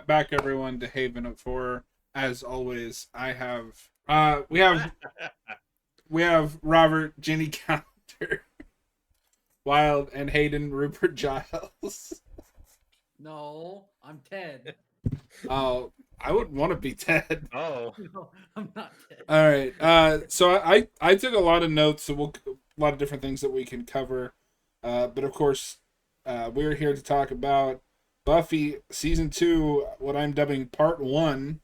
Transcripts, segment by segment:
back everyone to Haven of Horror. As always, we have Robert, Jenny Calendar, Wild, and Hayden, Rupert Giles. No, I'm Ted. Oh, I would want to be Ted. Oh, No, I'm not Ted. All right. So I took a lot of notes, so a lot of different things that we can cover. But of course, we're here to talk about Buffy season 2, what I'm dubbing part 1.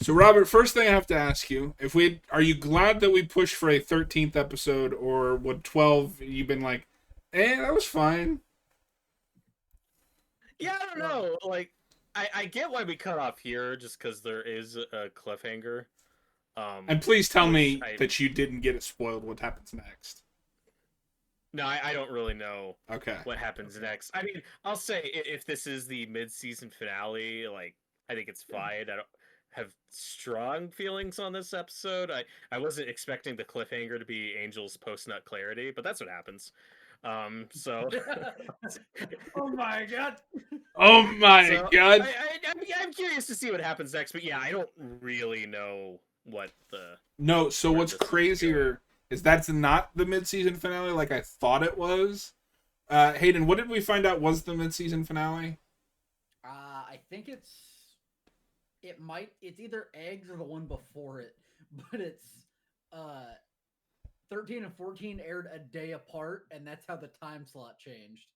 So Robert, first thing I have to ask you, are you glad that we pushed for a 13th episode, or would 12 you've been like, that was fine? yeah, I don't know. Like, I get why we cut off here, just because there is a cliffhanger. And please tell me that you didn't get it spoiled what happens next. No, I don't really know Okay. what happens next. I mean, I'll say if this is the mid-season finale, like, I think it's fine. I don't have strong feelings on this episode. I wasn't expecting the cliffhanger to be Angel's post-nut clarity, but that's what happens. So Oh my god! Oh my god! I'm curious to see what happens next, but yeah, I don't really know what the. No, so what's crazier is that's not the mid-season finale like I thought it was. Hayden, what did we find out was the mid-season finale? I think it's either Eggs or the one before it, but it's 13 and 14 aired a day apart, and that's how the time slot changed.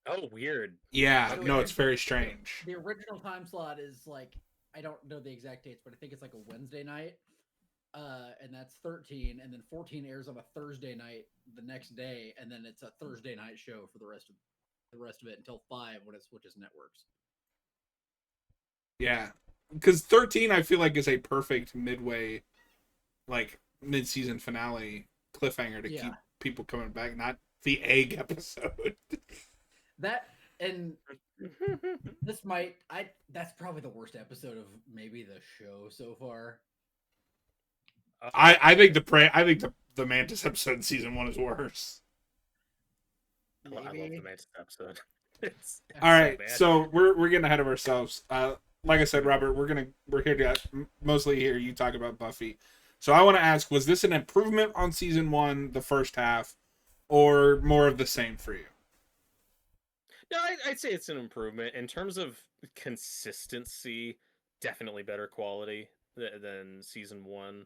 Oh, weird. Yeah, no, it's very strange. The original time slot is like, I don't know the exact dates, but I think it's like a Wednesday night. And that's 13, and then 14 airs on a Thursday night the next day, and then it's a Thursday night show for the rest of it until 5 when it switches networks. Yeah, because 13 I feel like is a perfect midway, like mid-season finale cliffhanger to keep people coming back, not the egg episode. That and that's probably the worst episode of maybe the show so far. I think the Mantis episode in season 1 is worse. I love the Mantis episode. All right, so we're getting ahead of ourselves. Like I said, Robert, we're here to mostly hear you talk about Buffy. So I want to ask, was this an improvement on season 1, the first half, or more of the same for you? No, I'd say it's an improvement in terms of consistency. Definitely better quality than season 1.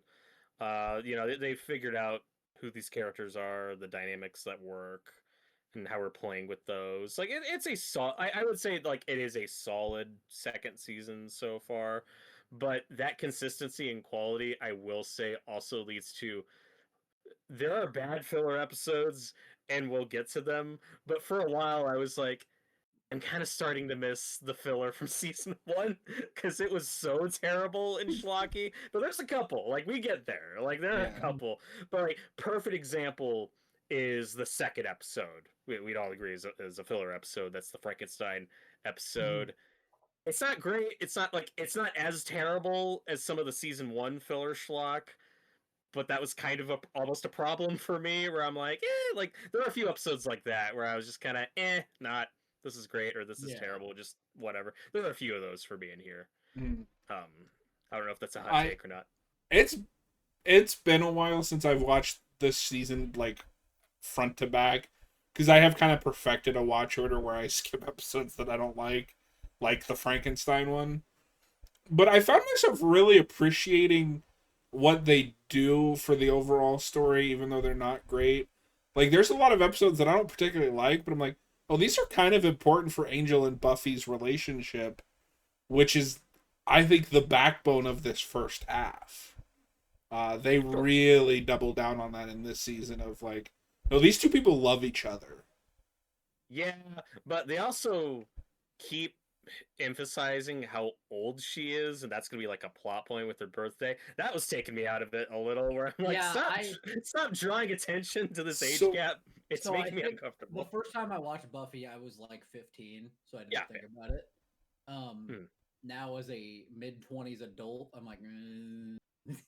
They figured out who these characters are, the dynamics that work, and how we're playing with those. Like it's I would say like it is a solid second season so far, but that consistency and quality, I will say, also leads to there are bad filler episodes, and we'll get to them. But for a while, I was like, I'm kind of starting to miss the filler from season 1 because it was so terrible and schlocky. But there's a couple, like we get there, like there are a couple. But like perfect example is the second episode. We'd all agree is a filler episode. That's the Frankenstein episode. It's not great. It's not as terrible as some of the season 1 filler schlock. But that was kind of almost a problem for me, where I'm like, like there are a few episodes like that where I was just kind of not. This is great or this is terrible, just whatever. There are a few of those for me in here. I don't know if that's a hot take or not. It's been a while since I've watched this season like front to back, because I have kind of perfected a watch order where I skip episodes that I don't like the Frankenstein one. But I found myself really appreciating what they do for the overall story, even though they're not great. Like there's a lot of episodes that I don't particularly like, but I'm like, oh, these are kind of important for Angel and Buffy's relationship, which is, I think, the backbone of this first half. They really double down on that in this season of like, no, these two people love each other. Yeah, but they also keep emphasizing how old she is, and that's gonna be like a plot point with her birthday. That was taking me out of it a little, where I'm like, stop drawing attention to this age gap. It's making me uncomfortable. The first time I watched Buffy, I was like 15, so I didn't think about it. Now as a mid-20s adult, I'm like,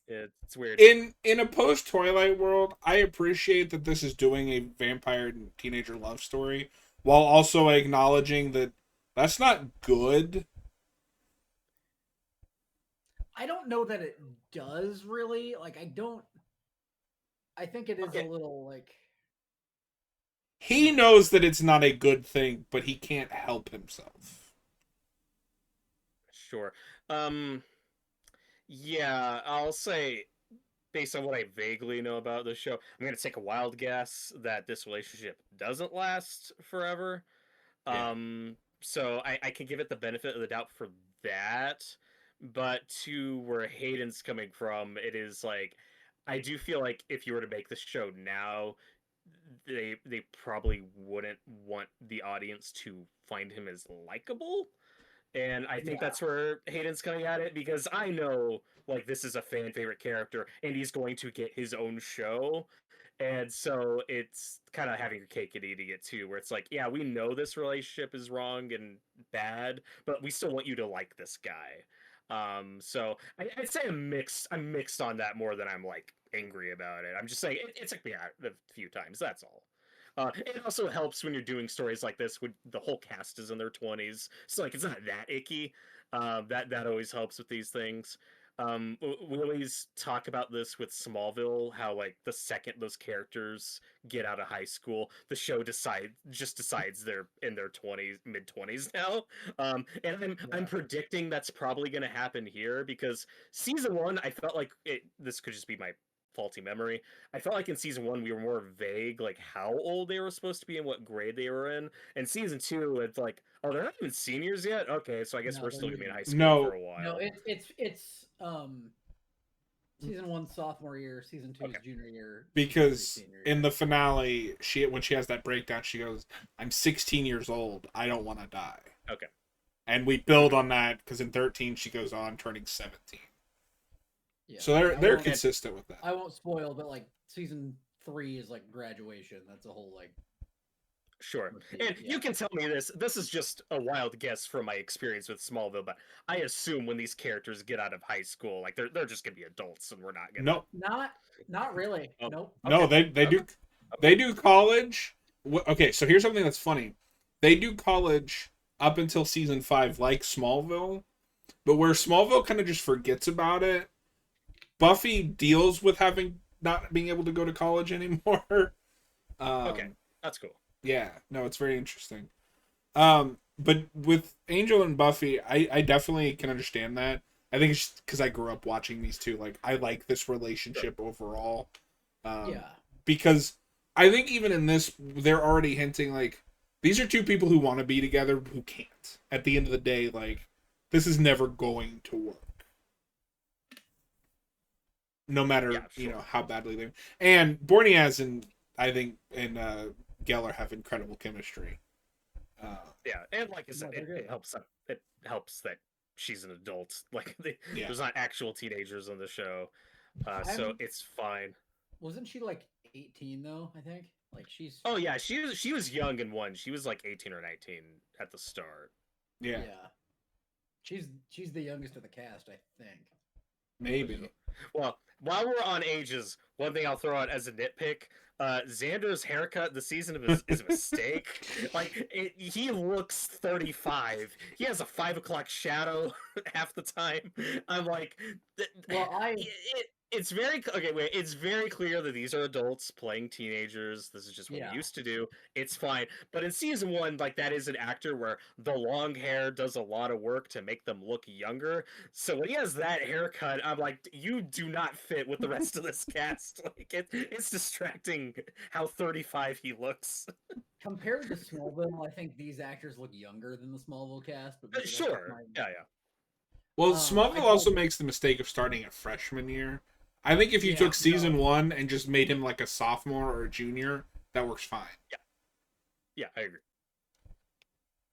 it's weird. In a post-Twilight world, I appreciate that this is doing a vampire and teenager love story, while also acknowledging that that's not good. I don't know that it does really. Like, I think it is a little like. He knows that it's not a good thing, but he can't help himself. Sure. Yeah, I'll say, based on what I vaguely know about the show, I'm going to take a wild guess that this relationship doesn't last forever. Yeah. So I can give it the benefit of the doubt for that. But to where Hayden's coming from, it is like, I do feel like if you were to make the show now, they probably wouldn't want the audience to find him as likable. And I think that's where Hayden's coming at it, because I know like this is a fan favorite character and he's going to get his own show. And so it's kind of having your cake and eating it too, where it's like, yeah, we know this relationship is wrong and bad, but we still want you to like this guy. So I'd say I'm mixed on that more than I'm like angry about it. I'm just saying it's like, yeah, a few times. That's all. It also helps when you're doing stories like this when the whole cast is in their 20s, so like it's not that icky. That always helps with these things. We always talk about this with Smallville, how like the second those characters get out of high school, the show decides they're in their 20s, mid 20s now. I'm predicting that's probably going to happen here, because season 1, I felt like this could just be my faulty memory. I felt like in season 1 we were more vague, like how old they were supposed to be and what grade they were in. And season 2, it's like, oh, they're not even seniors yet. Okay, so I guess we're still gonna be in high school for a while. No, it's season 1 sophomore year, season 2 junior year. Because in the finale, when she has that breakdown, she goes, "I'm 16 years old. I don't want to die." Okay. And we build on that because in 13 she goes on turning 17. Yeah. So they're consistent with that. I won't spoil, but like season 3 is like graduation. That's a whole like. Sure. And you can tell me this. This is just a wild guess from my experience with Smallville, but I assume when these characters get out of high school, like they're just gonna be adults, and we're not gonna. Nope. Not really. Oh. Nope. No, they do college. Okay, so here's something that's funny. They do college up until season 5, like Smallville, but where Smallville kind of just forgets about it, Buffy deals with not being able to go to college anymore. Okay, that's cool. Yeah, no, it's very interesting. But with Angel and Buffy, I definitely can understand that. I think it's because I grew up watching these two. Like, I like this relationship overall. Because I think even in this, they're already hinting, like, these are two people who want to be together who can't. At the end of the day, like, this is never going to work. No matter, how badly they... And Borneaz and, I think, and Geller have incredible chemistry. Yeah, and like I said, it helps that she's an adult. Like, there's not actual teenagers on the show, so it's fine. Wasn't she like 18 though? I think like she's. Oh yeah, she was young in 1. She was like 18 or 19 at the start. Yeah. She's the youngest of the cast, I think. Maybe. Well, while we're on ages, one thing I'll throw out as a nitpick: Xander's haircut this season is a mistake. Like, he looks 35. He has a 5 o'clock shadow half the time. I'm like, it's very okay. Wait, it's very clear that these are adults playing teenagers. This is just what we used to do. It's fine. But in season 1, like, that is an actor where the long hair does a lot of work to make them look younger. So when he has that haircut, I'm like, you do not fit with the rest of this cast. Like, it's distracting how 35 he looks. Compared to Smallville, I think these actors look younger than the Smallville cast. But sure. Yeah. Well, Smallville also makes the mistake of starting at freshman year. I think if you took season 1 and just made him like a sophomore or a junior, that works fine. Yeah, I agree.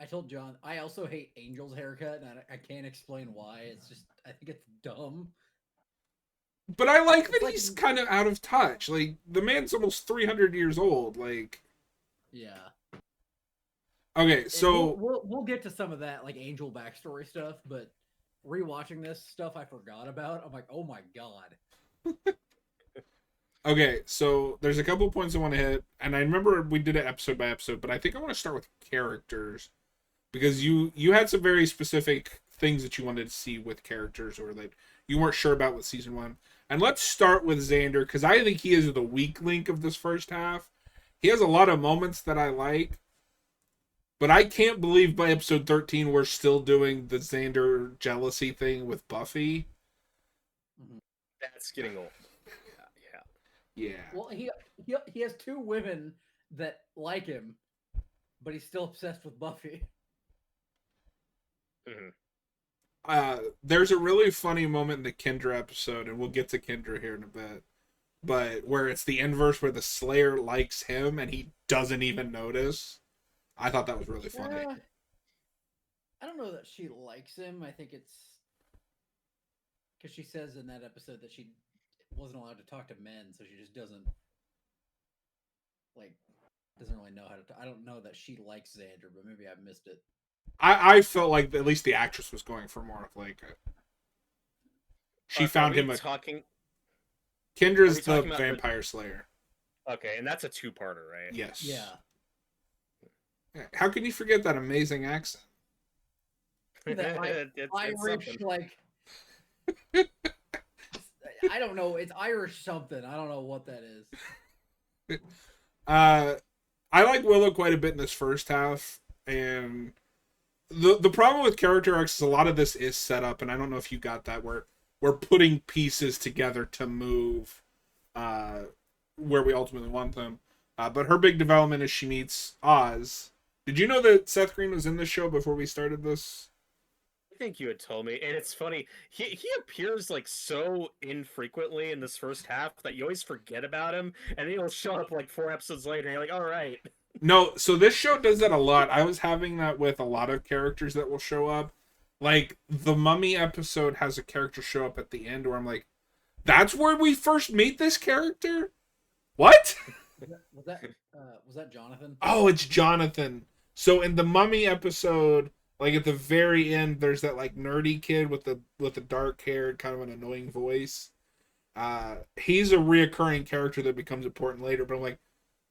I told John, I also hate Angel's haircut, and I can't explain why. It's just, I think it's dumb. But I like that he's kind of out of touch. Like, the man's almost 300 years old. Like, yeah. Okay, so we'll get to some of that, like Angel backstory stuff, but rewatching this stuff I forgot about. I'm like, oh my god. Okay, so there's a couple points I want to hit, and I remember we did it episode by episode, but I think I want to start with characters, because you had some very specific things that you wanted to see with characters or that you weren't sure about with season 1. And let's start with Xander, because I think he is the weak link of this first half. He has a lot of moments that I like, but I can't believe by episode 13 we're still doing the Xander jealousy thing with Buffy. That's getting old. Yeah. Well, he has 2 women that like him, but he's still obsessed with Buffy. There's a really funny moment in the Kendra episode, and we'll get to Kendra here in a bit, but where it's the inverse where the Slayer likes him and he doesn't even notice. I thought that was really funny. I don't know that she likes him. I think it's because she says in that episode that she wasn't allowed to talk to men, so she just doesn't really know how to. I don't know that she likes Xander, but maybe I missed it. I felt like at least the actress was going for more of like she found him talking. Kendra's the vampire slayer. Okay, and that's a 2-parter, right? Yes. Yeah. How can you forget that amazing accent? That Irish, like I don't know. It's Irish something. I don't know what that is. I like Willow quite a bit in this first half, and the problem with character arcs is a lot of this is set up, and I don't know if you got that, where we're putting pieces together to move where we ultimately want them. But her big development is she meets Oz. Did you know that Seth Green was in this show before we started this? I think you had told me, and it's funny. He appears like so infrequently in this first half that you always forget about him, and then he'll show up like 4 episodes later, and you're like, all right. No, so this show does that a lot. I was having that with a lot of characters that will show up. Like, the Mummy episode has a character show up at the end where I'm like, that's where we first meet this character? What? Was that Jonathan? Oh, it's Jonathan. So in the Mummy episode, like at the very end, there's that like nerdy kid with the dark hair, kind of an annoying voice. He's a reoccurring character that becomes important later, but I'm like,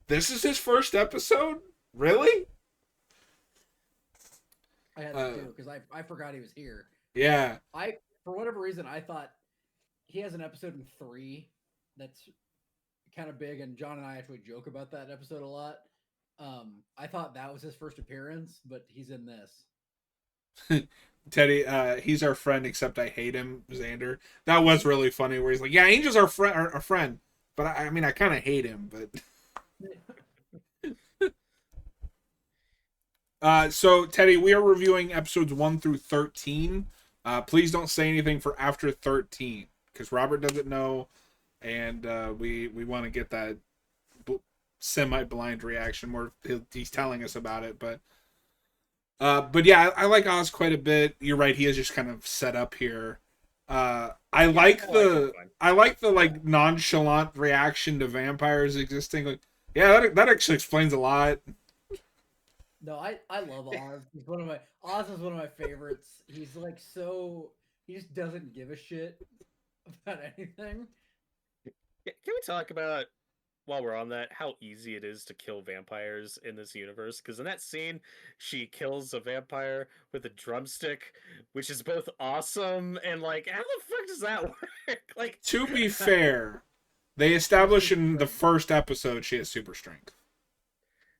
this is his first episode? Really? I had to too, because I forgot he was here. Yeah. For whatever reason, I thought he has an episode in 3 that's kind of big, and John and I actually joke about that episode a lot. I thought that was his first appearance, but he's in this. Teddy, he's our friend, except I hate him, Xander. That was really funny, where he's like, yeah, Angel's our friend, but I mean, I kind of hate him, but... So, Teddy, we are reviewing episodes 1 through 13. Please don't say anything for after 13, because Robert doesn't know, and we want to get that semi-blind reaction where he's telling us about it. But yeah, I like Oz quite a bit. You're right, he is just kind of set up here. I like the like nonchalant reaction to vampires existing. Like, yeah, that actually explains a lot. No, I love Oz. Oz is one of my favorites. He's like he just doesn't give a shit about anything. Can we talk about, while we're on that, how easy it is to kill vampires in this universe? Because in that scene, she kills a vampire with a drumstick, which is both awesome and like, how the fuck does that work? Like, to be fair, they establish in the first episode she has super strength.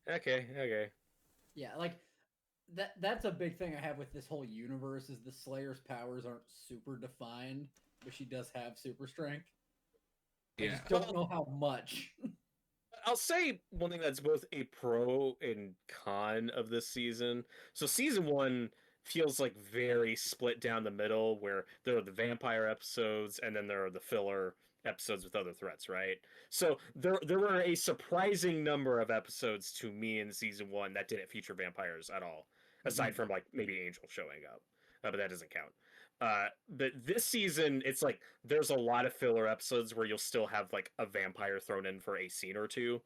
Okay. Yeah, like that's a big thing I have with this whole universe is the Slayer's powers aren't super defined, but she does have super strength. I just don't know how much. I'll say one thing that's both a pro and con of this season. So season 1 feels like very split down the middle, where there are the vampire episodes and then there are the filler episodes with other threats, right? So there were a surprising number of episodes to me in season 1 that didn't feature vampires at all, aside from like maybe Angel showing up, but that doesn't count. But this season, it's like there's a lot of filler episodes where you'll still have like a vampire thrown in for a scene or two,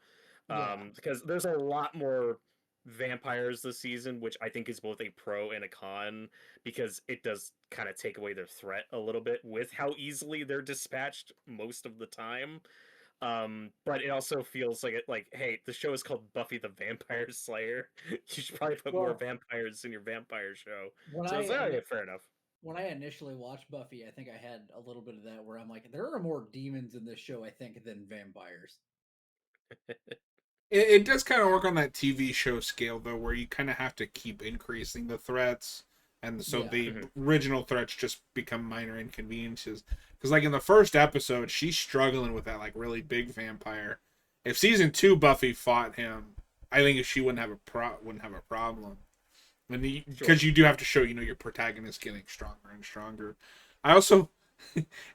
because there's a lot more vampires this season, which I think is both a pro and a con, because it does kind of take away their threat a little bit with how easily they're dispatched most of the time. But it also feels like, hey, the show is called Buffy the Vampire Slayer. You should probably put more vampires in your vampire show. So fair enough. when I initially watched Buffy, I think I had a little bit of that where I'm like, there are more demons in this show, I think, than vampires. It does kind of work on that TV show scale though, where you kind of have to keep increasing the threats, and so Yeah. the Mhm. original threats just become minor inconveniences. Because like in the first episode, she's struggling with that like really big vampire. If season 2 Buffy fought him, I think she wouldn't have a problem. And Sure. because you do have to show your protagonist getting stronger and stronger. I also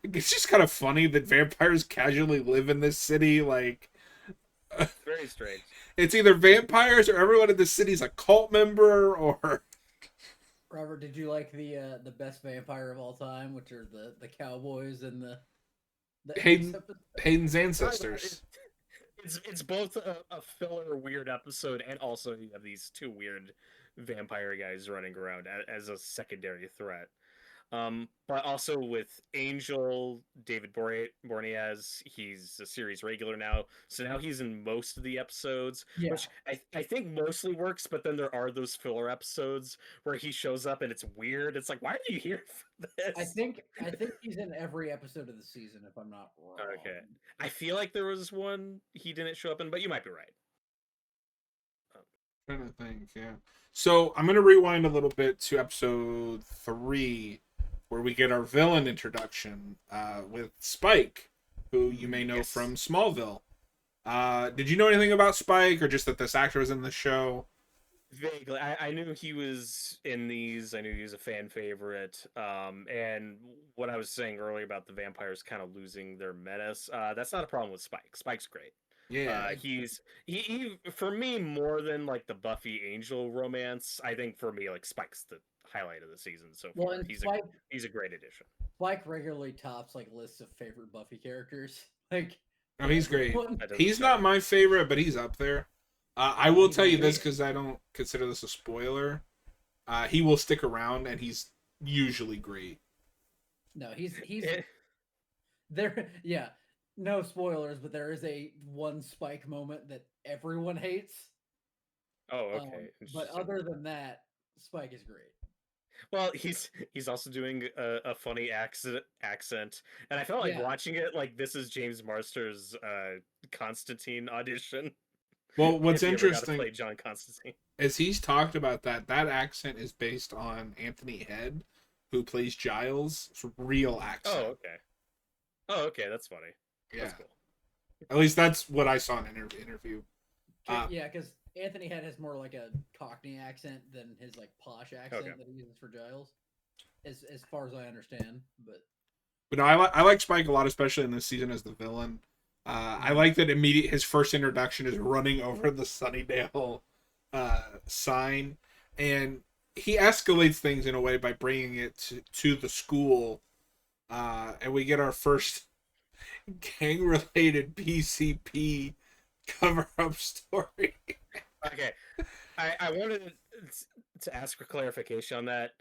it's just kind of funny that vampires casually live in this city like Very strange. it's either vampires or everyone in the city's a cult member or Robert, did you like the best vampire of all time, which are the cowboys and the Ace Hayden episode? Hayden's Right, ancestors. it's both a filler weird episode, and also you have these two weird vampire guys running around as a secondary threat. But also with Angel, David Borneas, he's a series regular now. So now he's in most of the episodes, Yeah. which I think mostly works, but then there are those filler episodes where he shows up and it's weird. It's like, why are you here for this? I think he's in every episode of the season, if I'm not wrong. Okay. I feel like there was one he didn't show up in, but you might be right. Trying to think, yeah. So I'm gonna rewind a little bit to episode 3, where we get our villain introduction with Spike, who you may know Yes. from Smallville. Did you know anything about Spike, or just that this actor was in the show? Vaguely, I knew he was in these. I knew he was a fan favorite. And what I was saying earlier about the vampires kind of losing their menace, that's not a problem with Spike. Spike's great. Yeah, He for me more than like the Buffy Angel romance. I think for me like Spike's the highlight of the season so far. Well, and He's a great addition. Spike regularly tops like lists of favorite Buffy characters. Like, no, he's great. everyone- That doesn't He's shock not me. my favorite, but he's up there. I will He's tell you this great. because I don't consider this a spoiler. He will stick around, and he's usually great. No, he's Eh, there. Yeah, no spoilers, but there is a one Spike moment that everyone hates. oh, Um, okay. but Interesting. other than that, Spike is great. Well, he's also doing a funny accent, and I felt like Yeah. watching it like this is James Marsters' Constantine audition. Well, what's If he ever got to interesting play John Constantine. is he's talked about that accent is based on Anthony Head, who plays Giles' real accent. Oh, okay. Oh, okay. That's funny. Yeah, That's cool. at least that's what I saw in an interview. Yeah, because Anthony Head has more like a Cockney accent than his like posh accent Okay. that he uses for Giles, as far as I understand. But no, I like Spike a lot, especially in this season as the villain. I like that his first introduction is running over the Sunnydale sign, and he escalates things in a way by bringing it to the school, and we get our first gang-related PCP cover-up story. Okay. I wanted to ask for clarification on that.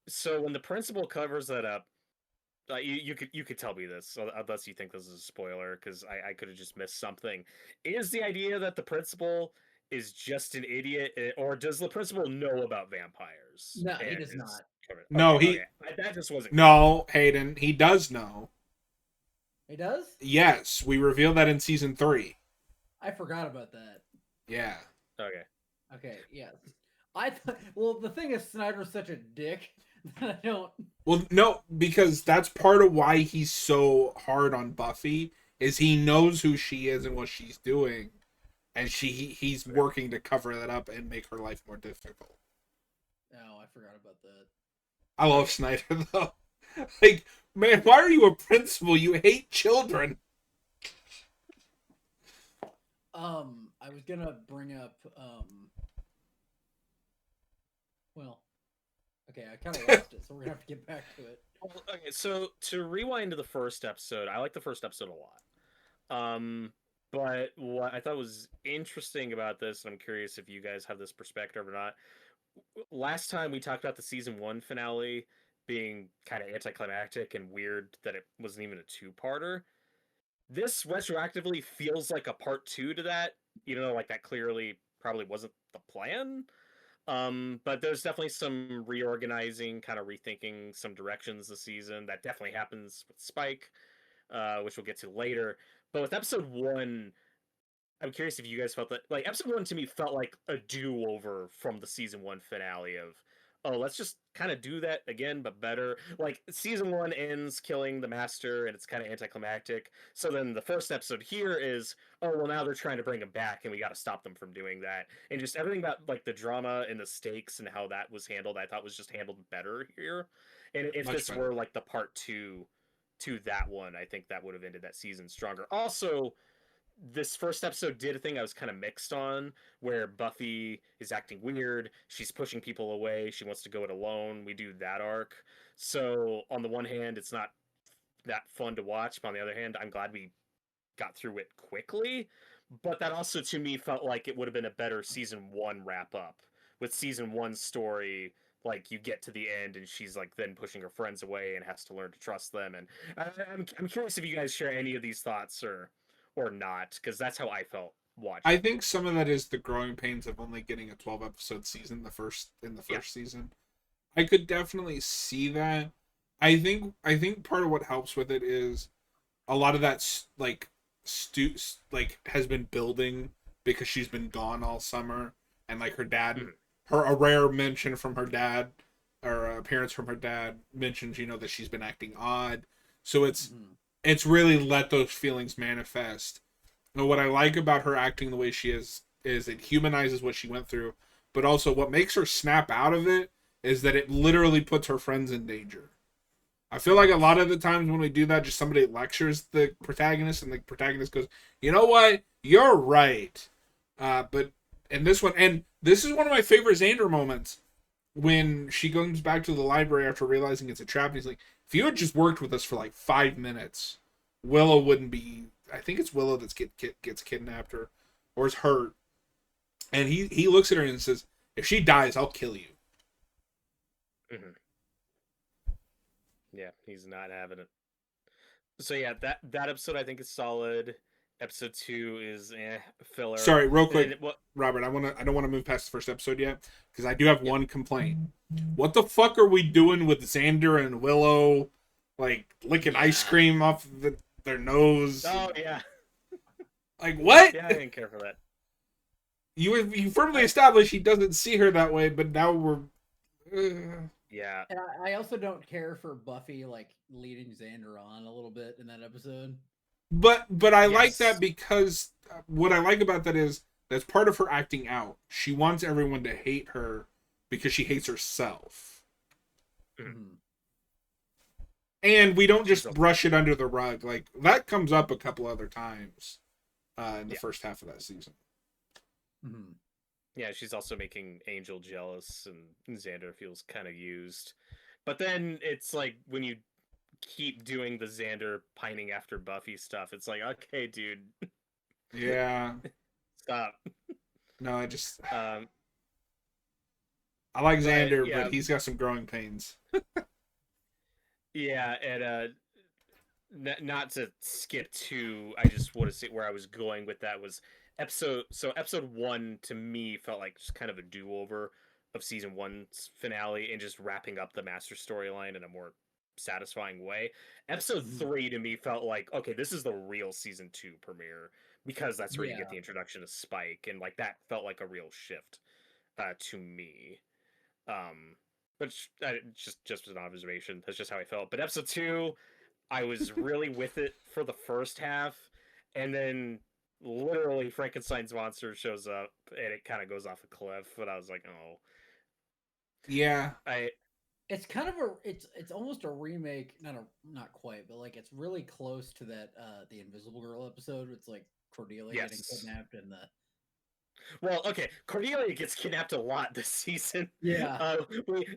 So when the principal covers that up, you could tell me this unless you think this is a spoiler because I could have just missed something. Is the idea that the principal is just an idiot, or does the principal know about vampires? No, he and does is not. covered- No, okay, he- okay. That just wasn't. No, Hayden, he does know. He does. Yes, we revealed that in season 3. I forgot about that. Yeah. Okay. Okay, yeah. Well, the thing is, Snyder's such a dick that I don't. Well, no, because that's part of why he's so hard on Buffy is he knows who she is and what she's doing, and he's working to cover that up and make her life more difficult. Oh, I forgot about that. I love Snyder though. Like, man, why are you a principal? You hate children. I was gonna bring up. Well, okay, I kind of lost it, so we're gonna have to get back to it. Well, okay, so to rewind to the first episode, I like the first episode a lot. But what I thought was interesting about this, and I'm curious if you guys have this perspective or not. Last time we talked about the season 1 finale being kind of anticlimactic and weird that it wasn't even a two-parter. This retroactively feels like a part 2 to that, like that clearly probably wasn't the plan. But there's definitely some reorganizing, kind of rethinking some directions this season. That definitely happens with Spike, which we'll get to later. But with episode 1, I'm curious if you guys felt that, like, episode 1 to me felt like a do-over from the season 1 finale of, oh, let's just kind of do that again but better. Like, season 1 ends killing the master and it's kind of anticlimactic, so then the first episode here is, oh well, now they're trying to bring him back and we got to stop them from doing that. And just everything about, like, the drama and the stakes and how that was handled, I thought was just handled better here. And if Much this better. were like the part 2 to that one, I think that would have ended that season stronger. Also, this first episode did a thing I was kind of mixed on, where Buffy is acting weird, she's pushing people away, she wants to go it alone. We do that arc. So on the one hand, it's not that fun to watch, but on the other hand, I'm glad we got through it quickly. But that also to me felt like it would have been a better season 1 wrap up. With season 1's story, like, you get to the end and she's like then pushing her friends away and has to learn to trust them. And I'm curious if you guys share any of these thoughts or not, because that's how I felt watching. I think some of that is the growing pains of only getting a 12 episode season in the first season. I could definitely see that. I think part of what helps with it is a lot of that like has been building because she's been gone all summer, and like her dad, a rare mention from her dad, or appearance from her dad mentions, that she's been acting odd. So it's really let those feelings manifest. And what I like about her acting the way she is it humanizes what she went through, but also what makes her snap out of it is that it literally puts her friends in danger. I feel like a lot of the times when we do that, just somebody lectures the protagonist and the protagonist goes, you know what? You're right. But in this one, and this is one of my favorite Xander moments, when she comes back to the library after realizing it's a trap, and he's like, if you had just worked with us for like 5 minutes, Willow wouldn't be, I think it's Willow that gets kidnapped or is hurt. And he looks at her and says, if she dies, I'll kill you. Mm-hmm. Yeah, he's not having it. So yeah, that episode I think is solid. Episode 2 is filler. Sorry, real quick, Robert. I don't want to move past the first episode yet, because I do have one complaint. What the fuck are we doing with Xander and Willow, like licking ice cream off their nose? Oh yeah. Like what? Yeah, I didn't care for that. You firmly established he doesn't see her that way, but now we're. Yeah. And I also don't care for Buffy like leading Xander on a little bit in that episode. But I like that, because what I like about that is that's part of her acting out. She wants everyone to hate her because she hates herself. Mm-hmm. And we don't just brush it under the rug. Like, that comes up a couple other times in the first half of that season. Mm-hmm. Yeah, she's also making Angel jealous, and Xander feels kind of used. But then it's like, when you keep doing the Xander pining after Buffy stuff, it's like, okay, dude. Yeah. Stop. No, I just... I like Xander, but he's got some growing pains. Yeah, and not to skip to, I just want to say where I was going with that was episode 1 to me felt like just kind of a do-over of season 1's finale and just wrapping up the master storyline in a more satisfying way. Episode 3 to me felt like, okay, this is the real season 2 premiere, because that's where you get the introduction of Spike, and like that felt like a real shift to me. But just an observation. That's just how I felt. But episode 2, I was really with it for the first half, and then literally Frankenstein's monster shows up and it kind of goes off a cliff, and I was like, oh. Yeah. It's kind of it's almost a remake, not quite, but like it's really close to that the Invisible Girl episode. It's like Cordelia getting kidnapped and the. Well, okay, Cordelia gets kidnapped a lot this season. Yeah.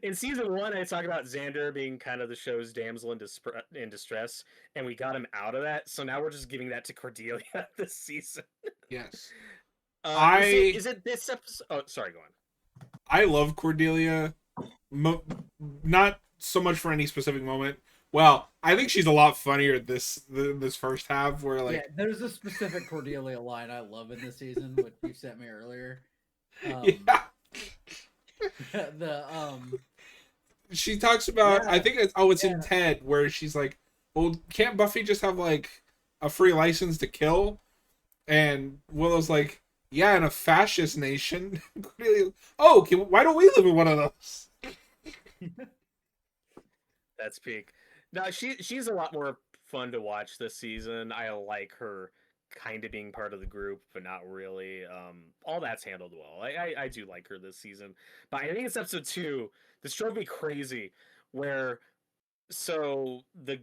In season 1, I talk about Xander being kind of the show's damsel in distress, and we got him out of that. So now we're just giving that to Cordelia this season. Yes. Is it this episode? Oh, sorry, go on. I love Cordelia. Not so much for any specific moment. Well, I think she's a lot funnier this first half, where like there's a specific Cordelia line I love in this season, which you sent me earlier. Yeah. the She talks about, Yeah, I think it's in yeah. Ted, where she's like, well, can't Buffy just have like a free license to kill? And Willow's like, yeah, in a fascist nation. Oh, why don't we live in one of those? That's peak. No, she's a lot more fun to watch this season. I like her kind of being part of the group, but not really. All that's handled well. I do like her this season, but I think it's episode 2. This drove me crazy, where so the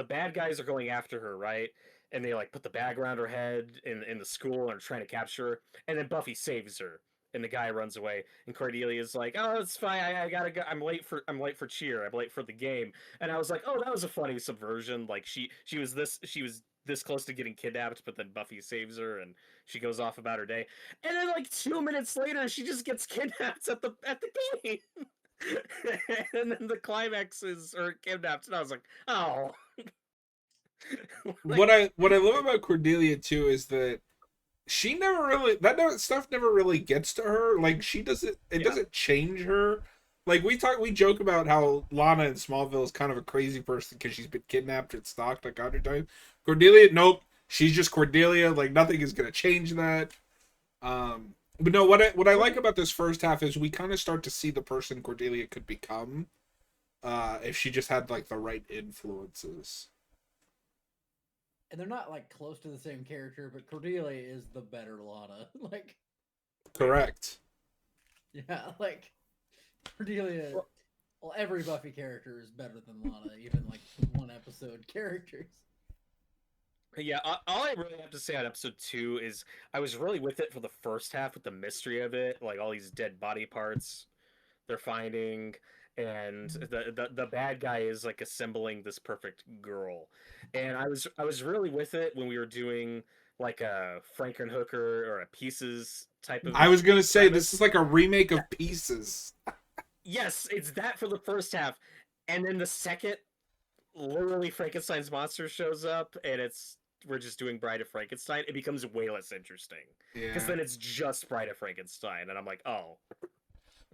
bad guys are going after her, right? And they like put the bag around her head in the school and are trying to capture her, and then Buffy saves her. And the guy runs away, and Cordelia's like, "Oh, it's fine. I gotta go. I'm late for cheer. I'm late for the game." And I was like, "Oh, that was a funny subversion. Like she was this close to getting kidnapped, but then Buffy saves her, and she goes off about her day. And then like 2 minutes later, she just gets kidnapped at the game." And then the climax is or kidnapped, and I was like, "Oh." Like, What I love about Cordelia too is that she never really stuff never really gets to her. Like she doesn't it yeah, doesn't change her. Like we joke about how Lana in Smallville is kind of a crazy person because she's been kidnapped and stalked like 100 times. Cordelia, nope, she's just Cordelia. Like nothing is gonna change that. But no, what I like about this first half is we kind of start to see the person Cordelia could become, if she just had like the right influences. And they're not like close to the same character, but Cordelia is the better Lana. Like, Correct. yeah, like Cordelia. well, Well, every Buffy character is better than Lana, even like one episode characters. yeah. All I really have to say on episode 2 is I was really with it for the first half with the mystery of it, like all these dead body parts they're finding, and the bad guy is like assembling this perfect girl. And I was really with it when we were doing like a Frankenhooker or a Pieces type of I was gonna say this is premise. like a remake Yeah, of Pieces. yes, it's that for the first half, and then the second, literally Frankenstein's monster shows up, and it's we're just doing Bride of Frankenstein. It becomes way less interesting because Yeah. then it's just Bride of Frankenstein, and I'm like, oh,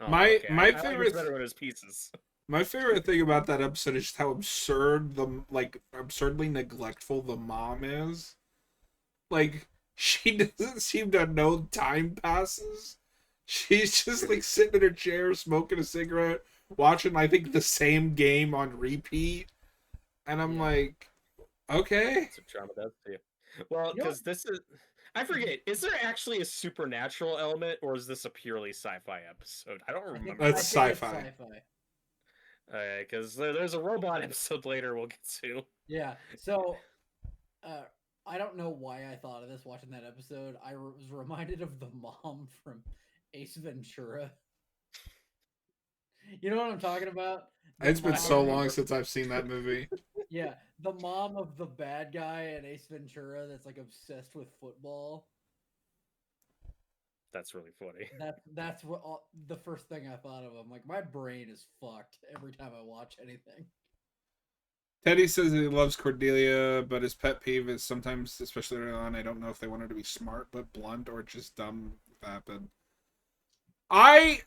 My okay. my I like this favorite better when it's Pieces. my favorite thing about that episode is just how absurd the like absurdly neglectful the mom is. Like she doesn't seem to know time passes. She's just like sitting in her chair smoking a cigarette, watching I think the same game on repeat, and I'm Yeah. like, okay. That's what trauma does to you. Well, You know what? because this is. I forget. Is there actually a supernatural element, or is this a purely sci-fi episode? I don't remember. That's I think it's sci-fi. sci-fi. Because there's a robot episode later we'll get to. Yeah. So, uh, I don't know why I thought of this watching that episode. Was reminded of the mom from Ace Ventura. You know what I'm talking about? The It's been I don't so mom. long remember. since I've seen that movie. Yeah, the mom of the bad guy in Ace Ventura that's like obsessed with football. That's really funny. That's what the first thing I thought of. I'm like, my brain is fucked every time I watch anything. Teddy says he loves Cordelia, but his pet peeve is sometimes, especially early on, I don't know if they want her to be smart but blunt or just dumb, vapid.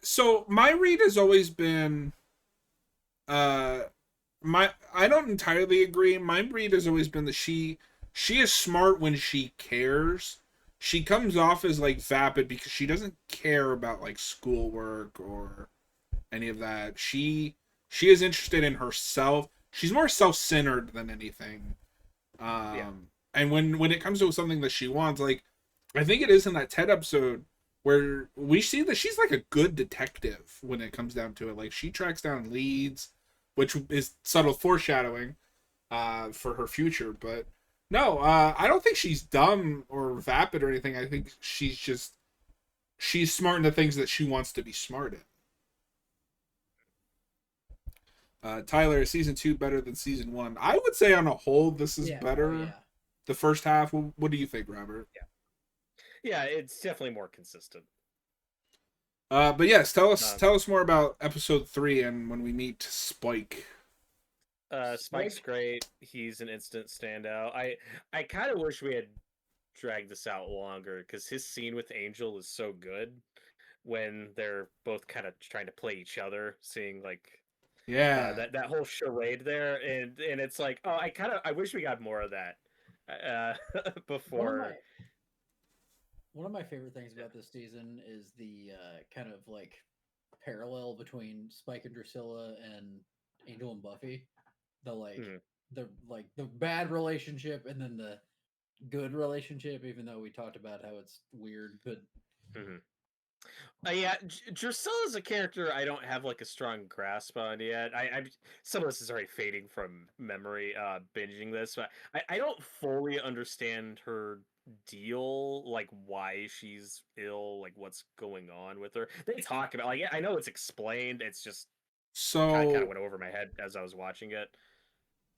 So my read has always been uh I don't entirely agree. My read has always been that she is smart when she cares. She comes off as like vapid because she doesn't care about like schoolwork or any of that. She is interested in herself. She's more self-centered than anything. Yeah. And when it comes to something that she wants, like I think it is in that Ted episode where we see that she's like a good detective when it comes down to it. Like she tracks down leads, which is subtle foreshadowing for her future. But no, I don't think she's dumb or vapid or anything. I think she's smart in the things that she wants to be smart in. Tyler, season 2 better than season 1? I would say on a whole, this is Yeah. better. Oh yeah. The first half. What do you think, Robert? Yeah, it's definitely more consistent. But yes, tell us Um, tell us more about episode 3 and when we meet Spike. Spike's Spike. great. He's an instant standout. I kind of wish we had dragged this out longer because his scene with Angel is so good when they're both kind of trying to play each other, seeing like Yeah. that whole charade there, and it's like, oh, I wish we got more of that before. One of my favorite things about this season is the kind of like parallel between Spike and Drusilla and Angel and Buffy. The the bad relationship and then the good relationship, even though we talked about how it's weird, but Yeah, Drusilla's a character I don't have like a strong grasp on yet. Some of this is already fading from memory, binging this, but I don't fully understand her deal, like why she's ill, like what's going on with her. They talk about like, yeah, I know it's explained. It's just kind of So went over my head as I was watching it.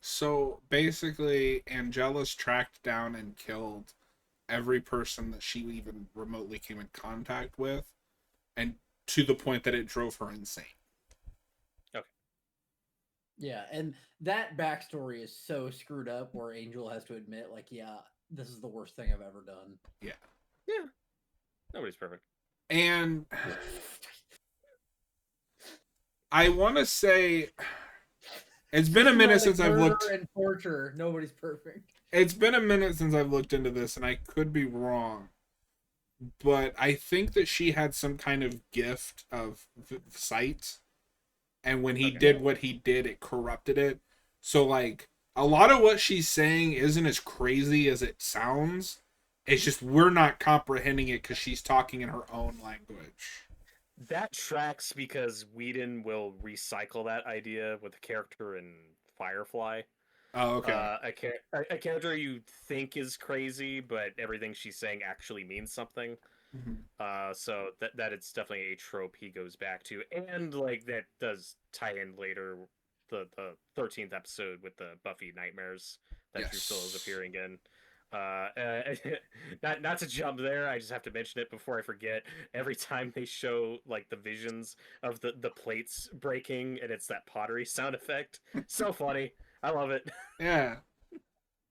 so basically, Angelus tracked down and killed every person that she even remotely came in contact with, and to the point that it drove her insane. Okay. yeah, and that backstory is so screwed up where Angel has to admit, like, yeah, this is the worst thing I've ever done. Yeah. Yeah. Nobody's perfect. And I want to say it's been a minute since I've looked. And torture. Nobody's perfect. It's been a minute since I've looked into this, and I could be wrong. But I think that she had some kind of gift of sight. And when he did what he did, it corrupted it. So, like, a lot of what she's saying isn't as crazy as it sounds. It's just we're not comprehending it because she's talking in her own language. That tracks because Whedon will recycle that idea with a character in Firefly. Oh, okay. A character you think is crazy, but everything she's saying actually means something. Mm-hmm. So that it's definitely a trope he goes back to, and like that does tie in later the 13th episode with the Buffy nightmares that Drusilla's appearing in. Not to jump there, I just have to mention it before I forget. Every time they show like the visions of the plates breaking, and it's that pottery sound effect, so funny. I love it. Yeah.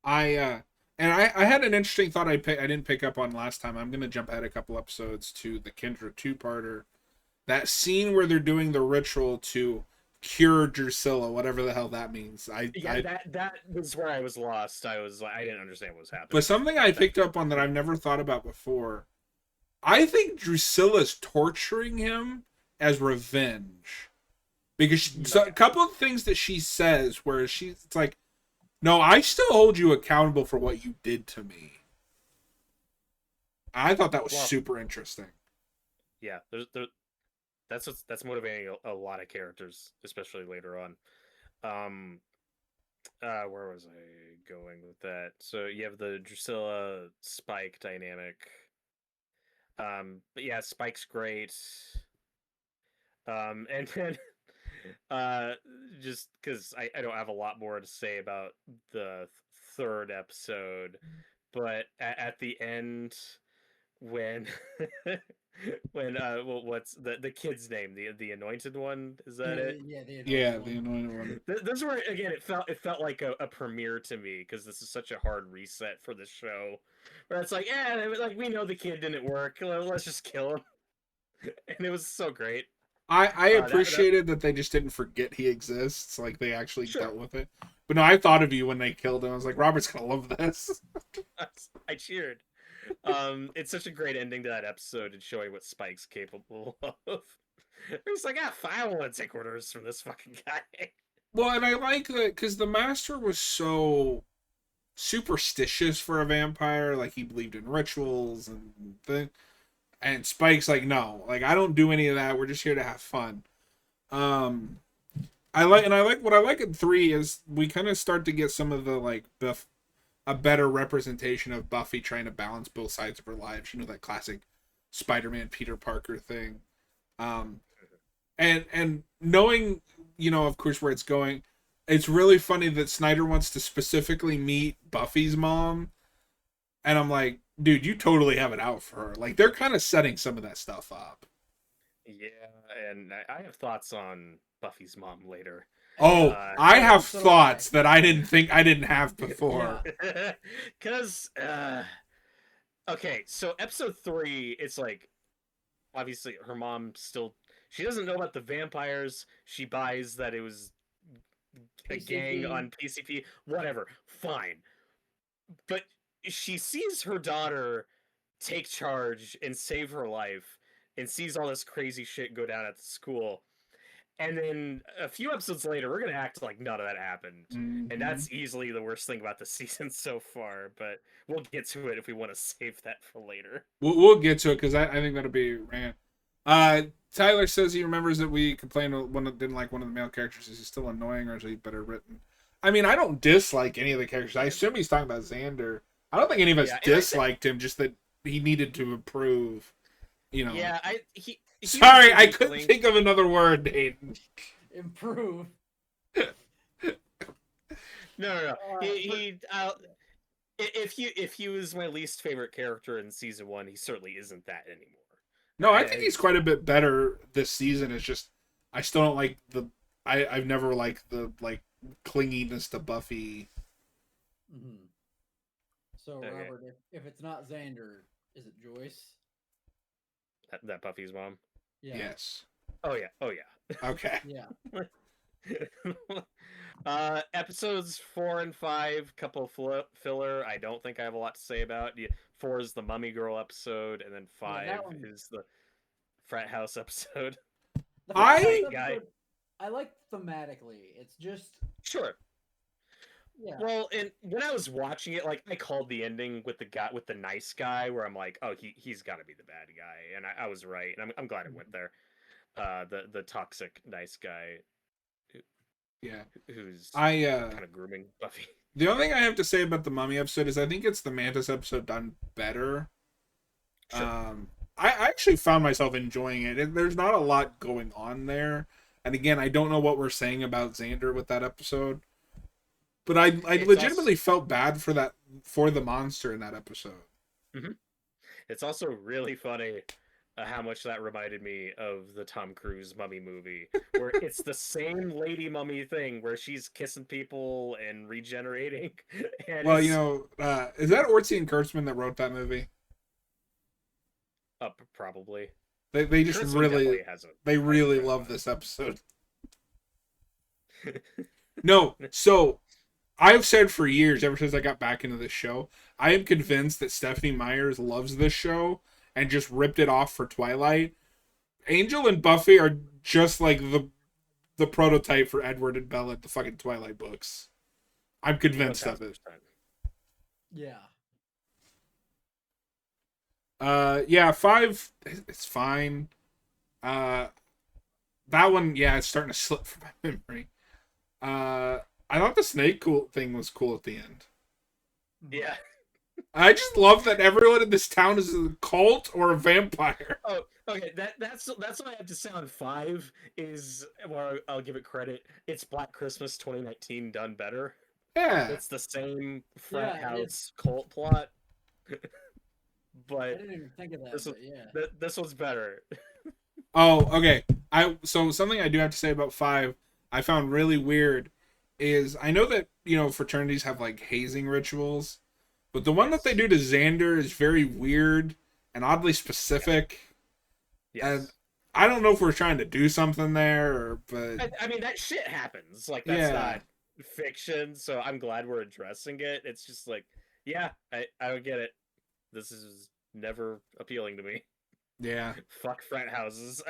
I had an interesting thought I didn't pick up on last time. I'm going to jump ahead a couple episodes to the Kendra two-parter. That scene where they're doing the ritual to cure Drusilla, whatever the hell that means. That was where I was lost. I didn't understand what was happening. But something I picked up on that I've never thought about before. I think Drusilla's torturing him as revenge. Because a couple of things that she says where it's like, no, I still hold you accountable for what you did to me. I thought that was super interesting. Yeah, that's motivating a lot of characters, especially later on. Where was I going with that? So you have the Drusilla Spike dynamic. But yeah, Spike's great. And then just because I don't have a lot more to say about the third episode, but at the end when what's the kid's name, the anointed one, is that it? The anointed one. This is where again it felt like a premiere to me, because this is such a hard reset for the show where it's like, yeah, like we know the kid didn't work, let's just kill him. And it was so great. I appreciated that they just didn't forget he exists. Like, they actually dealt with it. But no, I thought of you when they killed him. I was like, Robert's gonna love this. I cheered. It's such a great ending to that episode and showing what Spike's capable of. It's like, I want to take orders from this fucking guy. Well, and I like that because the Master was so superstitious for a vampire. Like, he believed in rituals and things. And Spike's like, no, like, I don't do any of that. We're just here to have fun. I like what I like in 3 is we kind of start to get some of the, like, a better representation of Buffy trying to balance both sides of her life. You know, that classic Spider-Man Peter Parker thing. And knowing, you know, of course, where it's going, it's really funny that Snyder wants to specifically meet Buffy's mom. And I'm like, dude, you totally have it out for her. Like, they're kind of setting some of that stuff up. Yeah, and I have thoughts on Buffy's mom later. Oh, I have thoughts that I didn't think I didn't have before. Because, okay, so episode 3, it's like, obviously her mom still, she doesn't know about the vampires. She buys that it was a gang PCP. on PCP, whatever, fine. But she sees her daughter take charge and save her life and sees all this crazy shit go down at the school. And then a few episodes later, we're going to act like none of that happened. And Mm-hmm. that's easily the worst thing about the season so far, but we'll get to it if we want to save that for later. We'll get to it because I think that'll be a rant. Tyler says he remembers that we complained didn't like one of the male characters. Is he still annoying or is he better written? I mean, I don't dislike any of the characters. I assume he's talking about Xander. I don't think any of us disliked him, just that he needed to improve. You know. Yeah, Sorry, I couldn't think of another word, Hayden. Improve. No. If he was my least favorite character in season 1, he certainly isn't that anymore. No, I think he's quite a bit better this season. It's just I still don't like I've never liked the clinginess to Buffy. Mm-hmm. So okay. Robert, if it's not Xander, is it Joyce? That Buffy's mom? Yeah. Yes. Oh yeah. Okay. Yeah. Episodes 4 and 5, couple filler. I don't think I have a lot to say about. 4 is the Mummy Girl episode, and then 5 is the frat house episode. I like thematically. It's just sure. Yeah. Well, and when I was watching it, I called the ending with the nice guy, where I'm like, oh, he's got to be the bad guy, and I was right, and I'm glad it went there. The toxic nice guy. Who's kind of grooming Buffy. The only thing I have to say about the Mummy episode is I think it's the Mantis episode done better. Sure. I actually found myself enjoying it. There's not a lot going on there, and again, I don't know what we're saying about Xander with that episode. But I legitimately felt bad for the monster in that episode. Mm-hmm. It's also really funny how much that reminded me of the Tom Cruise Mummy movie, where it's the same lady mummy thing, where she's kissing people and regenerating. And well, is that Orci and Kurtzman that wrote that movie? Probably. They just really love this episode. No, so I've said for years, ever since I got back into this show, I am convinced that Stephanie Myers loves this show and just ripped it off for Twilight. Angel and Buffy are just like the prototype for Edward and Bella at the fucking Twilight books. I'm convinced of it. Yeah. Yeah, 5, it's fine. That one, it's starting to slip from my memory. I thought the snake thing was cool at the end. Yeah. I just love that everyone in this town is a cult or a vampire. Oh, okay. That's what I have to say on 5 is, well, I'll give it credit. It's Black Christmas 2019 done better. Yeah. It's the same frat house cult plot. But I didn't even think of that. This one's better. Oh, okay. So something I do have to say about 5, I found really weird is I know that, fraternities have hazing rituals, but the one that they do to Xander is very weird and oddly specific. Yes. And I don't know if we're trying to do something there, but I mean, that shit happens. That's not fiction, so I'm glad we're addressing it. It's just I don't get it. This is never appealing to me. Yeah. Fuck frat houses.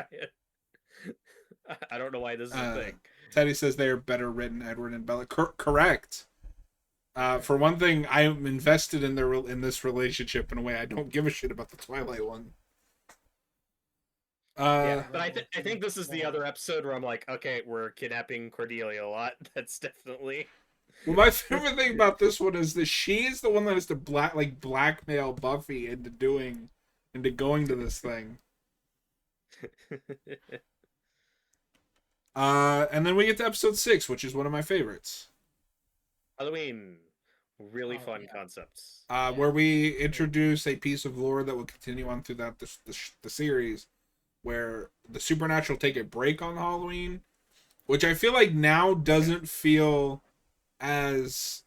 I don't know why this is a thing. Teddy says they are better written, Edward and Bella. Correct. For one thing, I am invested in this relationship in a way I don't give a shit about the Twilight one. But I think this is the other episode where I'm like, okay, we're kidnapping Cordelia a lot. That's definitely. Well, my favorite thing about this one is that she is the one that has to blackmail Buffy into going to this thing. And then we get to episode 6, which is one of my favorites. Halloween. Really fun concepts. Where we introduce a piece of lore that will continue on throughout the series, where the supernatural take a break on Halloween, which I feel like now doesn't feel as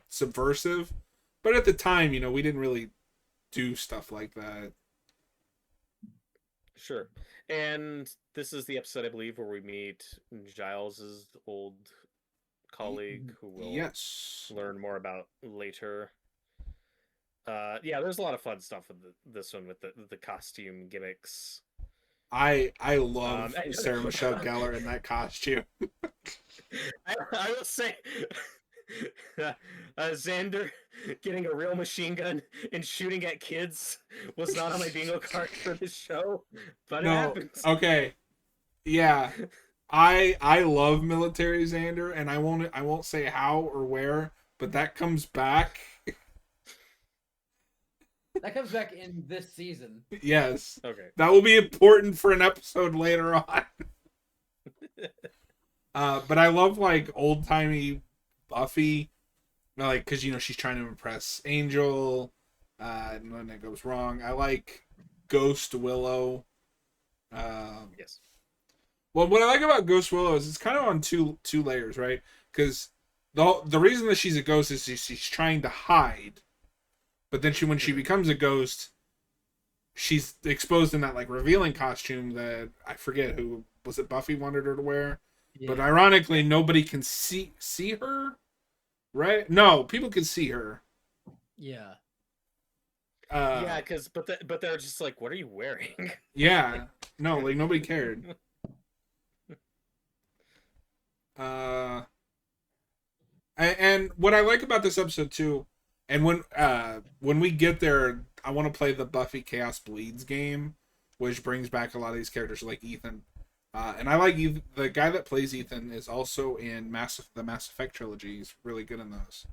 subversive, but at the time, we didn't really do stuff like that. Sure. And this is the episode, I believe, where we meet Giles's old colleague, who we'll Yes. learn more about later. Yeah, there's a lot of fun stuff with this one with the costume gimmicks. I love I, Sarah Michelle Gellar in that costume. I will say, Xander getting a real machine gun and shooting at kids was not on my bingo card for this show, but it No, happens. okay, yeah, I love military Xander, and I won't say how or where, but that comes back. That comes back in this season. Yes, Okay. that will be important for an episode later on. But I love like old timey Buffy, like because she's trying to impress Angel, and when it goes wrong. I like Ghost Willow. Yes. Well, what I like about Ghost Willow is it's kind of on two layers, right? Because the reason that she's a ghost is she's trying to hide, but then when she becomes a ghost, she's exposed in that like revealing costume that I forget who was it Buffy wanted her to wear. Yeah. But ironically, nobody can see her, right? No, people can see her. Yeah. Yeah, but they're just like, what are you wearing? Yeah, no, like nobody cared. And what I like about this episode too, and when we get there, I want to play the Buffy Chaos Bleeds game, which brings back a lot of these characters like Ethan. And I like the guy that plays Ethan is also in the Mass Effect trilogy. He's really good in those.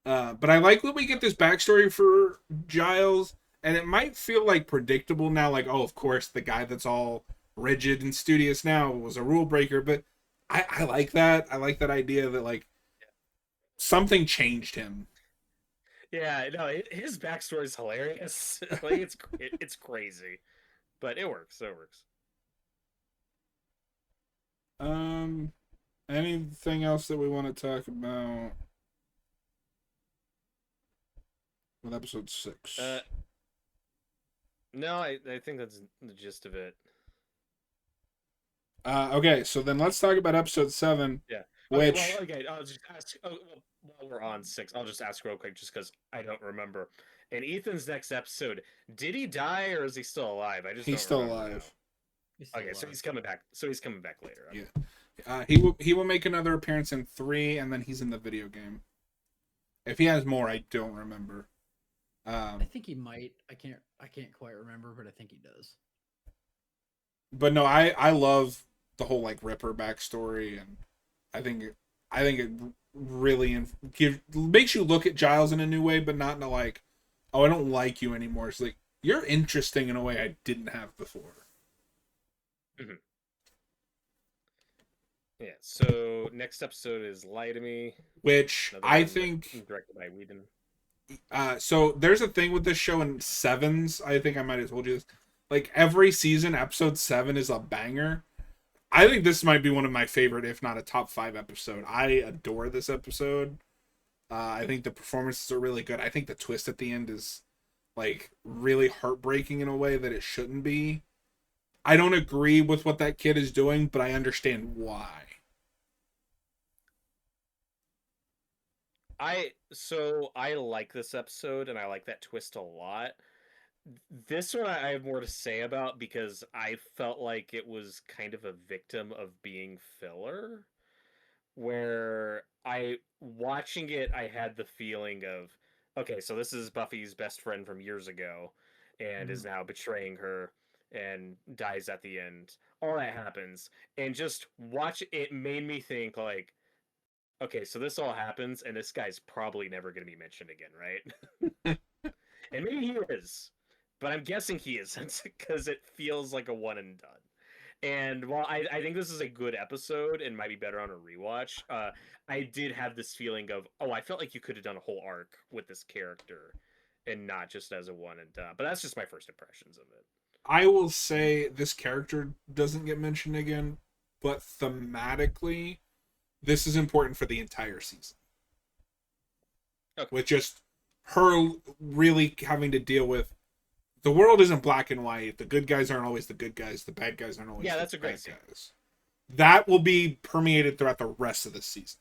But I like when we get this backstory for Giles, and it might feel like predictable now, like, oh, of course, the guy that's all rigid and studious now was a rule breaker, but I like that. I like that idea that, like, something changed him. Yeah, no, his backstory is hilarious. Like, it's crazy, but it works. It works. Anything else that we want to talk about with episode 6? No, I think that's the gist of it. Okay, so then let's talk about episode 7. Yeah. Which... Okay, well, okay, I'll just ask. Oh, well, while we're on 6, I'll just ask real quick, just because I don't remember. In Ethan's next episode, did he die or is he still alive? I just he's don't still remember alive. Okay, so he's coming back. So he's coming back later. Okay. Yeah. He will make another appearance in 3, and then he's in the video game. If he has more, I don't remember. I think he might. I can't quite remember, but I think he does. But no, I love the whole like Ripper backstory, and I think it really makes you look at Giles in a new way, but not in a like, oh, I don't like you anymore. It's like you're interesting in a way I didn't have before. Mm-hmm. Yeah. So next episode is Lie to Me, which I think directed by Whedon. So there's a thing with this show in 7s. I think I might have told you this. Like every season, episode 7 is a banger. I think this might be one of my favorite, if not a top 5 episode. I adore this episode. I think the performances are really good. I think the twist at the end is like really heartbreaking in a way that it shouldn't be. I don't agree with what that kid is doing, but I understand why. I like this episode and I like that twist a lot. This one I have more to say about because I felt like it was kind of a victim of being filler, where watching it, I had the feeling of, okay, so this is Buffy's best friend from years ago and is now betraying her and dies at the end. All that happens. And just watch it made me think like, okay, so this all happens and this guy's probably never going to be mentioned again, right? And maybe he is. But I'm guessing he isn't because it feels like a one and done. And while I think this is a good episode and might be better on a rewatch, I did have this feeling of, oh, I felt like you could have done a whole arc with this character and not just as a one and done. But that's just my first impressions of it. I will say this character doesn't get mentioned again, but thematically, this is important for the entire season. Okay. With just her really having to deal with the world isn't black and white. The good guys aren't always the good guys. The bad guys aren't always Yeah, the that's a great bad scene. guys. That will be permeated throughout the rest of the season.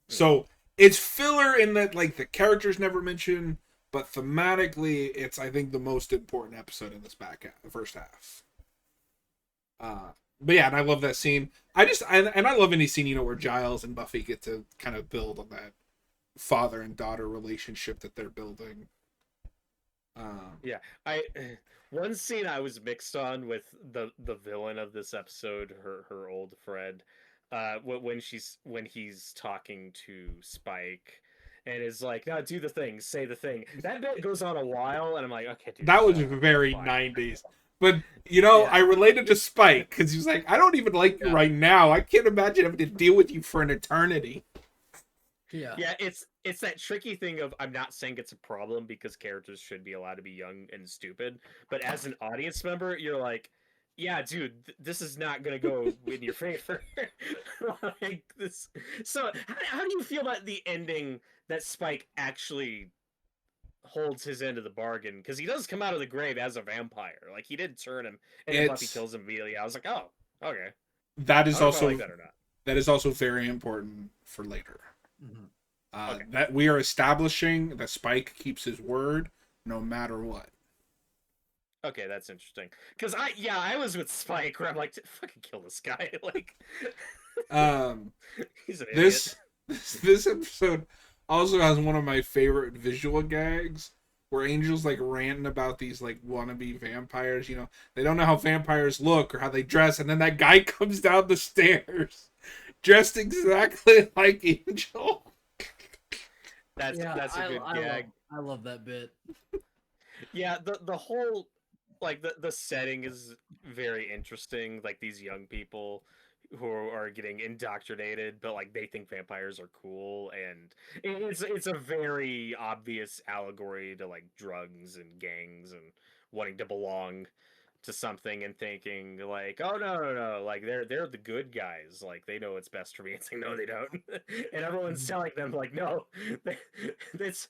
So it's filler in that like the characters never mentioned, but thematically, it's I think the most important episode in this first half. But yeah, and I love that scene. I love any scene where Giles and Buffy get to kind of build on that father and daughter relationship that they're building. Yeah, I one scene I was mixed on with the villain of this episode, her old friend, when he's talking to Spike, and is like, "No, do the thing, say the thing." That bit goes on a while, and I'm like, "Okay, dude, that was shut up, very fine." 90s. But yeah. I related to Spike because he was like, "I don't even like you right now. I can't imagine having to deal with you for an eternity." Yeah, it's that tricky thing of I'm not saying it's a problem because characters should be allowed to be young and stupid, but as an audience member, you're like, yeah, dude, this is not gonna go in your favor. Like this. So how do you feel about the ending that Spike actually holds his end of the bargain? Because he does come out of the grave as a vampire. Like he did turn him, and then Buffy kills him immediately. I was like, oh, okay. That is also like that or not. That is also very important for later. Okay. That we are establishing that Spike keeps his word no matter what. Okay, that's interesting. Because I was with Spike where I'm like, fucking kill this guy. Like, he's an idiot. This episode also has one of my favorite visual gags where Angel's like ranting about these like wannabe vampires. You know, they don't know how vampires look or how they dress, and then that guy comes down the stairs dressed exactly like Angel. That's a good gag. I love that bit. Yeah, the whole like the setting is very interesting. Like these young people who are getting indoctrinated, but like they think vampires are cool, and it's a very obvious allegory to like drugs and gangs and wanting to belong to something and thinking like, oh no, like they're the good guys, like they know what's best for me. It's like, no, they don't. And everyone's telling them like, no, that's.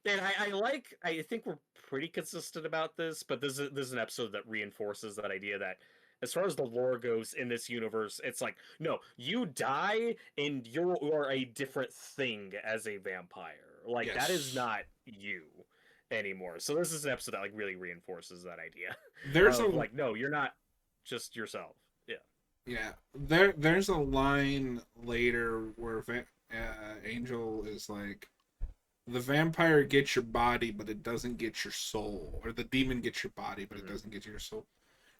And I think we're pretty consistent about this, but this is an episode that reinforces that idea that as far as the lore goes in this universe, it's like, no, you die and you are a different thing as a vampire. Like that is not you anymore. So this is an episode that like really reinforces that idea. There's like, no, you're not just yourself. Yeah. There's a line later where Angel is like, the vampire gets your body, but it doesn't get your soul, or the demon gets your body, but it doesn't get your soul.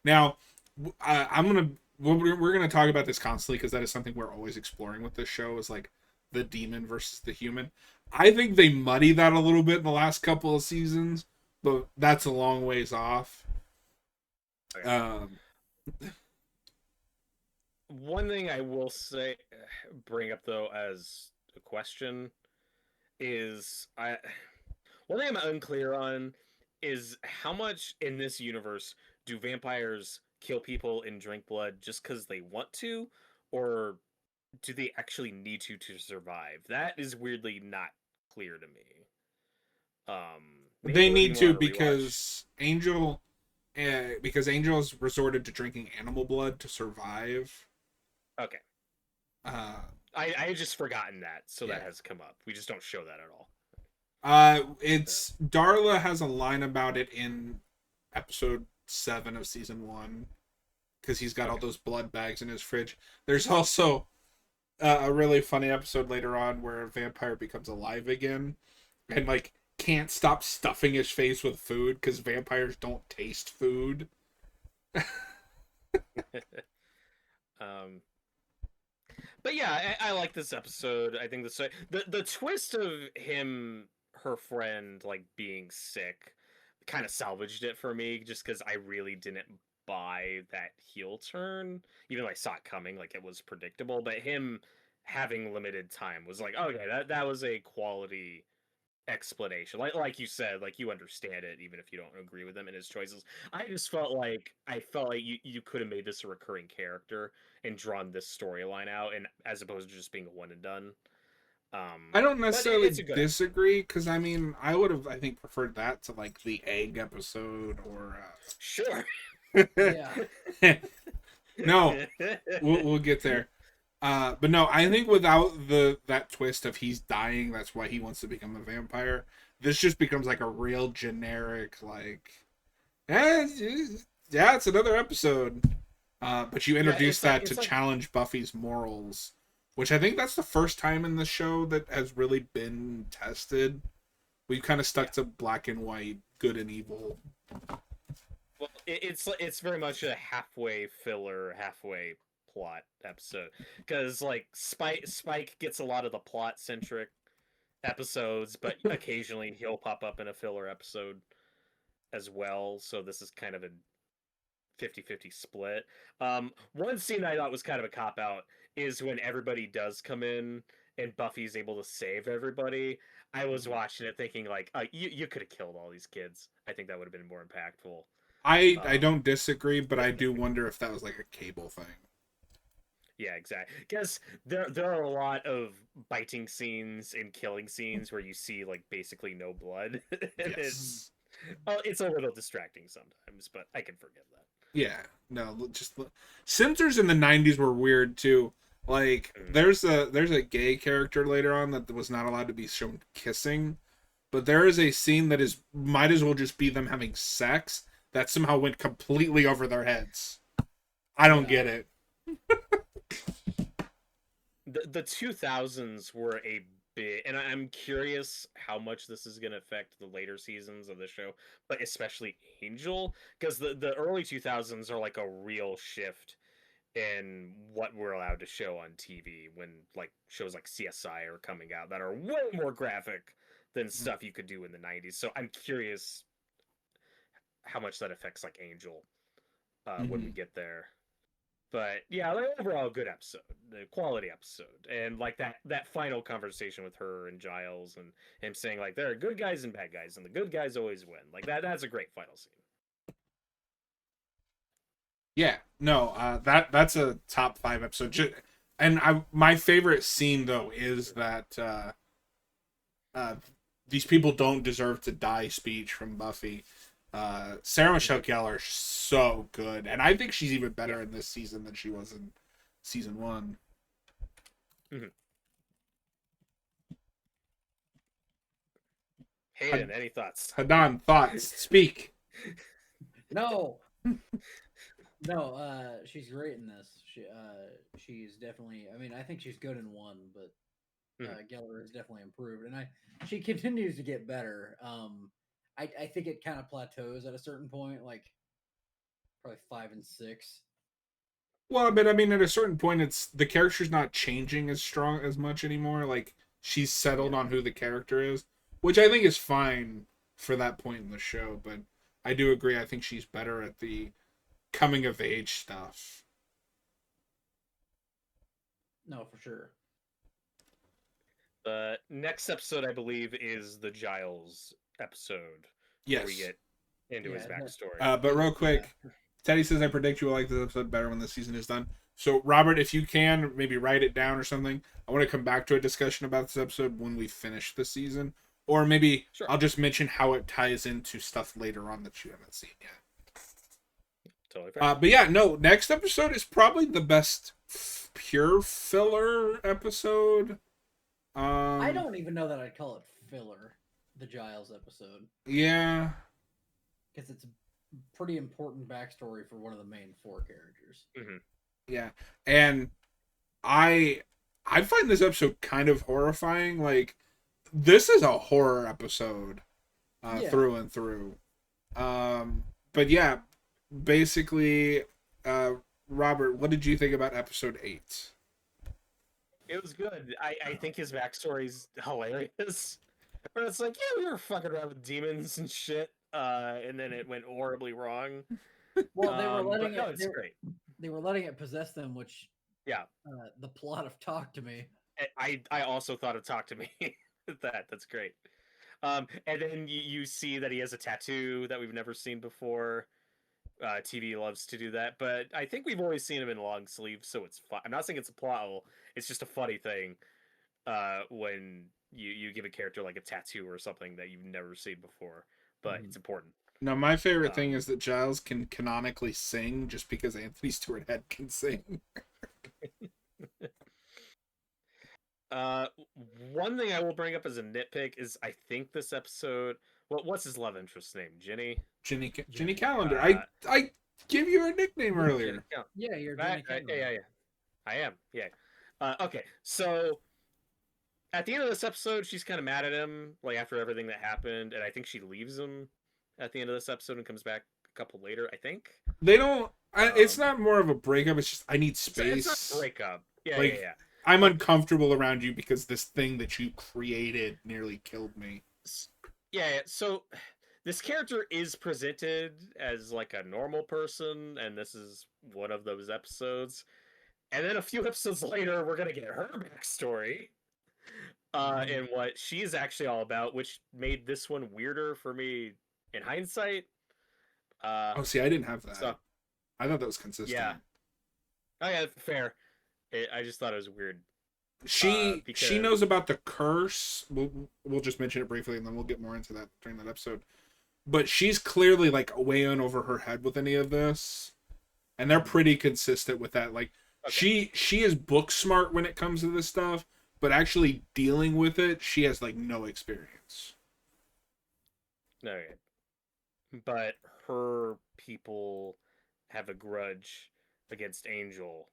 Now, we're gonna talk about this constantly because that is something we're always exploring with this show is like the demon versus the human. I think they muddy that a little bit in the last couple of seasons, but that's a long ways off. One thing I will bring up though as a question is one thing I'm unclear on is how much in this universe do vampires kill people and drink blood just because they want to, or do they actually need to survive? That is weirdly not clear to me. They need to because Angel has resorted to drinking animal blood to survive. Okay. I had just forgotten that, so that has come up. We just don't show that at all. It's Darla has a line about it in episode 7 of season 1 because he's got all those blood bags in his fridge. There's also a really funny episode later on where a vampire becomes alive again and like can't stop stuffing his face with food because vampires don't taste food. But yeah, I like this episode. I think the twist of her friend like being sick kind of salvaged it for me just because I really didn't buy that heel turn, even though I saw it coming, like it was predictable. But him having limited time was like, okay, that was a quality explanation. Like you said, like you understand it even if you don't agree with him in his choices. I felt like you could have made this a recurring character and drawn this storyline out, and as opposed to just being a one and done. I don't But necessarily it's a good episode. disagree because I mean I would have I think preferred that to like the egg episode or Sure. Yeah. no, we'll get there. But no, I think without that twist of he's dying, that's why he wants to become a vampire. This just becomes like a real generic like, yeah, it's another episode. But you Yeah, introduce that to it's like challenge Buffy's morals, which I think that's the first time in the show that has really been tested. We've kind of yeah. stuck to black and white, good and evil. Well, it's very much a halfway filler, halfway plot episode because like Spike gets a lot of the plot centric episodes, but occasionally he'll pop up in a filler episode as well. So this is kind of a 50-50 split. One scene I thought was kind of a cop out is when everybody does come in and Buffy's able to save everybody. I was watching it thinking like, you could have killed all these kids. I think that would have been more impactful. I Um, don't disagree, but I do wonder if that was like a cable thing. yeah, exactly. Because there are a lot of biting scenes and killing scenes where you see like basically no blood, and Yes. it's a little distracting sometimes, but I can forgive that. Yeah. No, just censors in the '90s were weird too. Like Mm. there's a gay character later on that was not allowed to be shown kissing, but there is a scene that is might as well just be them having sex that somehow went completely over their heads. I don't Yeah. get it. The 2000s were a bit, and I'm curious how much this is going to affect the later seasons of the show, but especially Angel, because the early 2000s are like a real shift in what we're allowed to show on TV when like shows like CSI are coming out that are way more graphic than stuff you could do in the 90s. So I'm curious how much that affects like Angel when we Mhm. get there. But yeah, like, overall good episode, the quality episode, and like that final conversation with her and Giles, and him saying like there are good guys and bad guys, and the good guys always win. Like that's a great final scene. Yeah, no, that's a top 5 episode. And my favorite scene though is that uh, these people don't deserve to die speech from Buffy. Sarah Michelle Gellar is so good, and I think she's even better Yeah. in this season than she was in season 1. Mm-hmm. Hayden, any thoughts? Hadan, thoughts? Speak. No. No, she's great in this. She's definitely. I mean, I think she's good in one, but Geller has definitely improved, and she continues to get better. I think it kind of plateaus at a certain point, like probably 5 and 6. Well, but I mean, at a certain point, it's the character's not changing as strong as much anymore. Like she's settled Yeah. on who the character is, which I think is fine for that point in the show. But I do agree. I think she's better at the coming of age stuff. No, for sure. The next episode, I believe, is the Giles episode, where we Yes. get into his Yeah, backstory. But real quick, yeah. Teddy says I predict you will like this episode better when the season is done. So Robert, if you can maybe write it down or something, I want to come back to a discussion about this episode when we finish the season, or maybe Sure. I'll just mention how it ties into stuff later on that you haven't seen yet. Totally fair. But yeah, no, next episode is probably the best pure filler episode. I don't even know that I'd call it filler. The Giles episode, Yeah. because it's a pretty important backstory for one of the main 4 characters. Mm-hmm. Yeah. And I find this episode kind of horrifying. Like this is a horror episode Yeah. through and through. But yeah, basically Robert, what did you think about episode 8? It was good. I think his backstory's hilarious. Where it's like, yeah, we were fucking around with demons and shit, and then it went horribly wrong. Well, they were But letting no, it. it's great. They were letting it possess them, which Yeah, the plot of Talk to Me. I also thought of Talk to Me. That's great. And then you see that he has a tattoo that we've never seen before. TV loves to do that, but I think we've always seen him in long sleeves, so it's fun. I'm not saying it's a plot hole. It's just a funny thing when you give a character like a tattoo or something that you've never seen before, but it's important. Now, my favorite thing is that Giles can canonically sing just because Anthony Stewart Head can sing. One thing I will bring up as a nitpick is I think this episode. What's his love interest's name? Ginny Calendar. I give you her nickname earlier. Yeah, you're Ginny Calendar. Yeah. I am. Yeah. Okay. So at the end of this episode, she's kind of mad at him, like after everything that happened, and I think she leaves him at the end of this episode and comes back a couple later. I think they don't. It's not more of a breakup. It's just I need space. It's not a breakup. Yeah, like, yeah. I'm uncomfortable around you because this thing that you created nearly killed me. Yeah. So this character is presented as like a normal person, and this is one of those episodes. And then a few episodes later, we're gonna get her backstory. And what she's actually all about, which made this one weirder for me in hindsight. See, I didn't have that. So, I thought that was consistent. Yeah. Oh yeah, fair. I just thought it was weird. She knows about the curse. We'll just mention it briefly, and then we'll get more into that during that episode. But she's clearly like way in over her head with any of this, and they're pretty consistent with that. Like she is book smart when it comes to this stuff, but actually dealing with it, she has like no experience. Okay. But her people have a grudge against Angel,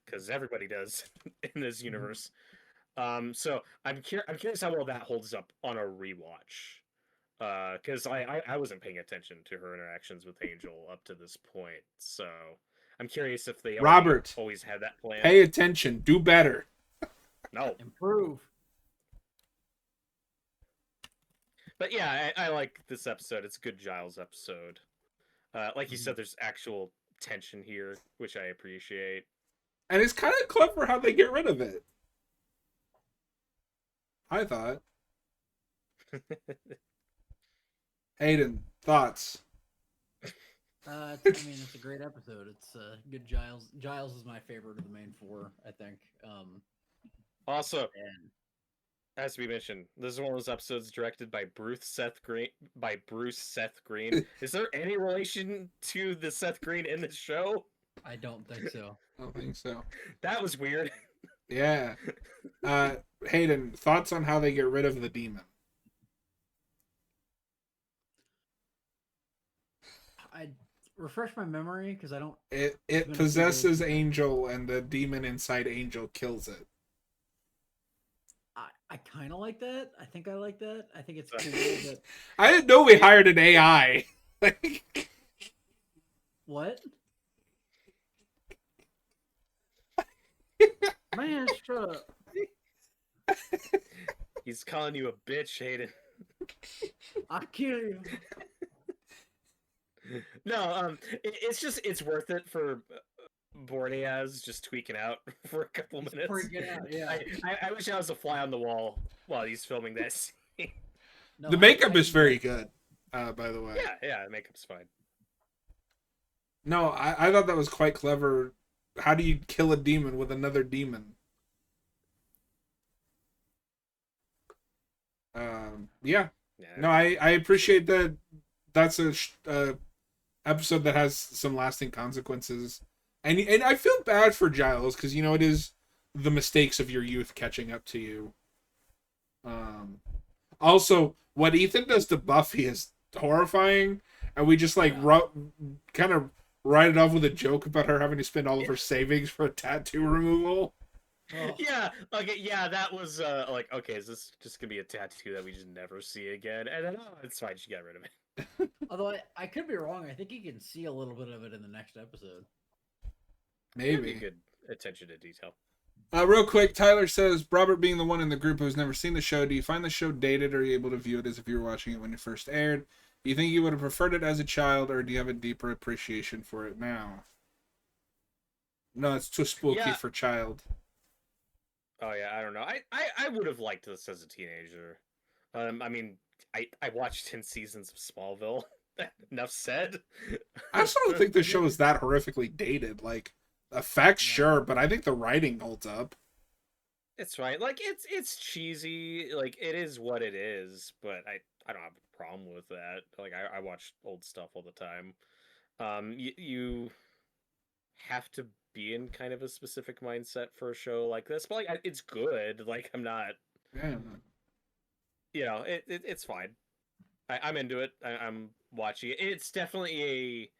because everybody does in this universe. So I'm curious how well that holds up on a rewatch. Because I wasn't paying attention to her interactions with Angel up to this point. So I'm curious if they always had that plan. Pay attention. Do better. No. Improve. But yeah, I like this episode. It's a good Giles episode. Like you said, there's actual tension here, which I appreciate. And it's kind of clever how they get rid of it. I thought. Hayden, thoughts? It's a great episode. It's good Giles. Giles is my favorite of the main four, I think. Also, as we mentioned, this is one of those episodes directed by Bruce Seth Green. Is there any relation to the Seth Green in this show? I don't think so. I don't think so. That was weird. Yeah. Hayden, thoughts on how they get rid of the demon? I refresh my memory because I don't. It possesses Angel, and the demon inside Angel kills it. I kind of like that. I think I like that. I think it's cool that... I didn't know we hired an AI. What? Man, shut up. He's calling you a bitch, Hayden. I'll kill you. No, it's worth it for Bordeas just tweaking out for a couple minutes. Freaking out, yeah. I wish I was a fly on the wall while he's filming this. The makeup is very good, by the way. Yeah, the makeup's fine. No, I thought that was quite clever. How do you kill a demon with another demon? Yeah. No, I appreciate that. That's a episode that has some lasting consequences. And I feel bad for Giles, because, you know, it is the mistakes of your youth catching up to you. Also, what Ethan does to Buffy is horrifying, and we just, like, kind of write it off with a joke about her having to spend all of her savings for a tattoo removal. Oh. Yeah, okay, yeah, that was, okay, is this just gonna be a tattoo that we just never see again? And then, it's fine, she got rid of it. Although, I could be wrong, I think you can see a little bit of it in the next episode. Maybe. Good attention to detail. Real quick, Tyler says, Robert being the one in the group who's never seen the show, do you find the show dated, or are you able to view it as if you were watching it when it first aired? Do you think you would have preferred it as a child, or do you have a deeper appreciation for it now? No, it's too spooky for child. Oh yeah, I don't know. I would have liked this as a teenager. I mean, I watched 10 seasons of Smallville. Enough said. I also don't think the show is that horrifically dated. Like, effects, sure, but I think the writing holds up. It's fine. Like it's cheesy. Like it is what it is. But I don't have a problem with that. Like I watch old stuff all the time. You have to be in kind of a specific mindset for a show like this. But like it's good. Like I'm not. Yeah. It's fine. I'm into it. I'm watching it. It's definitely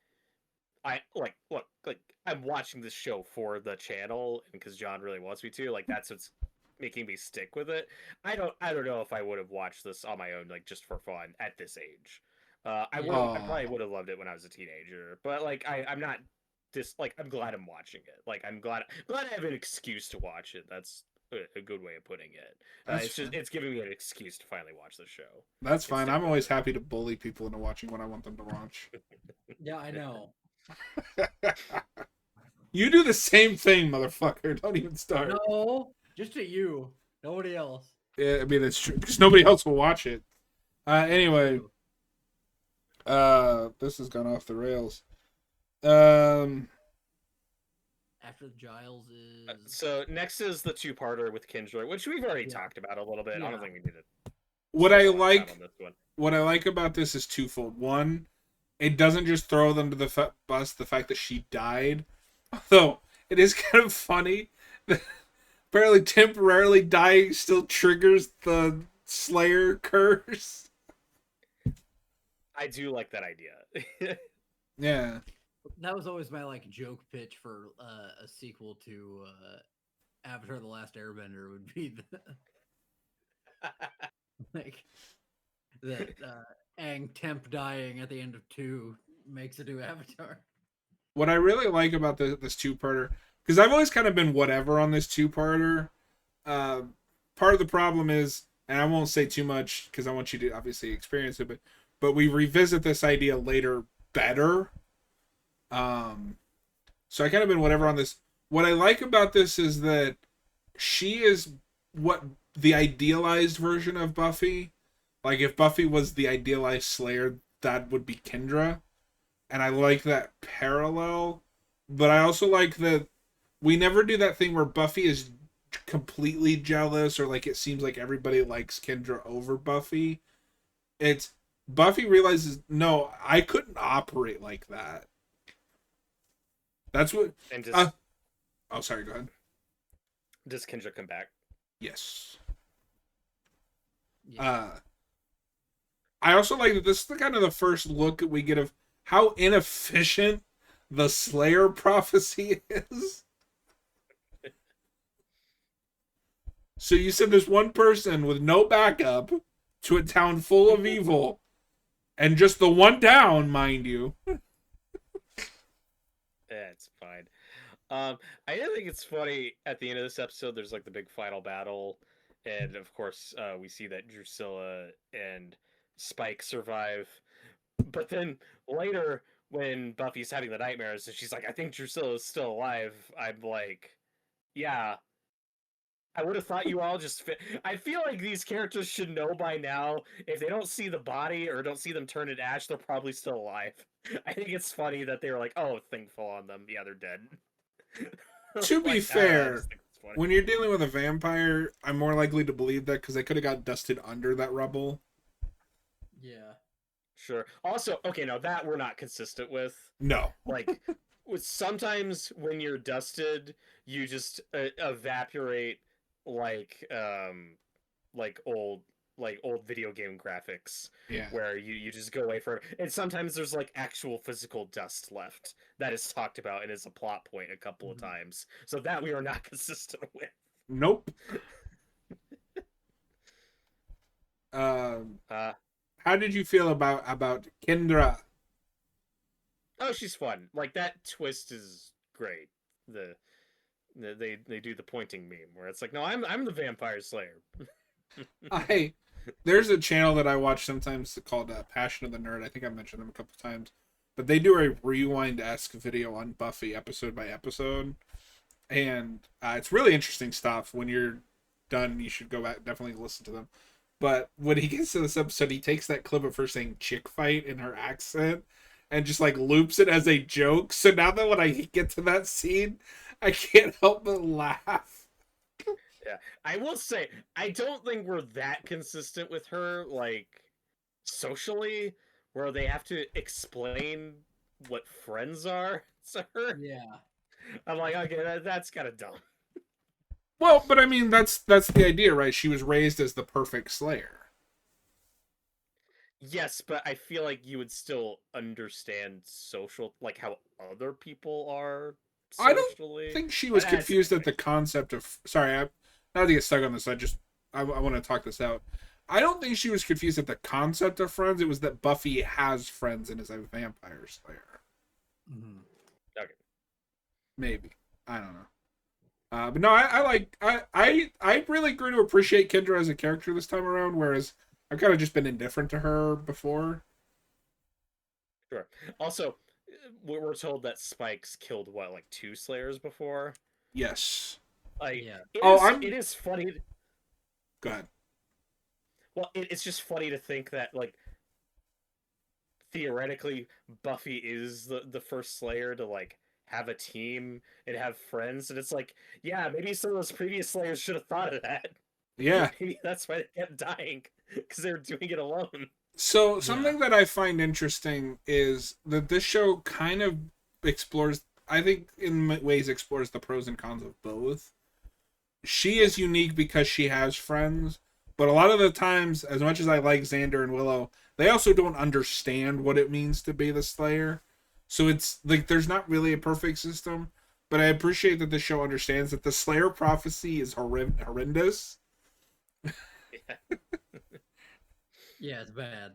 I like look like I'm watching this show for the channel and because John really wants me to. Like that's what's making me stick with it. I don't know if I would have watched this on my own like just for fun at this age. I probably would have loved it when I was a teenager, but like I'm not like I'm glad I'm watching it. Like I'm glad I have an excuse to watch it. That's a good way of putting it. It's giving me an excuse to finally watch the show. That's fine. I'm always happy to bully people into watching what I want them to watch. Yeah, I know. You do the same thing, motherfucker. Don't even start. No, just to you. Nobody else. Yeah, I mean, it's true because nobody else will watch it. Anyway, this has gone off the rails. After Giles is so next is the two-parter with Kindred, which we've already talked about a little bit. Yeah. I don't think we need it. What I like about this is twofold. One, it doesn't just throw them to the bus the fact that she died, although it is kind of funny that apparently temporarily dying still triggers the Slayer curse. I do like that idea. Yeah. that was always my like joke pitch for a sequel to Avatar: The Last Airbender would be like that Aang Temp dying at the end of 2 makes a new Avatar. What I really like about this two-parter, because I've always kind of been whatever on this two-parter. Part of the problem is, and I won't say too much because I want you to obviously experience it, but we revisit this idea later better. So I kind of been whatever on this. What I like about this is that she is what the idealized version of Buffy. Like if Buffy was the idealized Slayer, that would be Kendra. And I like that parallel. But I also like that we never do that thing where Buffy is completely jealous or like it seems like everybody likes Kendra over Buffy. It's Buffy realizes, no, I couldn't operate like that. That's what. And just, oh, sorry. Go ahead. Does Kendra come back? Yes. Yeah. I also like that this is kind of the first look that we get of how inefficient the Slayer prophecy is. So you send this one person with no backup to a town full of evil, and just the one down, mind you. That's fine. I do think it's funny at the end of this episode. There's like the big final battle, and of course, we see that Drusilla and Spike survive. But then later, when Buffy's having the nightmares, and she's like, "I think Drusilla is still alive." I'm like, "Yeah." I would have thought you all just I feel like these characters should know by now. If they don't see the body or don't see them turn into ash, they're probably still alive. I think it's funny that they were like, "Oh, thing fell on them. Yeah, they're dead." To be fair, when when you're dealing with a vampire, I'm more likely to believe that because they could have got dusted under that rubble. Yeah. Sure. Also, okay, now that we're not consistent with. No. Like, sometimes when you're dusted, you just evaporate like old video game graphics. Yeah. Where you just go away for, and sometimes there's like actual physical dust left that is talked about and is a plot point a couple of times. So that we are not consistent with. Nope. How did you feel about Kendra? Oh, she's fun. Like that twist is great. They do the pointing meme where it's like, no, I'm the vampire slayer. There's a channel that I watch sometimes called Passion of the Nerd. I think I've mentioned them a couple times, but they do a rewind-esque video on Buffy episode by episode, and it's really interesting stuff. When you're done, you should go back, definitely listen to them. But when he gets to this episode, he takes that clip of her saying "chick fight" in her accent and just like loops it as a joke. So now that when I get to that scene, I can't help but laugh. Yeah, I will say I don't think we're that consistent with her, like socially, where they have to explain what friends are to her. Yeah. I'm like, okay, that's kind of dumb. Well, but I mean, that's the idea, right? She was raised as the perfect Slayer. Yes, but I feel like you would still understand social, like how other people are I don't socially. think she And was that's confused at the concept of. Sorry, not to get stuck on this. I want to talk this out. I don't think she was confused at the concept of friends. It was that Buffy has friends and is a vampire slayer. Mm-hmm. Okay. Maybe, I don't know. But no, I really grew to appreciate Kendra as a character this time around. Whereas I've kind of just been indifferent to her before. Sure. Also, we're told that Spike's killed what, like 2 Slayers before. Yes. Like, Yeah. it is funny. Go ahead. Well, it's just funny to think that, like, theoretically, Buffy is the first Slayer to, like, have a team and have friends, and it's like, yeah, maybe some of those previous Slayers should have thought of that. Yeah. Maybe that's why they kept dying, because they were doing it alone. So something that I find interesting is that this show kind of explores, I think in ways explores the pros and cons of both. She is unique because she has friends, but a lot of the times, as much as I like Xander and Willow, they also don't understand what it means to be the Slayer. So it's like there's not really a perfect system, but I appreciate that the show understands that the Slayer prophecy is horrendous. Yeah. Yeah, it's bad.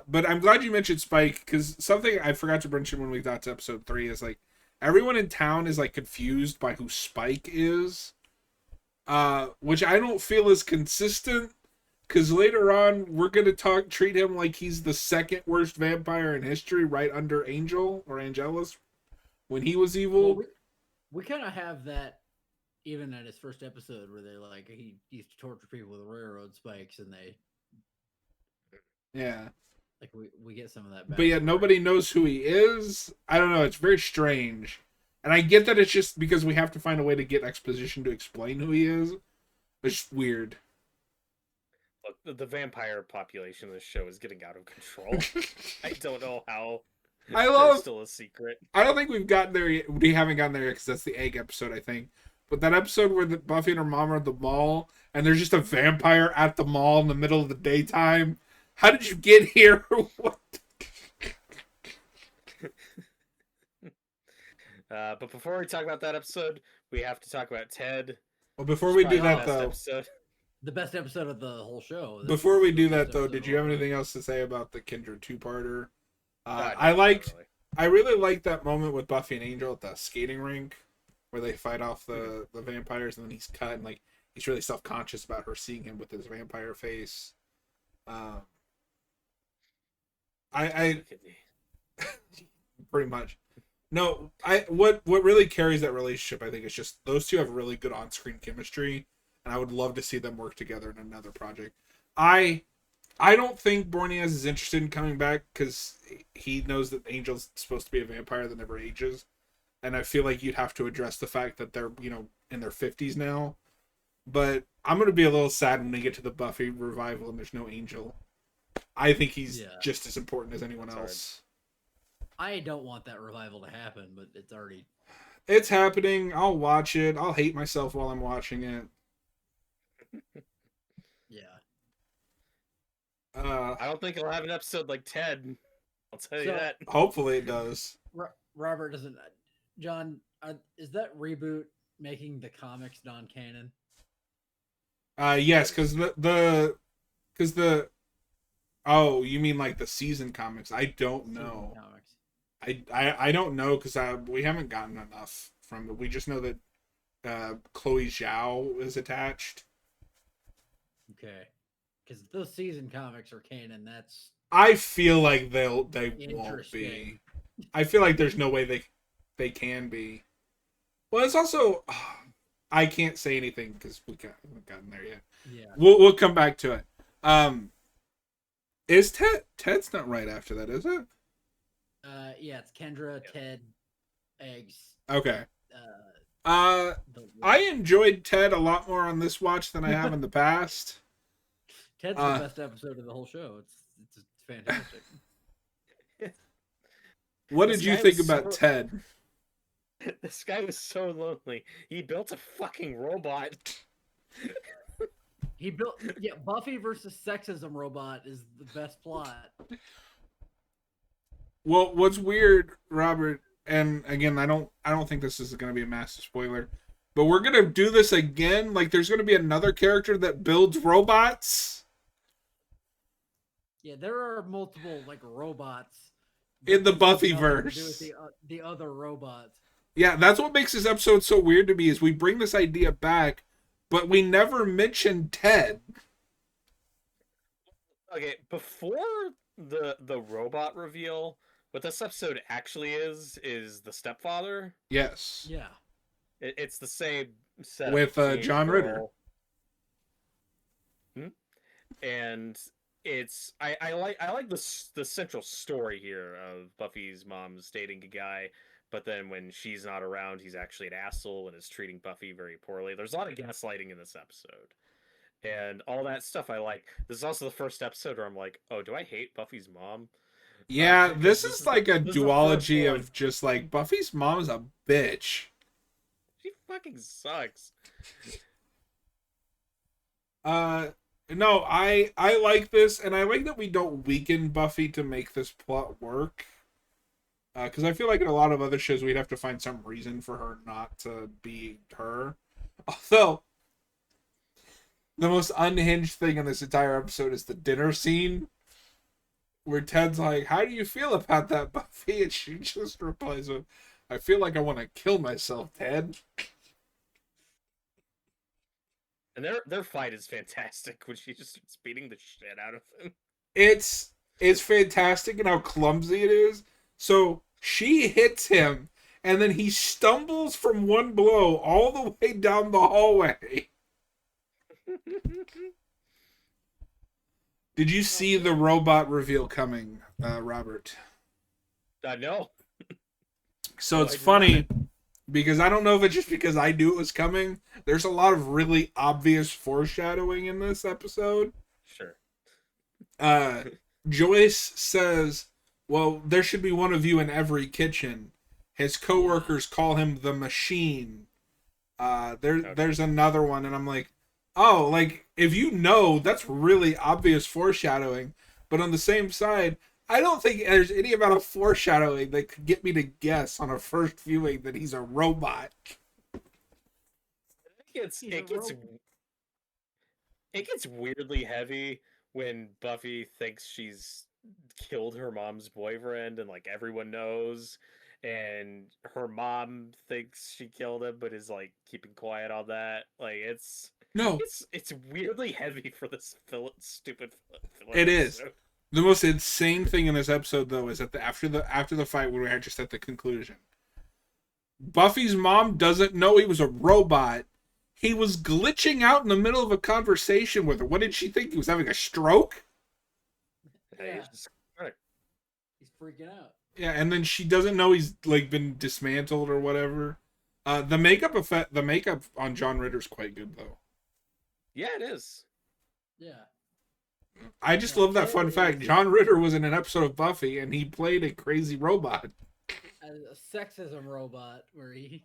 But I'm glad you mentioned Spike because something I forgot to mention when we got to episode 3 is like everyone in town is like confused by who Spike is, which I don't feel is consistent because later on we're gonna treat him like he's the second worst vampire in history, right under Angel or Angelus when he was evil. Well, we kind of have that even in his first episode where they like he used to torture people with railroad spikes, and they Yeah. like we get some of that. But yet nobody knows who he is. I don't know. It's very strange. And I get that it's just because we have to find a way to get exposition to explain who he is. It's weird. Look, the vampire population of this show is getting out of control. I don't know how. I love. There's still a secret. I don't think we've gotten there yet. We haven't gotten there yet because that's the egg episode, I think. But that episode where Buffy and her mom are at the mall and there's just a vampire at the mall in the middle of the daytime. How did you get here? What? But before we talk about that episode, we have to talk about Ted. Well, before we do that, though, the best episode of the whole show. Before we do that, though, did you have anything else to say about the Kindred 2-parter? No, I really liked that moment with Buffy and Angel at the skating rink where they fight off the vampires, and then he's cut, and like he's really self-conscious about her seeing him with his vampire face. I pretty much. No, what really carries that relationship, I think, is just those two have really good on-screen chemistry, and I would love to see them work together in another project. I don't think Borneas is interested in coming back because he knows that Angel's supposed to be a vampire that never ages, and I feel like you'd have to address the fact that they're in their 50s now. But I'm gonna be a little sad when we get to the Buffy revival and there's no Angel. I think he's just as important as anyone else. I don't want that revival to happen, but it's happening. I'll watch it. I'll hate myself while I'm watching it. Yeah. I don't think it'll have an episode like Ted. I'll tell you that. Hopefully it does. Robert doesn't. John, is that reboot making the comics non-canon? Yes, because the oh, you mean like the season comics? I don't know. I don't know because we haven't gotten enough from it. We just know that Chloe Zhao is attached. Okay, because those season comics are canon. I feel like they won't be. I feel like there's no way they can be. Well, it's also I can't say anything because we haven't gotten there yet. Yeah, we'll come back to it. Is Ted's not right after that, is it? Yeah, it's Kendra, Ted, Eggs. Okay. The- I enjoyed Ted a lot more on this watch than I have in the past. Ted's the best episode of the whole show. It's fantastic. What This did you guy think was about so- Ted? This guy was so lonely. He built a fucking robot. He built Buffy versus sexism robot is the best plot. Well, what's weird, Robert, and again, I don't think this is going to be a massive spoiler, but we're going to do this again. Like, there's going to be another character that builds robots Yeah, there are multiple like robots in the that have nothing to do Buffyverse. with the other robots. Yeah, that's what makes this episode so weird to me is we bring this idea back, but we never mention Ted. Okay, before the robot reveal, what this episode actually is the stepfather. Yes. Yeah. It's the same set With, teenage John Ritter. girl. And it's I like the central story here of Buffy's mom's dating a guy, but then when she's not around, he's actually an asshole and is treating Buffy very poorly. There's a lot of gaslighting in this episode. And all that stuff I like. This is also the first episode where I'm like, oh, do I hate Buffy's mom? Yeah, Because this is like a this is the duology first one. of just like Buffy's mom is a bitch. She fucking sucks. No, I like this, and I like that we don't weaken Buffy to make this plot work. Because I feel like in a lot of other shows we'd have to find some reason for her not to be her. Although the most unhinged thing in this entire episode is the dinner scene, where Ted's like, "How do you feel about that, Buffy?" And she just replies with, "I feel like I want to kill myself, Ted." And their fight is fantastic when she just starts beating the shit out of him. It's fantastic in how clumsy it is. So she hits him, and then he stumbles from one blow all the way down the hallway. Did you see the robot reveal coming, Robert? No. So No, it's I did funny because I don't know if it's just because I knew it was coming. There's a lot of really obvious foreshadowing in this episode. Sure. Joyce says, "Well, there should be one of you in every kitchen." His coworkers call him the Machine. There's another one, and I'm like, oh, like if you know, that's really obvious foreshadowing. But on the same side, I don't think there's any amount of foreshadowing that could get me to guess on a first viewing that he's a robot. It gets weirdly heavy when Buffy thinks she's killed her mom's boyfriend and like everyone knows, and her mom thinks she killed him but is like keeping quiet on that. Like it's weirdly heavy for this stupid filler It is. episode. The most insane thing in this episode, though, is that after the fight, when we were just at the conclusion, Buffy's mom doesn't know he was a robot. He was glitching out in the middle of a conversation with her. What did she think? He was having a stroke? Yeah, Yeah. He's freaking out. Yeah, and then she doesn't know he's like been dismantled or whatever. The makeup on John Ritter's quite good, though. yeah, it is. Yeah. I just love that fun fact. John Ritter was in an episode of Buffy, and he played a crazy robot. A sexism robot where he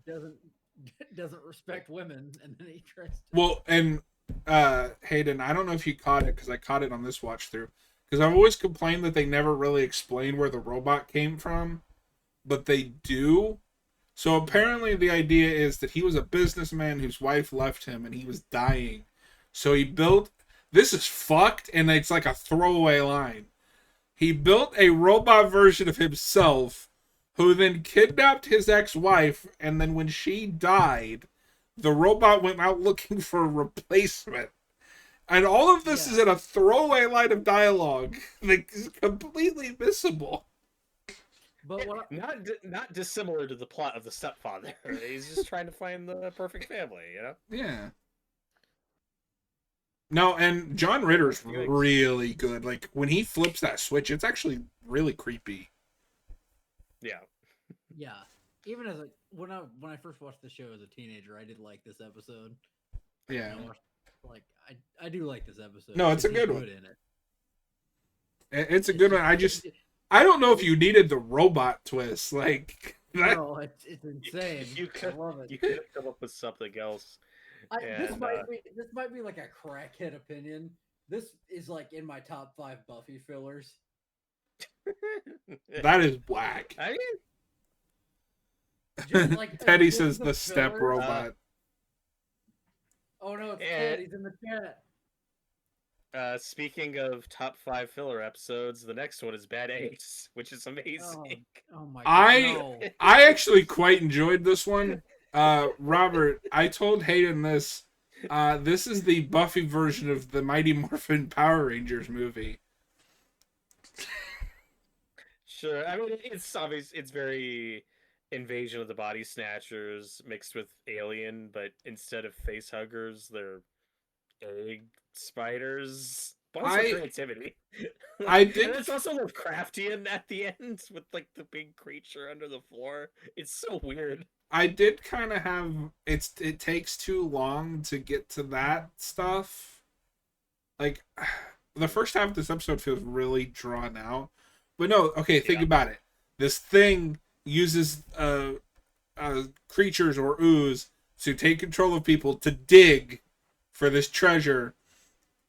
doesn't respect women, and then he tries to... Well, and Hayden, I don't know if you caught it, because I caught it on this watch through. Because I've always complained that they never really explain where the robot came from, but they do. So apparently the idea is that he was a businessman whose wife left him, and he was dying. So he built... This is fucked, and it's like a throwaway line. He built a robot version of himself, who then kidnapped his ex-wife, and then when she died, the robot went out looking for a replacement. And all of this is in a throwaway line of dialogue that is completely missable. But what Not dissimilar to the plot of The Stepfather. He's just trying to find the perfect family, you know? Yeah. No, and John Ritter's really good. Like, when he flips that switch, it's actually really creepy. Yeah. Yeah. even as when I first watched the show as a teenager, I did like this episode. Yeah. I watched, I do like this episode. No, it's a 'cause he's good one. in it. It's a good one. I don't know if you needed the robot twist. Like, No, it's insane. I love it. You could have come up with something else. This might be like a crackhead opinion. This is like in my top 5 Buffy fillers. that is whack. I mean, Just like Teddy just says the step fillers. robot. Oh no, it's Ted. He's in the chat. speaking of top 5 filler episodes, the next one is Bad Eggs, which is amazing. Oh my I god. No. I actually quite enjoyed this one. Robert, I told Hayden this. This is the Buffy version of the Mighty Morphin Power Rangers movie. Sure, I mean it's obvious. It's very Invasion of the Body Snatchers mixed with Alien, but instead of face huggers, they're egg spiders. Bonus for creativity. I did. And it's also Lovecraftian at the end with like the big creature under the floor. It's so weird. I did kind of have it takes too long to get to that stuff. Like the first half of this episode feels really drawn out. But no, okay, think about it. This thing uses creatures or ooze to take control of people to dig for this treasure.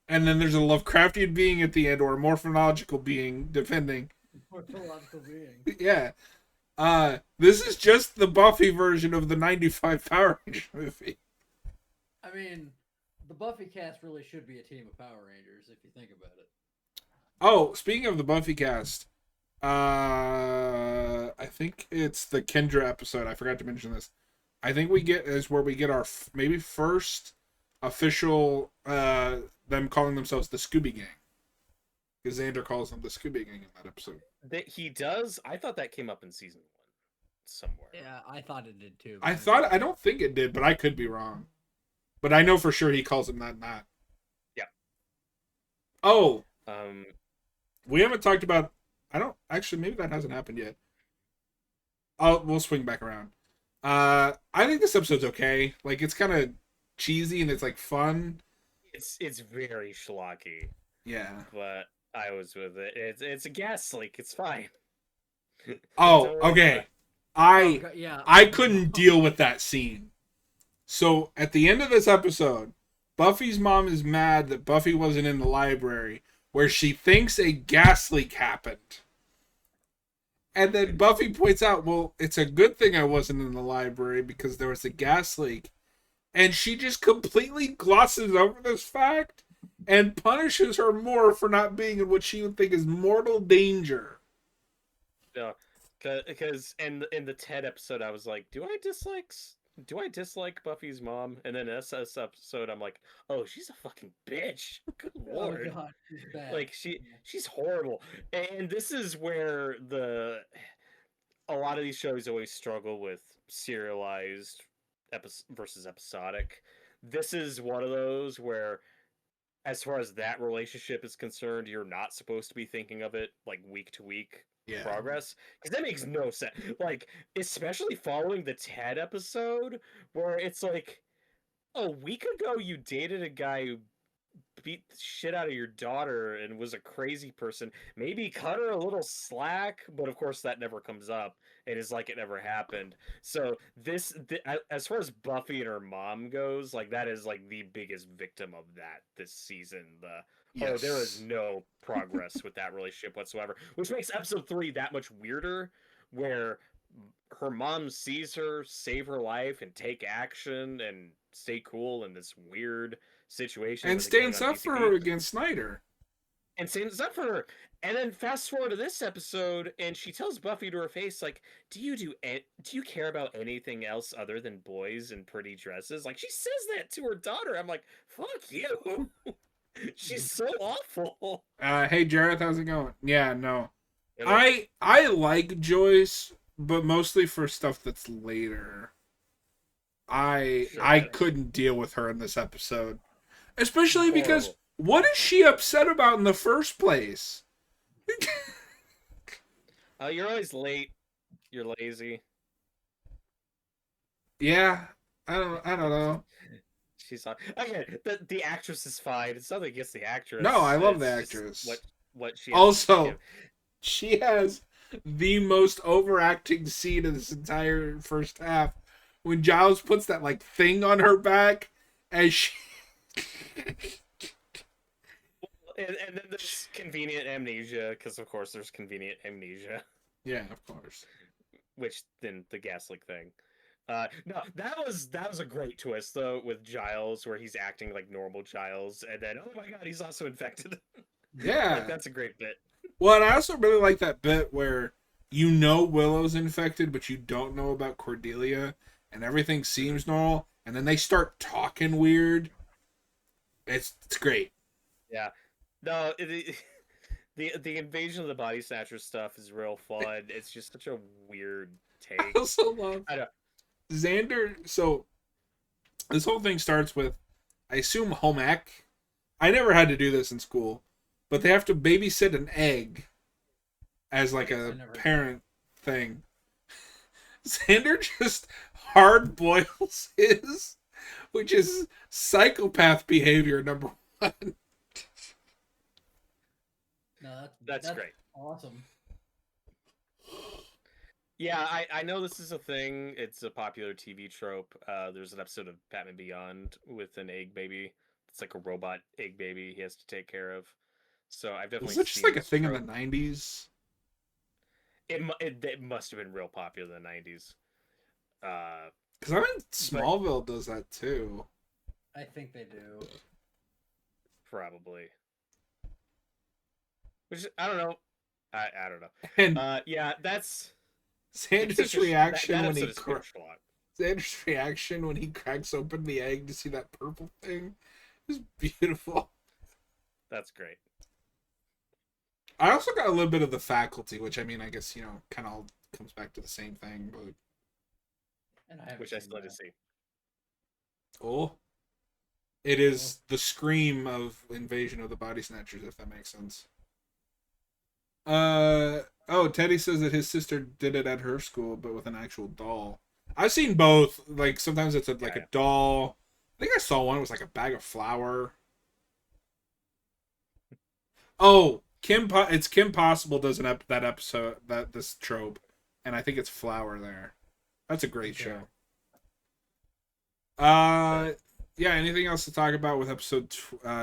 And then there's a Lovecraftian being at the end, or a morphological being, depending. Morphological being. Yeah. This is just the Buffy version of the 95 Power Rangers movie. I mean, the Buffy cast really should be a team of Power Rangers, if you think about it. Oh, speaking of the Buffy cast, I think it's the Kendra episode. I forgot to mention this. I think is where we get our maybe first official them calling themselves the Scooby Gang, because Xander calls them the Scooby Gang in that episode. That he does. I thought that came up in season 1 somewhere. Yeah, I thought it did too. I don't think it did, but I could be wrong. But I know for sure he calls him that. Yeah. Oh. We haven't talked about. Maybe that hasn't happened yet. We'll swing back around. I think this episode's okay. Like, it's kind of cheesy and it's like fun. It's very schlocky. Yeah. But I was with it. It's a gas leak. It's fine. Oh, okay. I couldn't deal with that scene. So at the end of this episode, Buffy's mom is mad that Buffy wasn't in the library, where she thinks a gas leak happened. And then Buffy points out, well, it's a good thing I wasn't in the library because there was a gas leak. And she just completely glosses over this fact and punishes her more for not being in what she would think is mortal danger. No, because in the Ted episode, I was like, do I dislike Buffy's mom? And then in this episode, I'm like, oh, she's a fucking bitch. Good lord. Oh god, she's bad. Like she's horrible. And this is where a lot of these shows always struggle with serialized versus episodic. This is one of those where, as far as that relationship is concerned, you're not supposed to be thinking of it like week to week progress, because that makes no sense. Like, especially following the Ted episode, where it's like, a week ago you dated a guy who beat the shit out of your daughter and was a crazy person. Maybe cut her a little slack, but of course that never comes up. It is like it never happened. So as far as Buffy and her mom goes, like, that is like the biggest victim of that this season. There is no progress with that relationship whatsoever, which makes episode 3 that much weirder, where her mom sees her save her life and take action and stay cool in this weird situation, and stands up for her against Snyder. And stands up for her. And then fast forward to this episode, and she tells Buffy to her face, like, do you care about anything else other than boys in pretty dresses? Like, she says that to her daughter. I'm like, fuck you. She's so awful. Hey Jareth, how's it going? Yeah, no. I like Joyce, but mostly for stuff that's later. I couldn't deal with her in this episode. Especially because what is she upset about in the first place? You're always late. You're lazy. Yeah, I don't know. She's on. Again, the actress is fine. It's nothing against the No, I actress. love the It's just actress. what she has to give. Also, she has the most overacting scene of this entire first half when Giles puts that like thing on her back as she And then there's convenient amnesia, because of course there's convenient amnesia, Yeah, of course. which then the gas leak thing. No, that was a great twist though with Giles, where he's acting like normal Giles, and then oh my god, he's also infected. Like Yeah. that's a great bit. Well, and I also really like that bit where you know Willow's infected, but you don't know about Cordelia, and everything seems normal, and then they start talking weird. It's great. Yeah, no, the invasion of the body snatcher stuff is real fun. It's just such a weird I take. also love I don't. Xander. So this whole thing starts with, I assume, home ec. I never had to do this in school, but they have to babysit an egg as like a parent thing. Xander just hard boils his, which is psychopath behavior number one. No, That's great. Awesome. Yeah, I know this is a thing. It's a popular TV trope. There's an episode of Batman Beyond with an egg baby. It's like a robot egg baby he has to take care of. So I've Was definitely it just seen like a this thing trope. in the 90s? It must have been real popular in the 90s. Because I think Smallville does that too. I think they do. Probably. Which I don't know. I don't know. And Yeah, that's Xander's reaction that when he episode is huge a lot. Xander's reaction when he cracks open the egg to see that purple thing is beautiful. That's great. I also got a little bit of the faculty, which I mean, I guess, kind of all comes back to the same thing, but And I Which I still need to see. oh, it is the scream of Invasion of the Body Snatchers, if that makes sense. Teddy says that his sister did it at her school, but with an actual doll. I've seen both. Like sometimes it's a doll. I think I saw one. It was like a bag of flour. Oh, it's Kim Possible does that episode this trope, and I think it's flour there. That's a great show. Yeah. Anything else to talk about with episode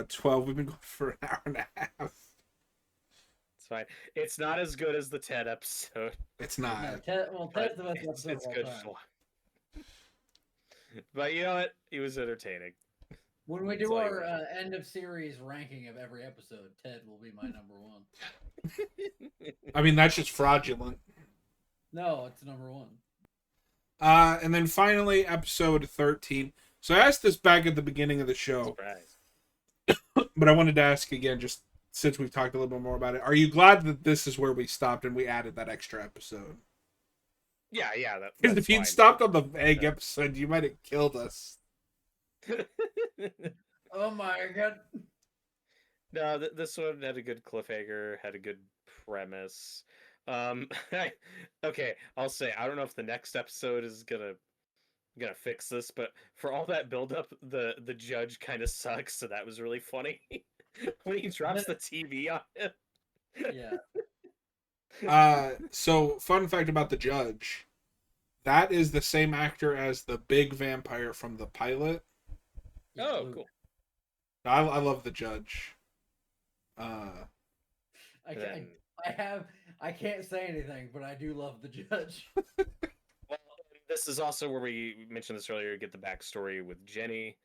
12? We've been going for an hour and a half. It's fine. It's not as good as the Ted episode. It's not. Yeah, Ted's the best episode It's of all good time. fun. But you know what? It was entertaining. When we do our end of series ranking of every episode, Ted will be my number one. I mean, that's just fraudulent. No, it's number one. And then finally, episode 13. So I asked this back at the beginning of the show, but I wanted to ask again, just since we've talked a little bit more about it. Are you glad that this is where we stopped and we added that extra episode? Yeah. Because if you'd stopped on the egg episode, you might have killed us. Oh my god. No, this one had a good cliffhanger, had a good premise. Okay, I'll say I don't know if the next episode is gonna fix this, but for all that buildup, the judge kind of sucks, so that was really funny when he drops the TV on him. Yeah. So fun fact about the judge, that is the same actor as the big vampire from the pilot. Oh, cool. I love the judge. I can't say anything, but I do love the judge. Well, this is also where we mentioned this earlier. Get the backstory with Jenny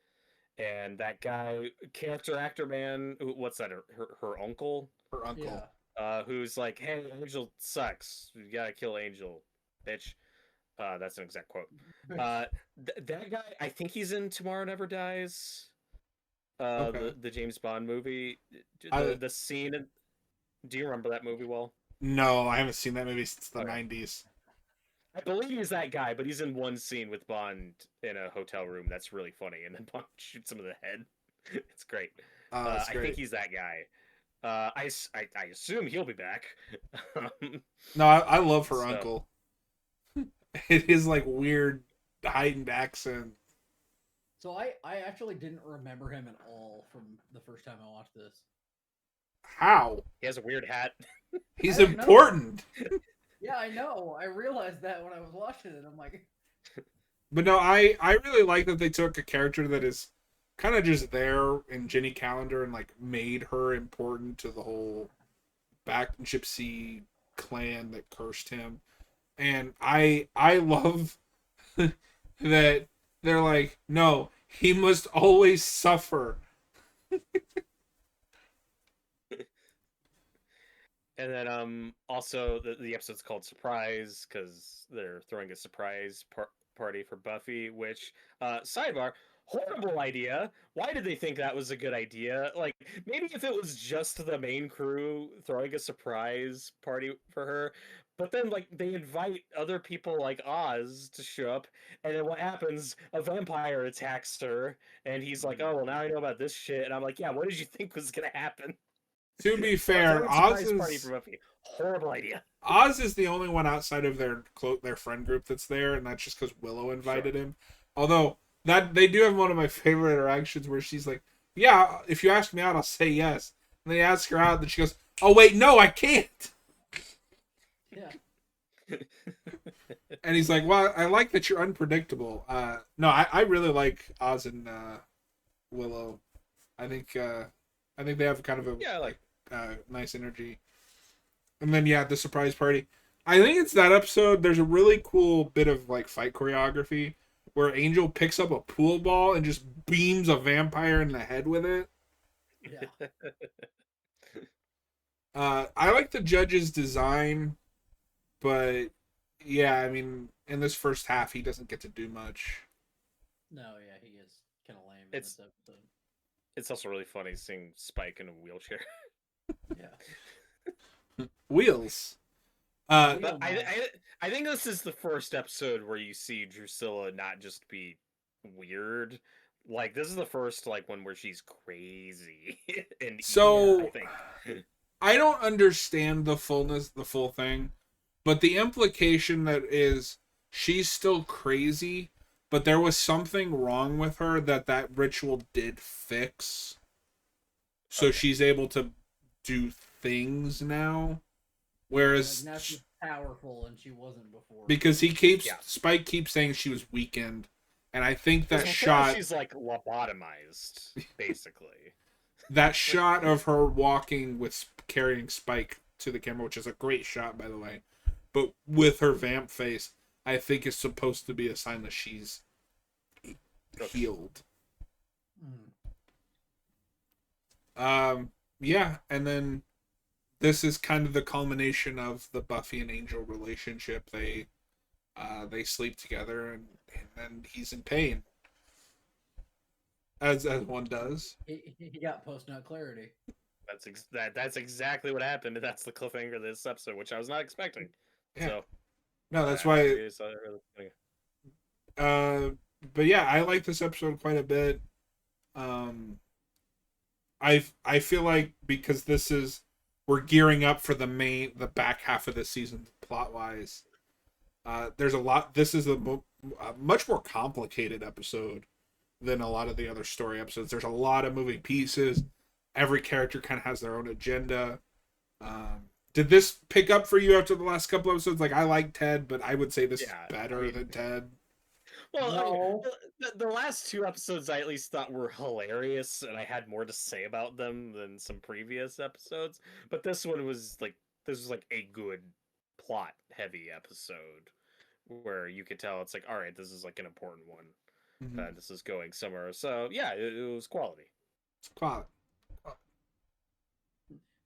and that guy, character actor man. What's that? Her uncle. Her uncle. Yeah. Who's like, "Hey, Angel sucks. You gotta kill Angel, bitch." That's an exact quote. That guy, I think he's in Tomorrow Never Dies. Okay. The James Bond movie. The scene. Do you remember that movie well? No, I haven't seen that movie since the 90s. I believe he's that guy, but he's in one scene with Bond in a hotel room. That's really funny, and then Bond shoots him in the head. It's great. That's great. I think he's that guy. I assume he'll be back. No, I love her uncle. It is like weird heightened accent. So I actually didn't remember him at all from the first time I watched this. How? He has a weird hat. He's I don't know. important. Yeah, I know. I realized that when I was watching it. I'm like, But no, I really like that they took a character that is kind of just there in Jenny Calendar and like made her important to the whole back gypsy clan that cursed him. And I love that they're like, no, he must always suffer. And then also the episode's called Surprise because they're throwing a surprise party for Buffy, which sidebar, horrible idea. Why did they think that was a good idea? Like maybe if it was just the main crew throwing a surprise party for her, but then like they invite other people like Oz to show up, and then what happens? A vampire attacks her, and he's like, "Oh well, now I know about this shit." And I'm like, "Yeah, what did you think was gonna happen?" To be But fair, throwing a surprise party for Buffy, horrible idea. Oz is the only one outside of their friend group that's there, and that's just because Willow invited him. Although that they do have one of my favorite interactions where she's like, "Yeah, if you ask me out, I'll say yes." And they ask her out, and she goes, "Oh wait, no, I can't." yeah. And he's like, "Well, I like that you're unpredictable." No, I really like Oz and Willow. I think they have kind of a Yeah, like nice energy. And then yeah, the surprise party. I think it's that episode. There's a really cool bit of like fight choreography where Angel picks up a pool ball and just beams a vampire in the head with it. Yeah. I like the judge's design, but yeah, I mean, in this first half, he doesn't get to do much. No, yeah, he is kind of lame in it's this episode. it's also really funny seeing Spike in a wheelchair. Yeah. Wheels. But I think this is the first episode where you see Drusilla not just be weird. Like this is the first like one where she's crazy and So evil, I think. I don't understand the full thing, but the implication that is she's still crazy, but there was something wrong with her that ritual did fix. So Okay. she's able to do things now. Whereas Like now she's powerful and she wasn't before. because Spike keeps saying she was weakened, and I think that shot She's like lobotomized, basically. that shot of her walking with carrying Spike to the camera, which is a great shot by the way, but with her vamp face, I think is supposed to be a sign that she's healed. Yeah, and then this is kind of the culmination of the Buffy and Angel relationship. They sleep together, and then he's in pain, as one does. He got post nut clarity. That's exactly what happened, and that's the cliffhanger of this episode, which I was not expecting. Yeah. So No, that's why. really But yeah, I like this episode quite a bit. I feel like because we're gearing up for the back half of the season plot wise. There's a lot. This is a much more complicated episode than a lot of the other story episodes. There's a lot of moving pieces. Every character kind of has their own agenda. Did this pick up for you after the last couple episodes? Like I like Ted, but I would say this is better than Ted. Well, No. the last two episodes I at least thought were hilarious, and I had more to say about them than some previous episodes. But this was like a good plot heavy episode where you could tell it's like, all right, this is like an important one. Mm-hmm. This is going somewhere. So yeah, it was quality. It's quality.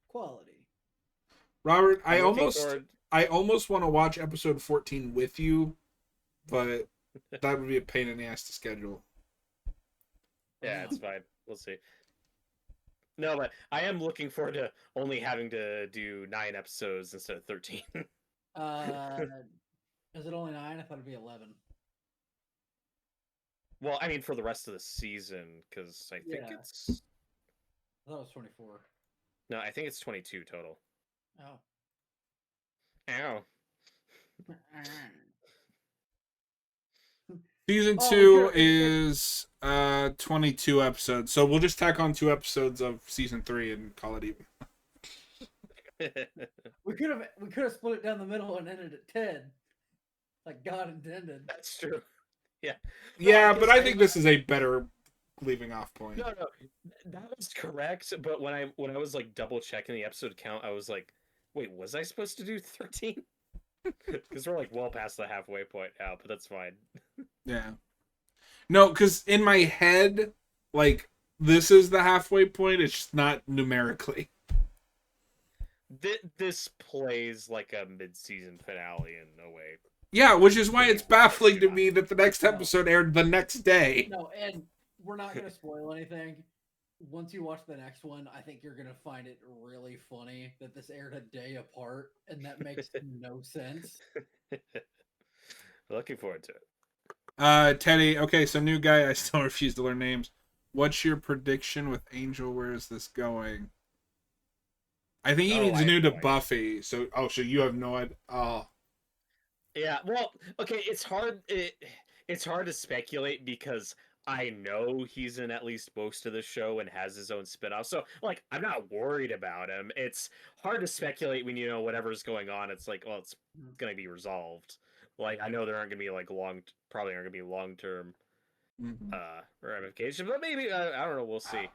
Quality. Robert, I I'm looking almost want to watch episode 14 with you, but that would be a pain in the ass to schedule. Yeah, it's fine. We'll see. No, but I am looking forward to only having to do 9 episodes instead of 13. Is it only 9? I thought it'd be 11. Well, I mean, for the rest of the season, because I think it's. I thought it was 24. No, I think it's 22 total. Oh. Ow. Season Oh, 2 is 22 episodes, so we'll just tack on 2 episodes of season 3 and call it even. we could have split it down the middle and ended at 10, like God intended. That's true. Yeah. Yeah, No, but I think this is a better leaving off point. no, that was correct. But when I was like double checking the episode count, I was like, wait, was I supposed to do 13? Because we're like well past the halfway point now, but that's fine. Yeah. No, because in my head, like, this is the halfway point. It's just not numerically. This plays like a mid-season finale in a way. Yeah, which is why it's baffling to me that the next episode aired the next day. No, and we're not gonna spoil anything. Once you watch the next one, I think you're gonna find it really funny that this aired a day apart, and that makes no sense. Looking forward to it. Teddy, okay, so new guy, I still refuse to learn names. What's your prediction with Angel? Where is this going? I think he needs new to Buffy. So you have no idea. Oh. Yeah, well, okay, it's hard. It's hard to speculate because I know he's in at least most of the show and has his own spinoff. So, like, I'm not worried about him. It's hard to speculate when you know whatever's going on. It's like, well, it's gonna be resolved. Like, I know there aren't gonna be like probably aren't gonna be long-term ramifications, but maybe I don't know. We'll see.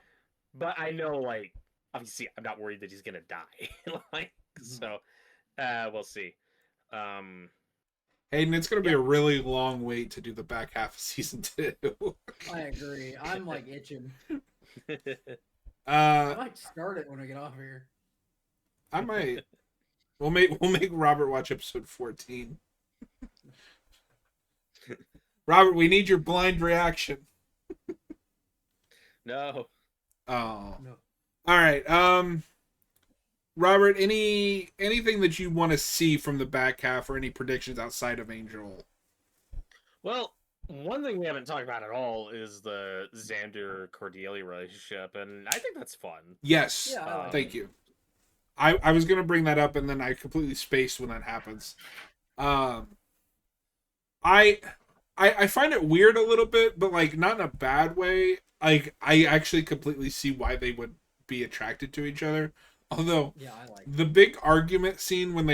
But I know, like, obviously, I'm not worried that he's gonna die. Like, so we'll see. Hayden, it's going to be a really long wait to do the back half of season 2. I agree. I'm like itching. I might start it when I get off here. I might. We'll make Robert watch episode 14. Robert, we need your blind reaction. No. Oh. No. All right. Robert, anything that you want to see from the back half or any predictions outside of Angel? Well, one thing we haven't talked about at all is the Xander Cordelia relationship, and I think that's fun. Yes. Yeah, thank you. I was gonna bring that up and then I completely spaced when that happens. I find it weird a little bit, but like not in a bad way. Like I actually completely see why they would be attracted to each other. Although I like the big argument scene when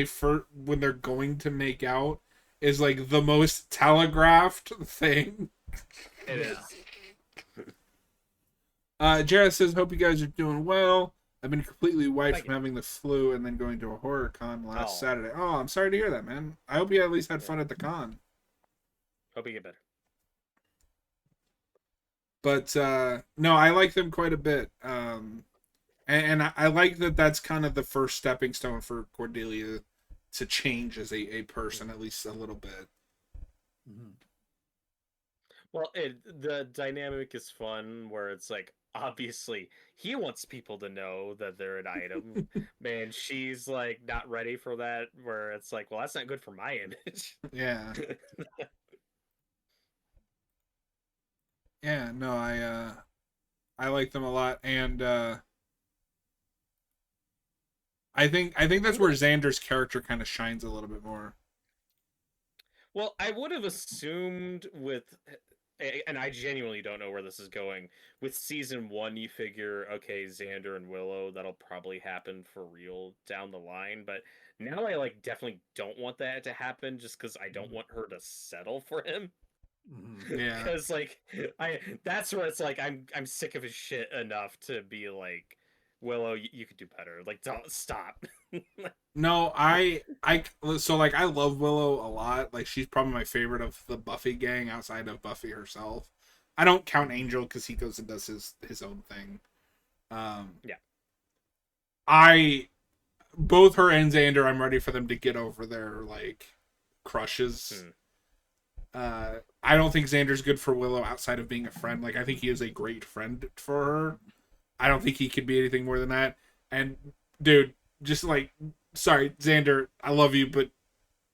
they're going to make out is like the most telegraphed thing. It is. Jared says, "Hope you guys are doing well. I've been completely white from having the flu and then going to a horror con last Saturday. Oh, I'm sorry to hear that, man. I hope you at least had fun at the con. Hope you get better." But no, I like them quite a bit. And I like that that's kind of the first stepping stone for Cordelia to change as a person, at least a little bit. Mm-hmm. Well, the dynamic is fun where it's like, obviously, he wants people to know that they're an item. Man, she's like not ready for that, where it's like, well, that's not good for my image. Yeah. Yeah, no, I like them a lot, and I think that's where Xander's character kind of shines a little bit more. Well, I would have assumed with, and I genuinely don't know where this is going. With season 1, you figure, okay, Xander and Willow, that'll probably happen for real down the line. But now I like definitely don't want that to happen, just because I don't want her to settle for him. Yeah, because like that's where it's like I'm sick of his shit enough to be like, Willow, you could do better. Like, don't stop. No, so like I love Willow a lot. Like she's probably my favorite of the Buffy gang outside of Buffy herself. I don't count Angel because he goes and does his own thing. Yeah. Both her and Xander, I'm ready for them to get over their like crushes. I don't think Xander's good for Willow outside of being a friend. Like I think he is a great friend for her. I don't think he could be anything more than that. And dude, just like, sorry, Xander, I love you, but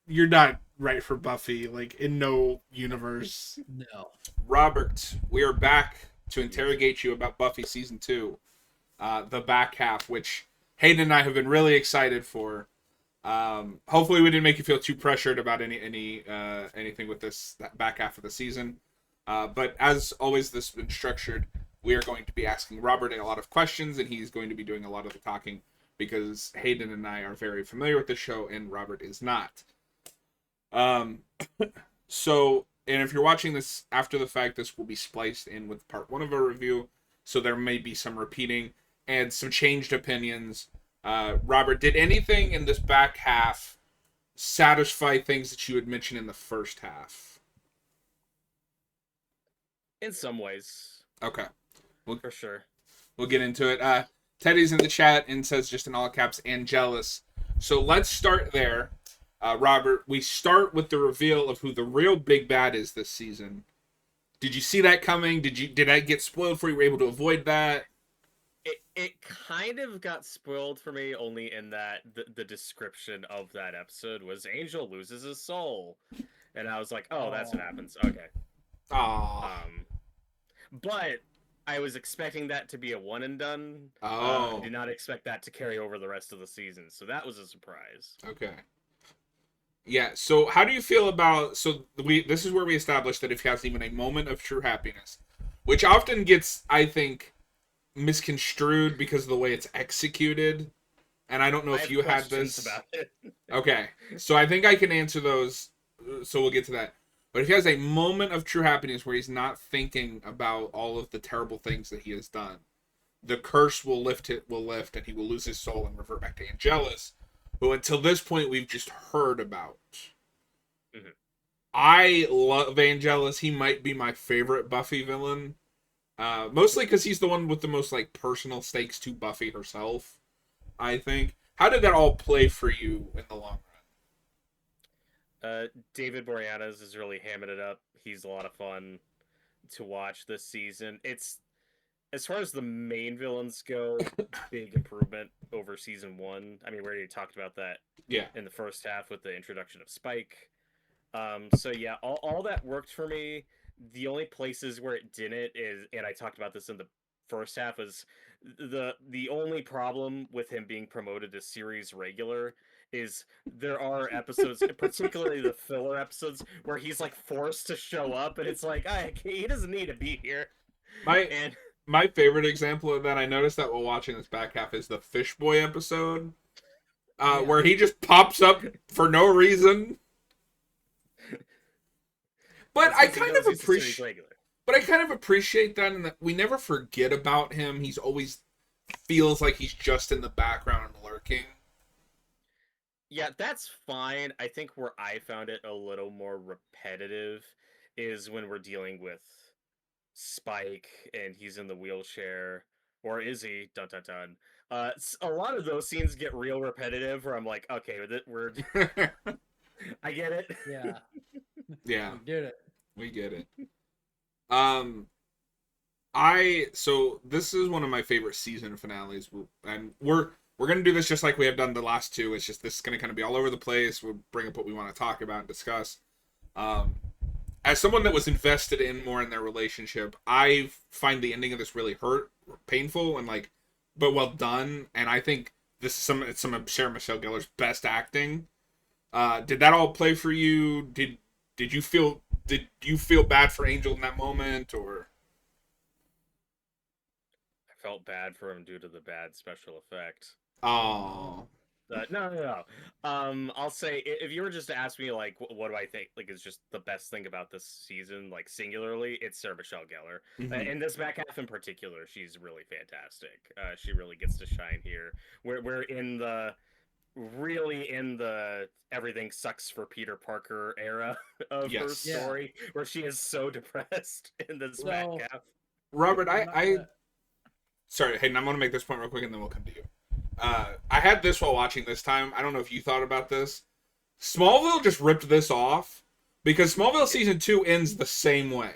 you're not right for Buffy. Like in no universe. No. Robert, we are back to interrogate you about Buffy season 2, the back half, which Hayden and I have been really excited for. Hopefully we didn't make you feel too pressured about anything with that back half of the season. But as always, this has been structured. We are going to be asking Robert a lot of questions, and he's going to be doing a lot of the talking because Hayden and I are very familiar with the show, and Robert is not. Um, so, and if you're watching this after the fact, this will be spliced in with part one of our review, so there may be some repeating and some changed opinions. Robert, did anything in this back half satisfy things that you had mentioned in the first half? In some ways, Okay. for sure. We'll get into it. Teddy's in the chat and says just in all caps, Angelus. So let's start there. Robert, we start with the reveal of who the real big bad is this season. Did you see that coming? Did that get spoiled for you? Were you able to avoid that? It kind of got spoiled for me only in that the description of that episode was Angel loses his soul. And I was like, oh, that's what happens. Okay. Aww. But I was expecting that to be a one and done. Oh. I did not expect that to carry over the rest of the season. So that was a surprise. Okay. Yeah, so how do you feel about this is where we established that if he has even a moment of true happiness, which often gets, I think, misconstrued because of the way it's executed, and I don't know if you had this about it. Okay, so I think I can answer those, so we'll get to that. But if he has a moment of true happiness where he's not thinking about all of the terrible things that he has done, the curse will lift, and he will lose his soul and revert back to Angelus, who until this point we've just heard about. Mm-hmm. I love Angelus. He might be my favorite Buffy villain. Mostly because he's the one with the most like personal stakes to Buffy herself, I think. How did that all play for you in the long run? David Boreanaz is really hamming it up. He's a lot of fun to watch this season. It's, as far as the main villains go, big improvement over season one. I mean, we already talked about that in the first half with the introduction of Spike. So yeah, all that worked for me. The only places where it didn't is, and I talked about this in the first half, is the only problem with him being promoted to series regular is there are episodes, particularly the filler episodes, where he's like forced to show up, and it's like, he doesn't need to be here. My favorite example of that, I noticed that while watching this back half, is the Fish Boy episode, where he just pops up for no reason. But I kind of appreciate. But I kind of appreciate that, in that we never forget about him. He's always feels like he's just in the background and lurking. Yeah, that's fine. I think where I found it a little more repetitive is when we're dealing with Spike and he's in the wheelchair, or is he? Dun dun dun. A lot of those scenes get real repetitive. Where I'm like, okay, we're. I get it. Yeah. Yeah. We did it. We get it. So this is one of my favorite season finales, and we're gonna do this just like we have done the last two. It's just this is gonna kind of be all over the place. We'll bring up what we want to talk about and discuss. As someone that was invested in more in their relationship, I find the ending of this really painful, and but well done. And I think this is some of Sarah Michelle Gellar's best acting. Did that all play for you? Did you feel bad for Angel in that moment, or? I felt bad for him due to the bad special effect. Oh. No. I'll say, if you were just to ask me, like, what do I think, like, is just the best thing about this season, like, singularly, it's Sarah Michelle Gellar. Mm-hmm. In this back half in particular, she's really fantastic. She really gets to shine here. We're really in the everything sucks for Peter Parker era of her story, where she is so depressed in this back half. Robert, sorry, Hayden, I'm going to make this point real quick and then we'll come to you. I had this while watching this time. I don't know if you thought about this. Smallville just ripped this off because Smallville season 2 ends the same way.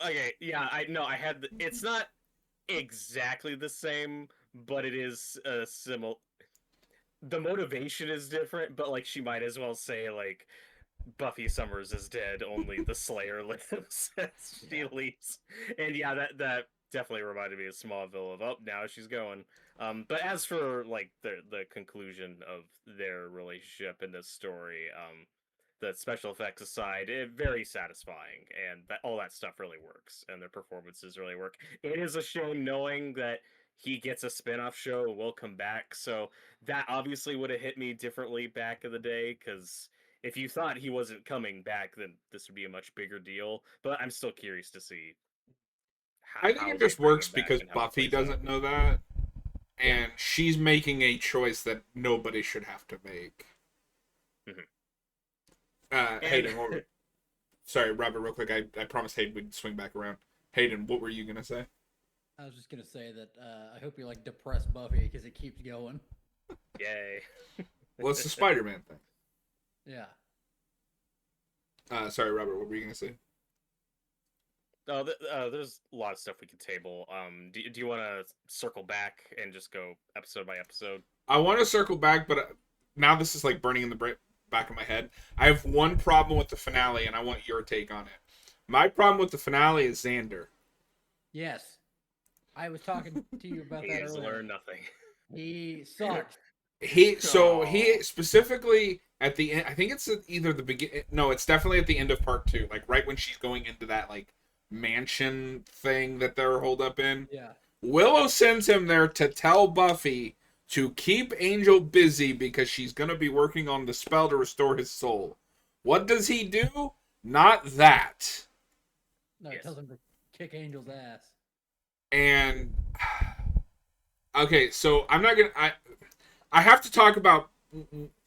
It's not exactly the same, but it is similar. The motivation is different, but like she might as well say like Buffy Summers is dead, only the Slayer lives as she leaves. And yeah, that definitely reminded me of Smallville of now she's going. But as for like the conclusion of their relationship in this story, the special effects aside, very satisfying, and all that stuff really works, and their performances really work. It is a shame knowing that he gets a spin-off show and will come back, so that obviously would have hit me differently back in the day, because if you thought he wasn't coming back, then this would be a much bigger deal. But I'm still curious to see I think how it they just bring works him back because and how it Buffy plays out. doesn't know that, and she's making a choice that nobody should have to make. Hayden, sorry, Robert, real quick. I promised Hayden we'd swing back around. Hayden, what were you gonna say? I was just gonna say that I hope you like depressed Buffy because it keeps going. Yay. Well, it's the Spider-Man thing. Yeah. Sorry, Robert, what were you gonna say? Oh, there's a lot of stuff we could table. Do you want to circle back and just go episode by episode? I want to circle back, but now this is like burning in the back of my head. I have one problem with the finale, and I want your take on it. My problem with the finale is Xander. Yes. I was talking to you about that He's earlier. learned nothing. He sucked. He specifically at the end. I think it's either the begin. No, it's definitely at the end of part 2. Like right when she's going into that like mansion thing that they're holed up in. Yeah. Willow sends him there to tell Buffy to keep Angel busy because she's going to be working on the spell to restore his soul. What does he do? Not that. No, it tells him to kick Angel's ass. And okay, so I'm not going to I have to talk about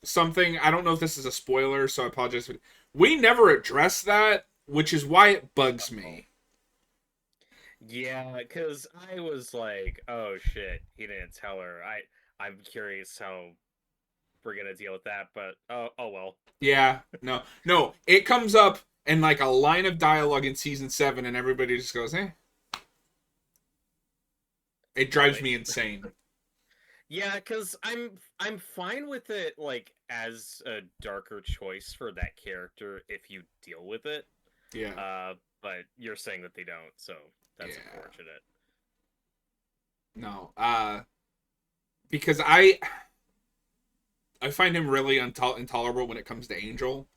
something. I don't know if this is a spoiler, so I apologize. We never addressed that, which is why it bugs me. Yeah, because I was like, oh shit, he didn't tell her. I'm curious how we're gonna deal with that, but oh well. Yeah, no, it comes up in like a line of dialogue in season 7, and everybody just goes, eh. It drives me insane. Yeah, because I'm fine with it, like, as a darker choice for that character if you deal with it. Yeah. But you're saying that they don't, so that's unfortunate. No, because I find him really intolerable when it comes to Angel,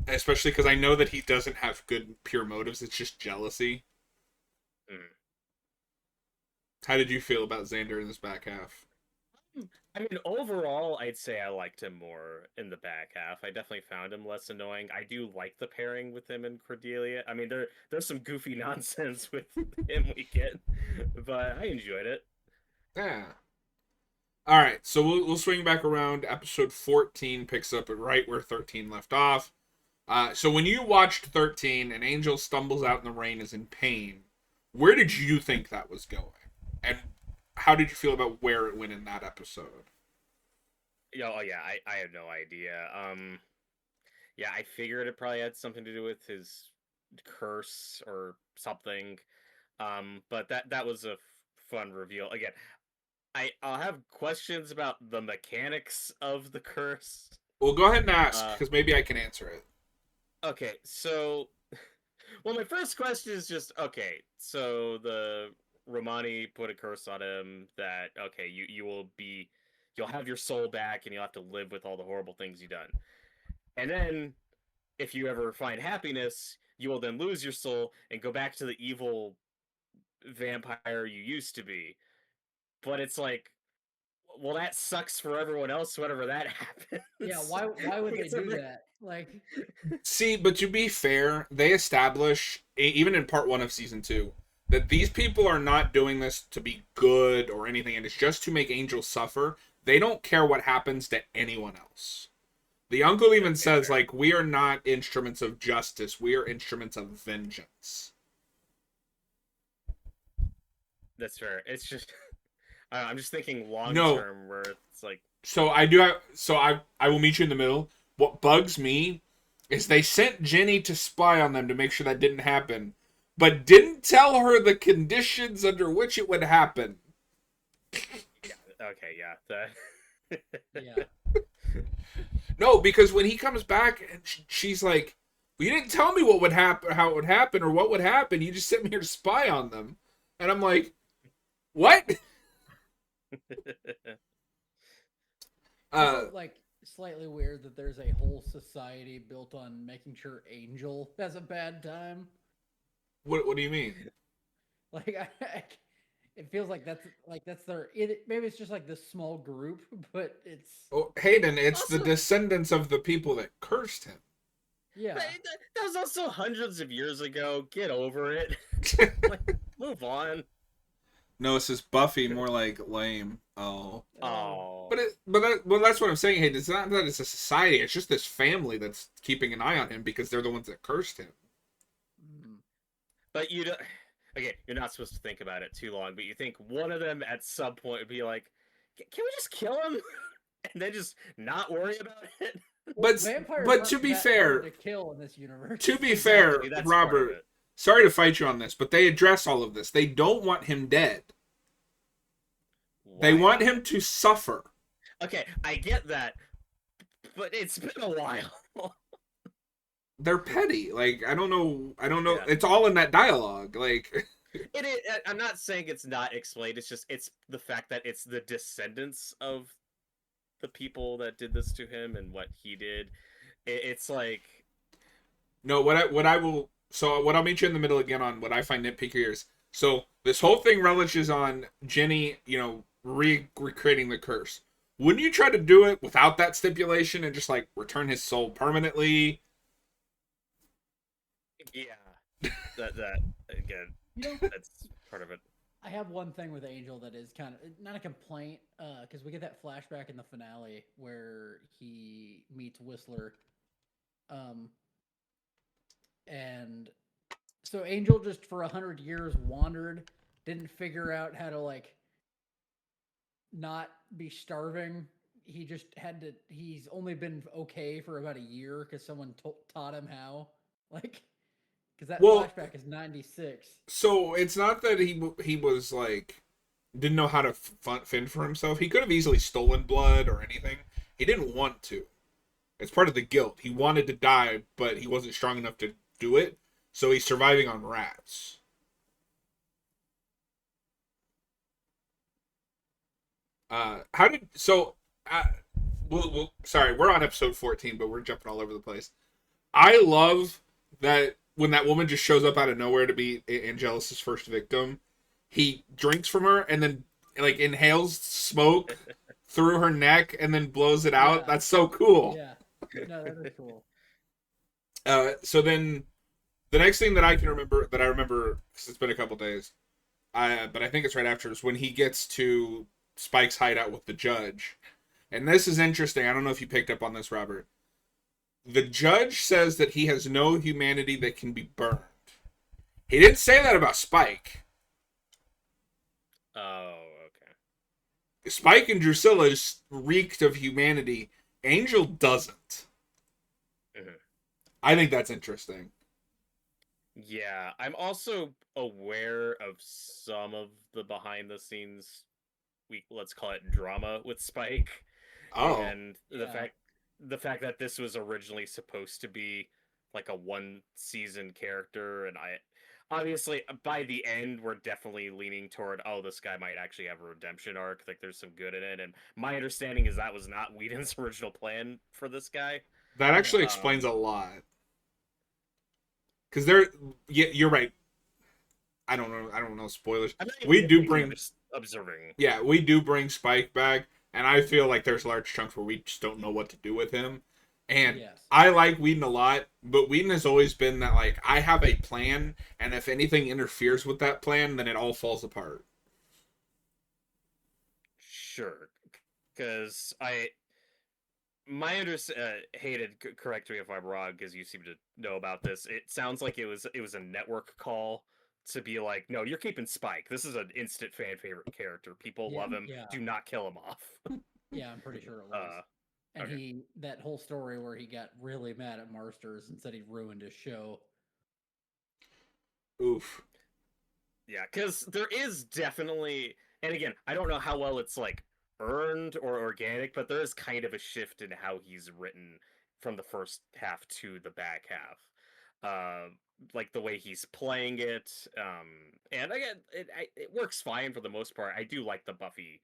especially because I know that he doesn't have good pure motives. It's just jealousy. How did you feel about Xander in this back half? I mean, overall, I'd say I liked him more in the back half. I definitely found him less annoying. I do like the pairing with him and Cordelia. I mean, there's some goofy nonsense with him we get, but I enjoyed it. Yeah. All right, so we'll swing back around. Episode 14 picks up right where 13 left off. So when you watched 13 and Angel stumbles out in the rain, is in pain, where did you think that was going? And how did you feel about where it went in that episode? Oh yeah, I had no idea. Yeah, I figured it probably had something to do with his curse or something. But that was a fun reveal. Again, I'll have questions about the mechanics of the curse. Well, go ahead and ask, because maybe I can answer it. Okay, so well, my first question is just okay. So the Romani put a curse on him that okay, you'll have your soul back and you'll have to live with all the horrible things you've done. And then if you ever find happiness, you will then lose your soul and go back to the evil vampire you used to be. But it's like, well, that sucks for everyone else whenever that happens. Yeah, why would they do that? Like, see, but to be fair, they establish even in part 1 of season 2 that these people are not doing this to be good or anything, and it's just to make Angel suffer. They don't care what happens to anyone else. The uncle even says, like, we are not instruments of justice. We are instruments of vengeance. That's fair. It's just, I'm just thinking long term where it's like. So I will meet you in the middle. What bugs me is they sent Jenny to spy on them to make sure that didn't happen, but didn't tell her the conditions under which it would happen. Okay, yeah. Yeah. No, because when he comes back and she's like, well, you didn't tell me what would happen, how it would happen, or what would happen. You just sent me here to spy on them. And I'm like, what? Also, like, slightly weird that there's a whole society built on making sure Angel has a bad time. What do you mean? Like, it feels like that's their. Maybe it's just like this small group, but it's Oh, Hayden, it's the Also, descendants of the people that cursed him. yeah. that was also hundreds of years ago. Get over it. Like, move on. No, it says Buffy, more like lame. Oh. Oh. Well, that's what I'm saying, Hayden. It's not that it's a society. It's just this family that's keeping an eye on him because they're the ones that cursed him. Mm. But you don't. Okay, you're not supposed to think about it too long, but you think one of them at some point would be like, "Can we just kill him?" and then just not worry about it. But Vampires to aren't be that fair, hard to kill in this universe. to be fair, Exactly, that's part of Robert, it. sorry to fight you on this, but they address all of this. They don't want him dead. They Why want not? him to suffer. Okay, I get that, but it's been a while. They're petty. Like, I don't know. Yeah. It's all in that dialogue. Like, I'm not saying it's not explained. It's just it's the fact that it's the descendants of the people that did this to him and what he did. It's like no, what I will. So what I'll meet you in the middle again on what I find nitpicky here is. So this whole thing relishes on Jenny, recreating the curse. Wouldn't you try to do it without that stipulation and just like return his soul permanently? yeah, that again. That's part of it. I have one thing with Angel that is kind of not a complaint, because we get that flashback in the finale where he meets Whistler, and so Angel just for 100 years wandered, didn't figure out how to like not be starving. He just had to. He's only been okay for about a year because someone taught him how. Like, because that Well, flashback is 96. so it's not that he was like didn't know how to fend for himself. He could have easily stolen blood or anything. He didn't want to. It's part of the guilt. He wanted to die, but he wasn't strong enough to do it. So he's surviving on rats. How did so? Sorry, we're on episode 14, but we're jumping all over the place. I love that when that woman just shows up out of nowhere to be Angelus' first victim. He drinks from her and then like inhales smoke through her neck and then blows it out. Yeah. That's so cool. Yeah, no, that is cool. So then the next thing that I remember because it's been a couple days, but I think it's right after is when he gets to Spike's hideout with the judge, and this is interesting. I don't know if you picked up on this, Robert. The judge says that he has no humanity that can be burned. He didn't say that about Spike. Oh, okay. Spike and Drusilla is reeked of humanity. Angel doesn't. Mm-hmm. I think that's interesting. Yeah, I'm also aware of some of the behind the scenes, let's call it drama with Spike, Oh, and the fact that this was originally supposed to be like a one season character, and I obviously by the end we're definitely leaning toward this guy might actually have a redemption arc, like there's some good in it, and my understanding is that was not Whedon's original plan for this guy. that actually explains a lot. Because you're right. I don't know spoilers. We do bring just observing. Yeah, we do bring Spike back, and I feel like there's large chunks where we just don't know what to do with him. And Yes. I like Whedon a lot, but Whedon has always been that like I have a plan, and if anything interferes with that plan, then it all falls apart. Sure, because Hayden, correct me if I'm wrong, because you seem to know about this. It sounds like it was a network call to be like, no, you're keeping Spike. This is an instant fan favorite character. People love him. Yeah. Do not kill him off. Yeah, I'm pretty sure it was. And okay. that whole story where he got really mad at Marsters and said he ruined his show. Oof. Yeah, because there is definitely, and again, I don't know how well it's like earned or organic, but there is kind of a shift in how he's written from the first half to the back half. Like the way he's playing it, and again, it works fine for the most part. I do like the Buffy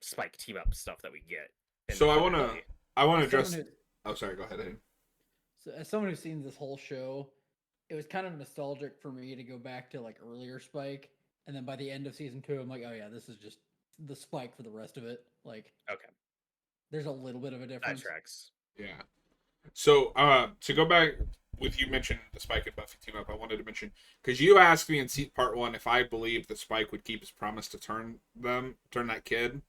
Spike team up stuff that we get. So I want to I want to As someone address. who, Oh, sorry. Go ahead. Hayden. so as someone who's seen this whole show, it was kind of nostalgic for me to go back to like earlier Spike, and then by the end of season 2, I'm like, oh yeah, this is just the Spike for the rest of it. Like, Okay, there's a little bit of a that difference. tracks. Yeah. So, to go back with you mentioned the Spike and Buffy team up, I wanted to mention because you asked me in part 1 if I believed that Spike would keep his promise to turn that kid.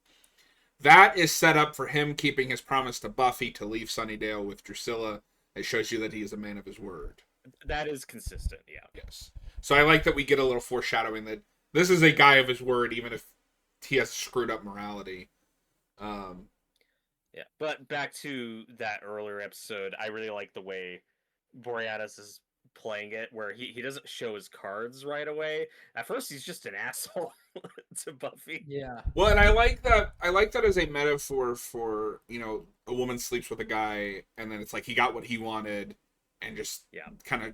That is set up for him keeping his promise to Buffy to leave Sunnydale with Drusilla. It shows you that he is a man of his word. That is consistent, yeah. Yes. So I like that we get a little foreshadowing that this is a guy of his word, even if he has screwed up morality. Yeah, but back to that earlier episode, I really like the way Boreanaz is playing it, where he doesn't show his cards right away. At first, he's just an asshole to Buffy. Yeah. Well, and I like that. I like that as a metaphor for a woman sleeps with a guy, and then it's like he got what he wanted, and just kind of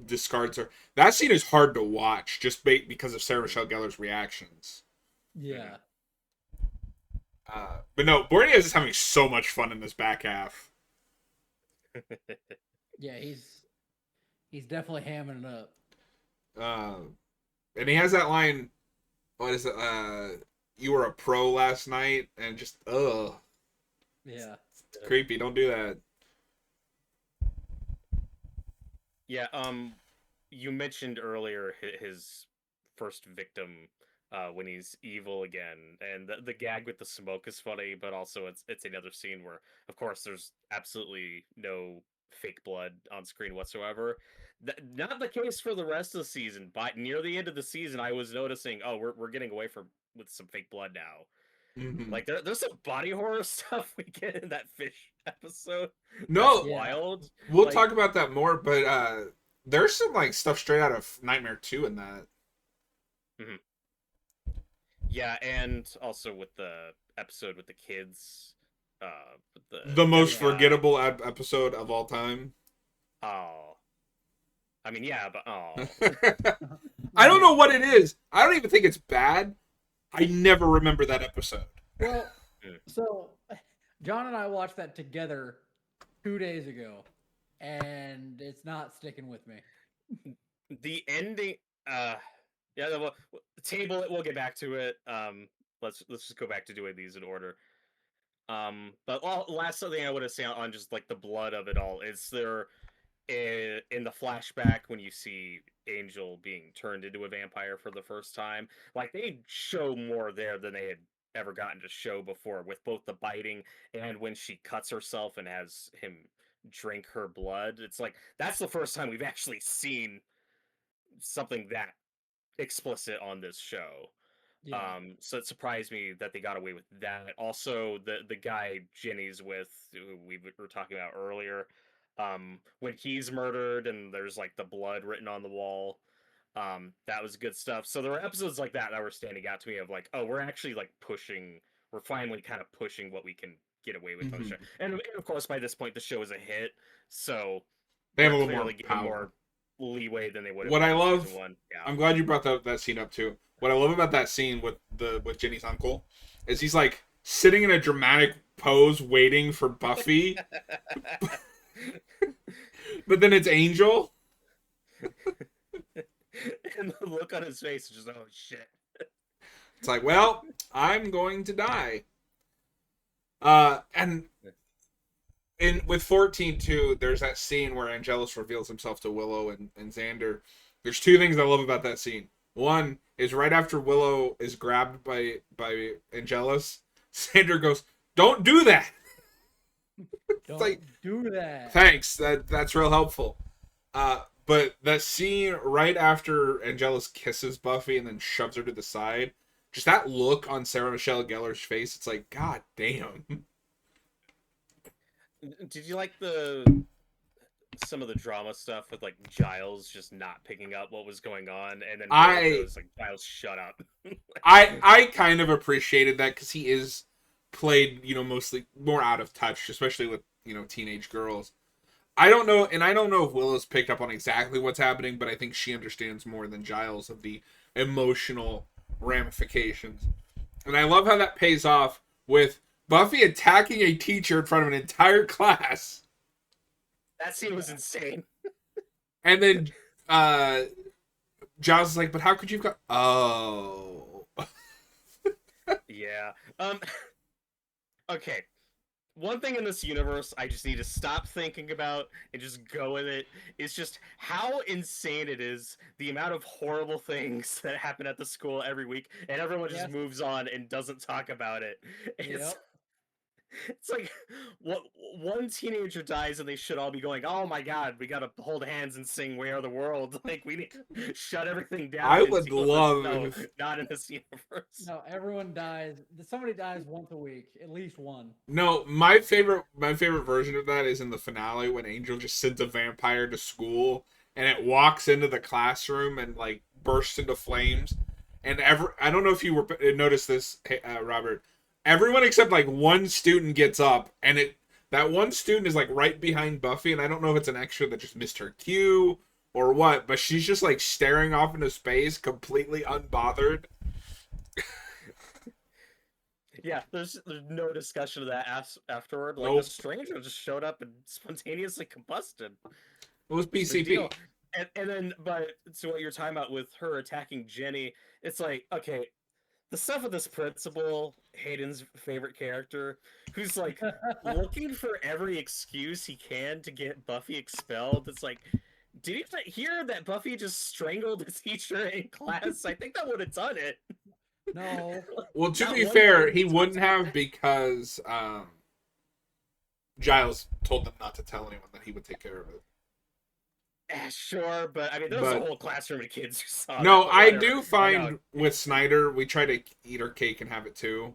discards her. That scene is hard to watch just because of Sarah Michelle Gellar's reactions. Yeah. But no, Borneo is having so much fun in this back half. Yeah, he's definitely hamming it up. And he has that line, what is it? You were a pro last night, and just Yeah. it's creepy. Don't do that. Yeah, you mentioned earlier his first victim when he's evil again, and the gag with the smoke is funny, but also it's another scene where, of course, there's absolutely no fake blood on screen whatsoever. Not the case for the rest of the season. But near the end of the season, I was noticing, oh, we're getting away with some fake blood now. Mm-hmm. Like there's some body horror stuff we get in that fish episode. No, That's wild. We'll talk about that more, but there's some like stuff straight out of Nightmare 2 in that. Mm-hmm. Yeah, and also with the episode with the kids, the most forgettable episode of all time. Oh, I mean, yeah, but I don't know what it is. I don't even think it's bad. I never remember that episode. Well, so John and I watched that together 2 days ago, and it's not sticking with me. The ending, yeah, well, table it. We'll get back to it. Let's just go back to doing these in order. But last thing I want to say on just like the blood of it all is there in the flashback when you see Angel being turned into a vampire for the first time, like they show more there than they had ever gotten to show before, with both the biting and when she cuts herself and has him drink her blood. It's like that's the first time we've actually seen something that explicit on this show. Yeah. So it surprised me that they got away with that. Also, the guy Jenny's with, who we were talking about earlier, when he's murdered and there's like the blood written on the wall, that was good stuff. So there were episodes like that were standing out to me of like, oh, we're actually like we're finally kind of pushing what we can get away with on the show. And of course, by this point, the show is a hit, so they have a little more power. More leeway than they would have. What I love, one. Yeah. I'm glad you brought that scene up too. What I love about that scene with Jenny's uncle is he's like sitting in a dramatic pose waiting for Buffy, but then it's Angel, and the look on his face is just, oh shit. It's like, well, I'm going to die. And with 14 too, there's that scene where Angelus reveals himself to Willow and Xander. There's two things I love about that scene. One is right after Willow is grabbed by Angelus, Xander goes, "Don't do that." Don't like, do that. Thanks. That's real helpful. But that scene right after Angelus kisses Buffy and then shoves her to the side, just that look on Sarah Michelle Gellar's face, it's like, God damn. Did you like some of the drama stuff with like Giles just not picking up what was going on, and then goes like, Giles, shut up. I kind of appreciated that because he is played, mostly more out of touch, especially with teenage girls. I don't know if Willow's picked up on exactly what's happening, but I think she understands more than Giles of the emotional ramifications. And I love how that pays off with Buffy attacking a teacher in front of an entire class. That scene was insane. And then Giles is like, but how could you have got... Oh. Yeah. Okay. One thing in this universe I just need to stop thinking about and just go with it is just how insane it is, the amount of horrible things that happen at the school every week, and everyone just moves on and doesn't talk about it. It's like one teenager dies and they should all be going, "Oh my god, we gotta hold hands and sing 'We Are the World.'" Like, we need to shut everything down. I would love... No, not in this universe. No, everyone dies. Somebody dies once a week, at least one. No, my favorite version of that is in the finale when Angel just sends a vampire to school and it walks into the classroom and like bursts into flames. And I don't know if you noticed this, Robert. Everyone except like one student gets up, and that one student is like right behind Buffy, and I don't know if it's an extra that just missed her cue or what, but she's just like staring off into space, completely unbothered. Yeah, there's no discussion of that afterward. Like, Nope. the stranger just showed up and spontaneously combusted. It was BCP. And then, but to what you're talking about with her attacking Jenny, it's like, okay, the stuff with this principal, Hayden's favorite character, who's like looking for every excuse he can to get Buffy expelled. It's like, did you hear that Buffy just strangled a teacher in class? I think that would have done it. No. Well, to be fair, he wouldn't have, because Giles told them not to tell anyone that he would take care of it. Sure, but I mean, there was a whole classroom of kids who saw No, that, I do find with Snyder, we try to eat our cake and have it too,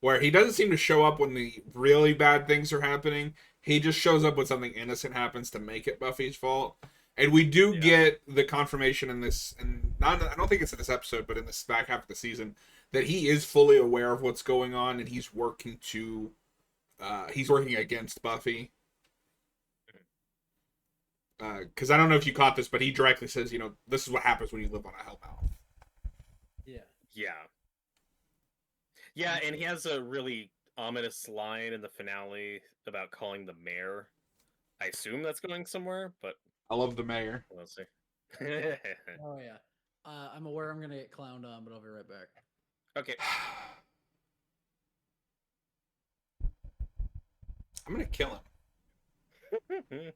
where he doesn't seem to show up when the really bad things are happening. He just shows up when something innocent happens to make it Buffy's fault. And we do get the confirmation in this, and I don't think it's in this episode, but in this back half of the season, that he is fully aware of what's going on, and he's working against Buffy. Because I don't know if you caught this, but he directly says, this is what happens when you live on a hellmouth. Yeah, and he has a really ominous line in the finale about calling the mayor. I assume that's going somewhere, but I love the mayor. We'll see. Oh yeah, I'm aware I'm gonna get clowned on, but I'll be right back. Okay. I'm gonna kill him.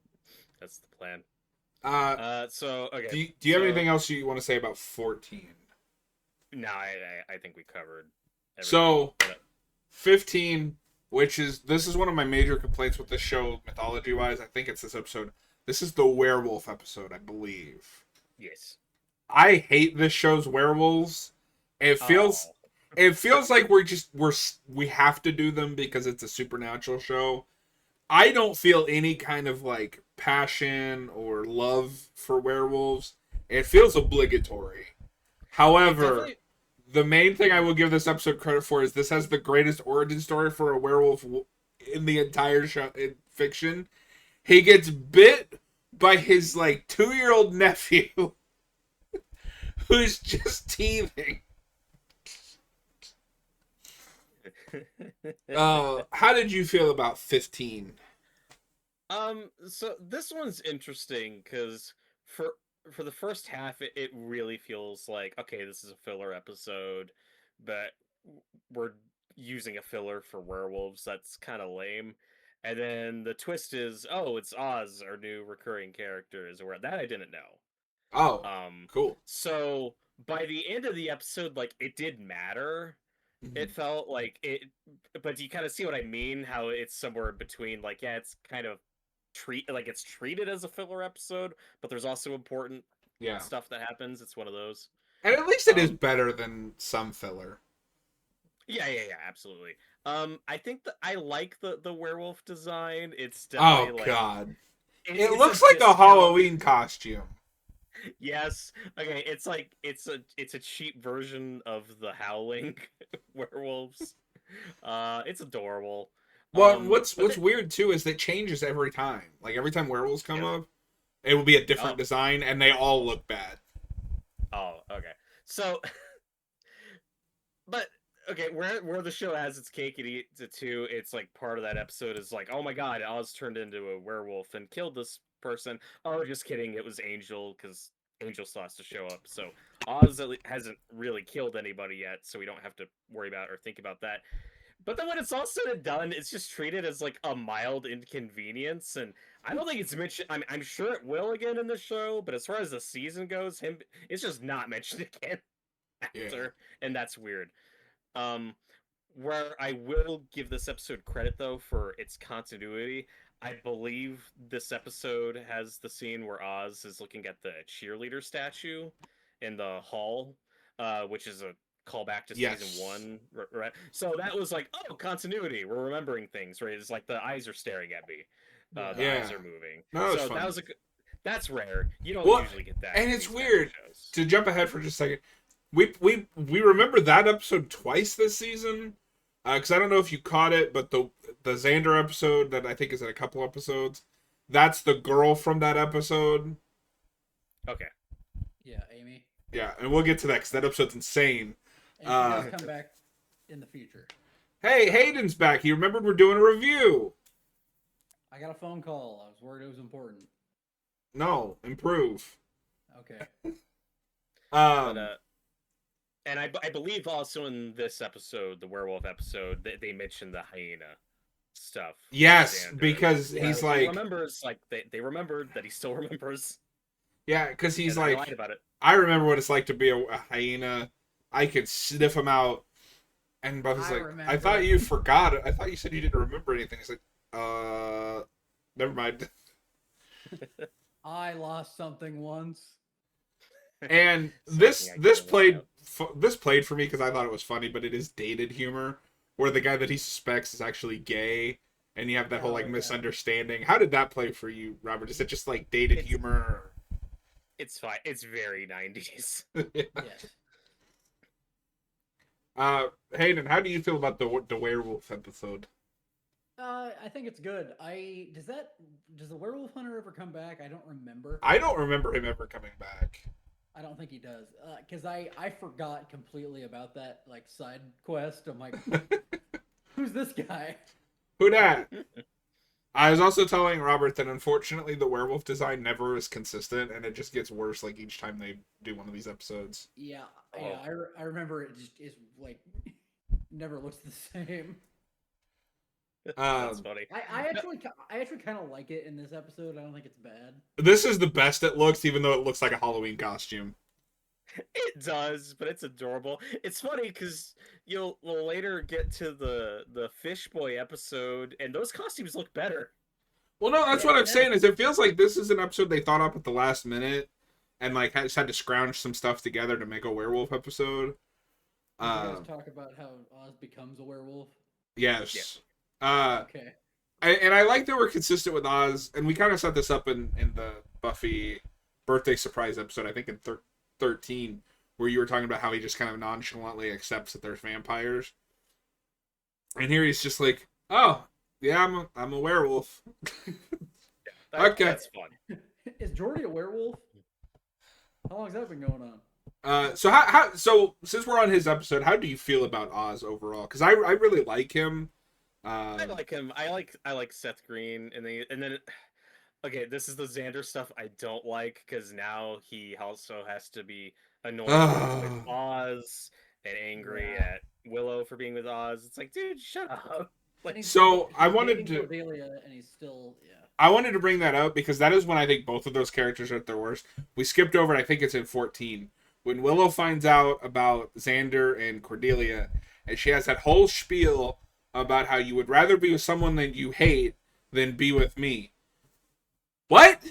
That's the plan. So okay. Do you have anything else you want to say about 14? No, I think we covered everything. So 15, this is one of my major complaints with this show, mythology wise. I think it's this episode. This is the werewolf episode, I believe. Yes. I hate this show's werewolves. It feels like we have to do them because it's a supernatural show. I don't feel any kind of like passion or love for werewolves. It feels obligatory. However, the main thing I will give this episode credit for is this has the greatest origin story for a werewolf in the entire show in fiction. He gets bit by his like 2-year-old nephew who's just teething. How did you feel about 15? So this one's interesting because for the first half, it really feels like, okay, this is a filler episode, but we're using a filler for werewolves. That's kind of lame. And then the twist is, oh, it's Oz, our new recurring character, is where that I didn't know. Oh, cool. So by the end of the episode, like, it did matter. Mm-hmm. It felt like it, but do you kind of see what I mean? How it's somewhere between, like, yeah, it's kind of it's treated as a filler episode, but there's also important stuff that happens. It's one of those. And at least it is better than some filler. Yeah, absolutely. I think that I like the werewolf design. It's definitely God. It looks like a Halloween costume. Yes. Okay, it's like it's a cheap version of the Howling werewolves. It's adorable. Well, what's weird too is that changes every time. Like every time werewolves come up, it will be a different design, and they all look bad. Oh, okay. So, but okay, where the show has its cake and eats it too, it's like part of that episode is like, oh my god, Oz turned into a werewolf and killed this person. Oh, just kidding, it was Angel, because Angel still has to show up. So Oz hasn't really killed anybody yet, so we don't have to worry about or think about that. But then when it's all said and done, it's just treated as like a mild inconvenience, and I don't think it's mentioned. I'm sure it will again in the show, but as far as the season goes, it's just not mentioned again after, and that's weird. Um, where I will give this episode credit though for its continuity. I believe this episode has the scene where Oz is looking at the cheerleader statue in the hall, which is a callback to season one, right? So that was like, oh, continuity. We're remembering things, right? It's like the eyes are staring at me, the eyes are moving. No, so that was that's rare. You don't usually get that. And it's weird to jump ahead for just a second. We remember that episode twice this season, because I don't know if you caught it, but the Xander episode that I think is in a couple episodes, that's the girl from that episode. Okay. Yeah, Amy. Yeah, and we'll get to that because that episode's insane. And she does come back in the future. Hey, Hayden's back. He remembered we're doing a review. I got a phone call. I was worried it was important. No, improve. Okay. And I believe also in this episode, the werewolf episode, they mentioned the hyena stuff. Yes, because he's like... He remembers, like, they remembered that he still remembers. Yeah, because he's like... I lied about it. I remember what it's like to be a hyena. I could sniff him out. And Buffy's like, I thought you forgot it. I thought you said you didn't remember anything. He's like, never mind. I lost something once. And this played for me because I thought it was funny, but it is dated humor where the guy that he suspects is actually gay, and you have that whole like misunderstanding. How did that play for you, Robert? Is it just like dated humor? It's fine. It's very 90s. Yes. Hayden, how do you feel about the werewolf episode? I think it's good. Does the werewolf hunter ever come back? I don't remember. I don't remember him ever coming back. I don't think he does. Because I forgot completely about that like side quest. I'm like, who's this guy? Who dat? I was also telling Robert that unfortunately the werewolf design never is consistent, and it just gets worse like each time they do one of these episodes. Yeah, I remember it just is like never looks the same. That's funny. I actually kind of like it in this episode. I don't think it's bad. This is the best it looks, even though it looks like a Halloween costume. It does, but it's adorable. It's funny because we'll later get to the Fish Boy episode, and those costumes look better. Well, no, that's what I'm saying. Is it feels like this is an episode they thought up at the last minute, and like just had to scrounge some stuff together to make a werewolf episode. You guys talk about how Oz becomes a werewolf. Yes. Yeah. Okay. And I like that we're consistent with Oz, and we kind of set this up in the Buffy birthday surprise episode, I think in 13, where you were talking about how he just kind of nonchalantly accepts that there's vampires. And here he's just like, oh, yeah, I'm a werewolf. Okay. That's fun. Is Jordy a werewolf? How long has that been going on? So since we're on his episode, how do you feel about Oz overall? Because I really like him. I like him. I like Seth Green, and then okay, this is the Xander stuff I don't like because now he also has to be annoyed with Oz and angry at Willow for being with Oz. It's like, dude, shut up. Like, so I wanted to. Cordelia, and he's still I wanted to bring that up because that is when I think both of those characters are at their worst. We skipped over it. I think it's in 14 when Willow finds out about Xander and Cordelia, and she has that whole spiel about how you would rather be with someone that you hate than be with me. What?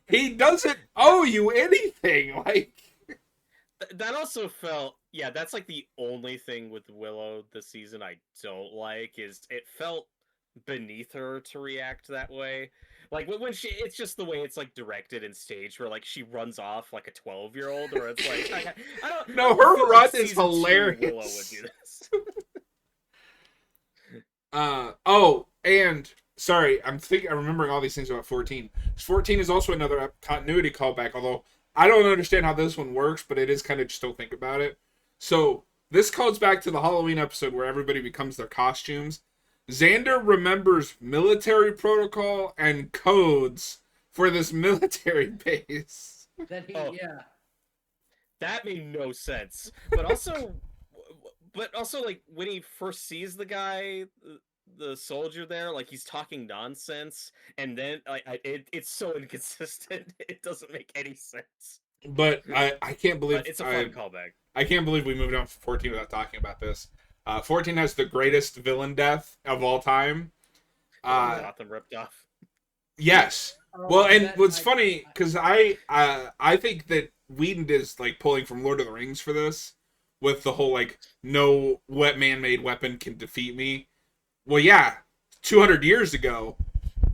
He doesn't owe you anything. Like that also felt that's like the only thing with Willow this season I don't like is it felt beneath her to react that way. Like when it's just the way it's like directed and staged, where like she runs off like a 12-year-old, or it's like I don't. No, her run is hilarious. Willow would do this. And sorry, I'm remembering all these things about 14. 14 is also another continuity callback, although I don't understand how this one works, but it is kind of just don't think about it. So this calls back to the Halloween episode where everybody becomes their costumes. Xander remembers military protocol and codes for this military base. That he, Oh. yeah. That made no sense. But also, like when he first sees the guy, the soldier there, like he's talking nonsense, and then like it's so inconsistent. It doesn't make any sense. But I can't believe But it's a fun callback. I can't believe we moved on to 14 without talking about this. 14 has the greatest villain death of all time. Gotham ripped off. Yes. Oh, Well, and what's funny, because I think that Whedon is like pulling from Lord of the Rings for this, with the whole like no man-made weapon can defeat me. Well, yeah, 200 years ago,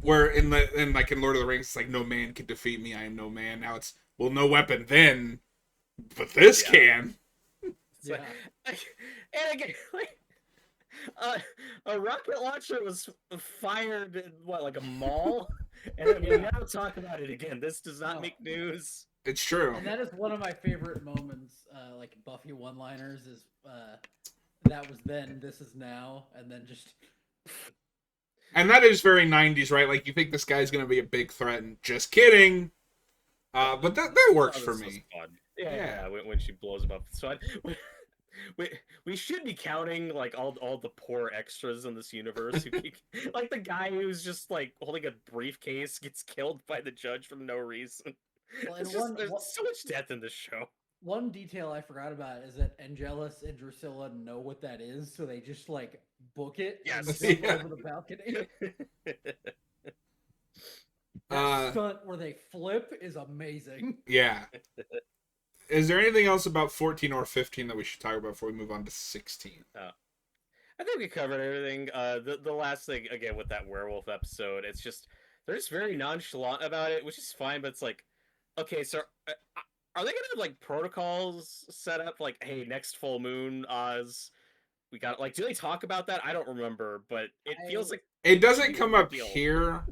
where in Lord of the Rings, it's like no man can defeat me. I am no man. Now it's well, no weapon then, but this can. It's like, and again, like, a rocket launcher was fired in like a mall, and then we never talk about it again. This does not make news. It's true. And that is one of my favorite moments, like Buffy one-liners, is that was then, this is now, and then just... And that is very 90s, right? Like, you think this guy's going to be a big threat, and just kidding. But that works for me. Yeah. When she blows him up. So we should be counting like all the poor extras in this universe. Like the guy who's just like holding a briefcase gets killed by the judge for no reason. Well, There's so much death in this show. One detail I forgot about is that Angelus and Drusilla know what that is, so they just like book it and jump over the balcony. That stunt where they flip is amazing. Yeah. Is there anything else about 14 or 15 that we should talk about before we move on to 16? I think we covered everything. The last thing, again, with that werewolf episode, it's just, they're just very nonchalant about it, which is fine, but it's like, okay, so are they going to have, like, protocols set up? Like, hey, next full moon, Oz, we got, like, do they talk about that? I don't remember, but it feels like... It doesn't come up here,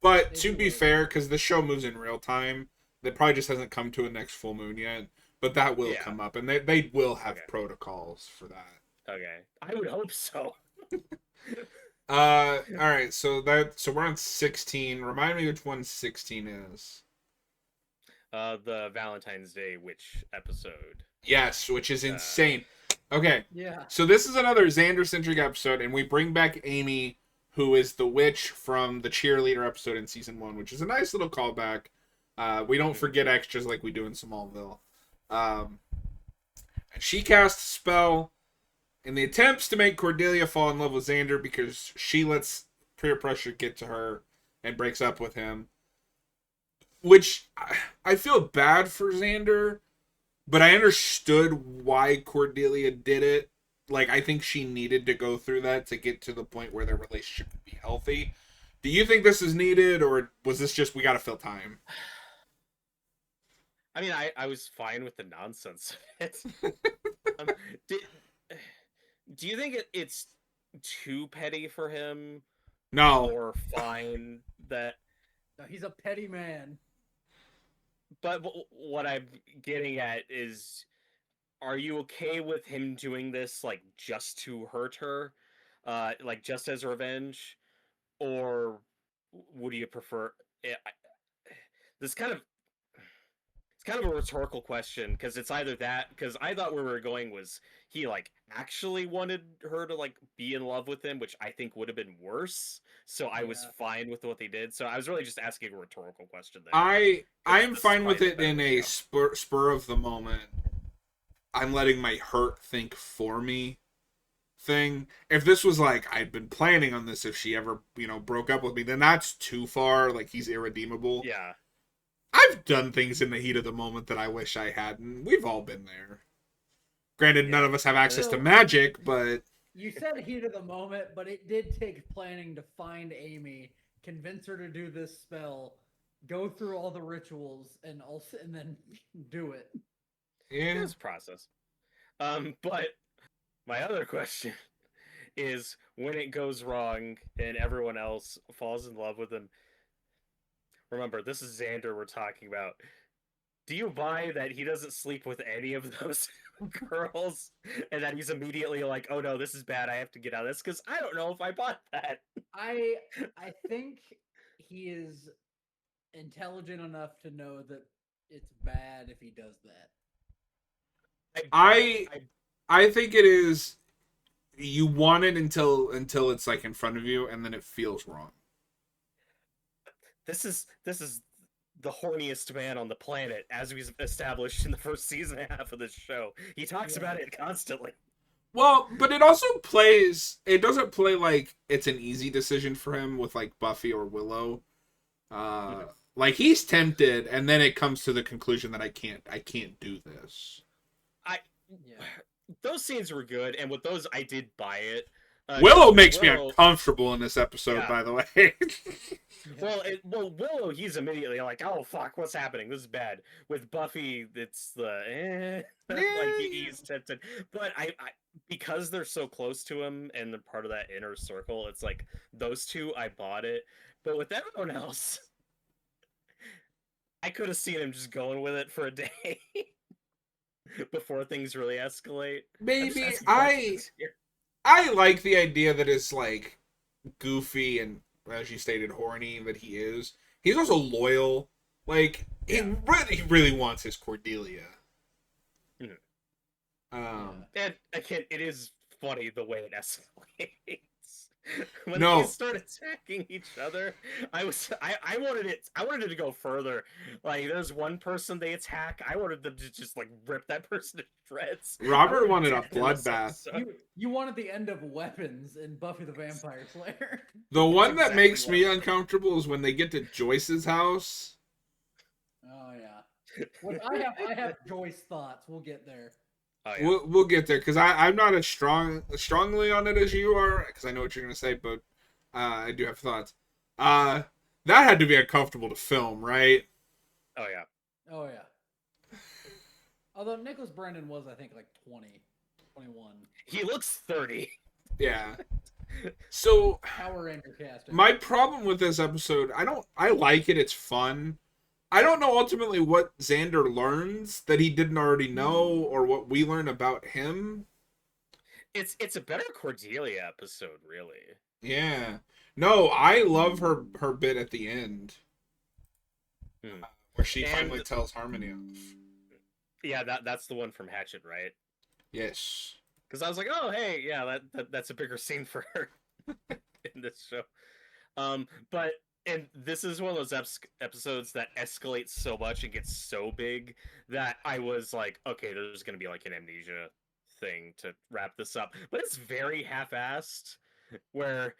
but to be fair, because the show moves in real time, it probably just hasn't come to a next full moon yet, but that will come up, and they will have protocols for that. Okay, I would hope so. All right, so we're on 16. Remind me which one 16 is. The Valentine's Day witch episode. Yes, which is insane. Okay. Yeah. So this is another Xander-centric episode, and we bring back Amy, who is the witch from the cheerleader episode in season 1, which is a nice little callback. We don't forget extras like we do in Smallville. And she casts a spell in the attempts to make Cordelia fall in love with Xander because she lets peer pressure get to her and breaks up with him. Which I feel bad for Xander, but I understood why Cordelia did it. Like, I think she needed to go through that to get to the point where their relationship could be healthy. Do you think this is needed, or was this just, we gotta fill time? I mean, I was fine with the nonsense of it. Do you think it's too petty for him? No. Or fine that... No, he's a petty man. But what I'm getting at is, are you okay with him doing this, like, just to hurt her? Like, just as revenge? Or would you prefer... It's kind of a rhetorical question, because it's either that, because I thought where we were going was he, like, actually wanted her to, like, be in love with him, which I think would have been worse, so I was fine with what they did, so I was really just asking a rhetorical question there. I'm fine with it in a spur of the moment. I'm letting my hurt think for me thing. If this was like, I'd been planning on this if she ever, broke up with me, then that's too far, like, he's irredeemable. Yeah. I've done things in the heat of the moment that I wish I hadn't. We've all been there. Granted, none of us have access to magic, but... You said heat of the moment, but it did take planning to find Amy, convince her to do this spell, go through all the rituals, and then do it. Yeah. It's a process. But my other question is, when it goes wrong and everyone else falls in love with him, remember, this is Xander we're talking about. Do you buy that he doesn't sleep with any of those girls, and then he's immediately like, "Oh no, this is bad. I have to get out of this," because I don't know if I bought that. I think he is intelligent enough to know that it's bad if he does that. I think it is. You want it until it's like in front of you, and then it feels wrong. This is the horniest man on the planet, as we've established in the first season and a half of this show. He talks about it constantly. Well, but it also plays. It doesn't play like it's an easy decision for him with like Buffy or Willow. Like he's tempted, and then it comes to the conclusion that I can't do this. Those scenes were good, and with those, I did buy it. Willow makes me uncomfortable in this episode, by the way. Well, Willow, he's immediately like, "Oh fuck, what's happening? This is bad." With Buffy, it's the like he's tempted, but I because they're so close to him and they're part of that inner circle, it's like those two, I bought it. But with everyone else, I could have seen him just going with it for a day before things really escalate. Maybe I like the idea that it's like goofy and, as you stated, horny that he is. He's also loyal. Like he really wants his Cordelia. And again, it is funny the way it escalates. When they start attacking each other, I wanted it to go further. Like, there's one person they attack, I wanted them to just like rip that person to shreds. Robert wanted a bloodbath. You wanted the end of Weapons in Buffy the Vampire Slayer. The one that makes me uncomfortable is when they get to Joyce's house. Oh yeah. Well, I have Joyce thoughts. We'll get there. Oh, yeah. We'll get there, because I'm not as strongly on it as you are, because I know what you're going to say, but I do have thoughts. That had to be uncomfortable to film, right? Oh yeah. Oh yeah. Although Nicholas Brandon was, I think, like 20, 21. He looks 30. Yeah. So Power Ranger casting. my problem with this episode, I like it, it's fun. I don't know ultimately what Xander learns that he didn't already know, or what we learn about him. It's a better Cordelia episode, really. Yeah. No, I love her bit at the end. Where she finally tells Harmony off. Yeah, that's the one from Hatchet, right? Yes. Because I was like, oh hey, yeah, that's a bigger scene for her in this show. And this is one of those episodes that escalates so much and gets so big that I was like, okay, there's going to be like an amnesia thing to wrap this up. But it's very half-assed, where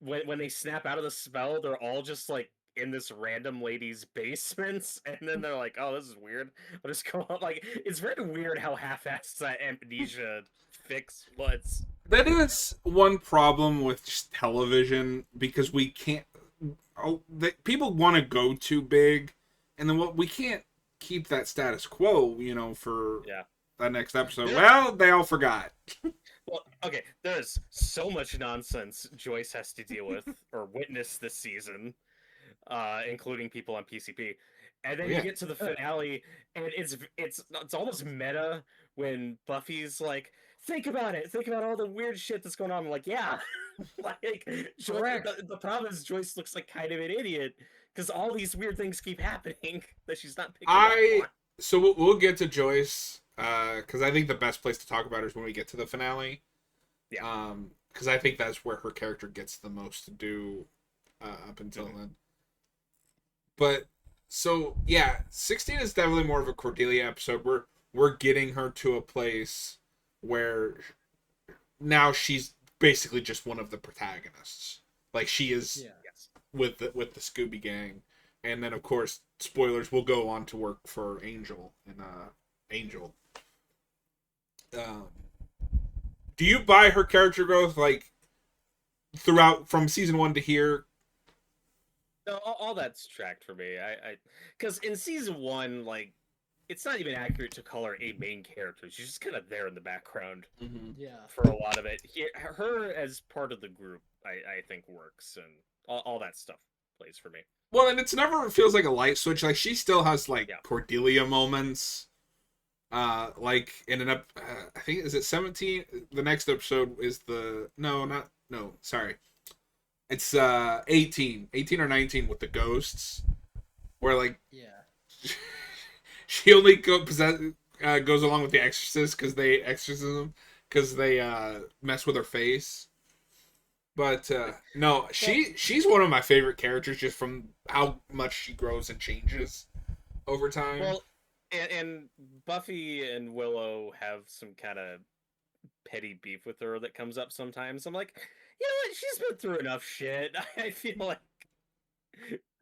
when they snap out of the spell, they're all just like in this random lady's basements, and then they're like, oh, this is weird. I'll just go up. Like, it's very weird how half-assed that amnesia fix was. That is one problem with just television, because we can't... people want to go too big, and then we can't keep that status quo, for that next episode. Well, they all forgot. Well, okay, there's so much nonsense Joyce has to deal with or witness this season, including people on PCP. And then you get to the finale, and it's almost meta when Buffy's like, think about all the weird shit that's going on. I'm like, yeah. Like, Joyce, the problem is Joyce looks like kind of an idiot because all these weird things keep happening that she's not picking up on. So we'll get to Joyce, because I think the best place to talk about her is when we get to the finale. Yeah. Because I think that's where her character gets the most to do up until then. But so yeah, 16 is definitely more of a Cordelia episode. We're getting her to a place where now she's basically just one of the protagonists. Like, she is with the Scooby Gang. And then, of course, spoilers, will go on to work for Angel. And Angel. Do you buy her character growth, like, throughout, from season 1 to here? No, all that's tracked for me. Because in season 1, like, it's not even accurate to call her a main character. She's just kind of there in the background for a lot of it. Her as part of the group, I think, works, and all that stuff plays for me. Well, and it's never feels like a light switch. Like, she still has, like, Cordelia moments. Like in I think is it 17? The next episode is no, sorry. It's 18 or 19 with the ghosts, where like Yeah. she only goes along with the exorcist because they exorcism because they mess with her face. But no, Well, she's one of my favorite characters just from how much she grows and changes over time. Well, and Buffy and Willow have some kind of petty beef with her that comes up sometimes. I'm like, you know what? She's been through enough shit. I feel like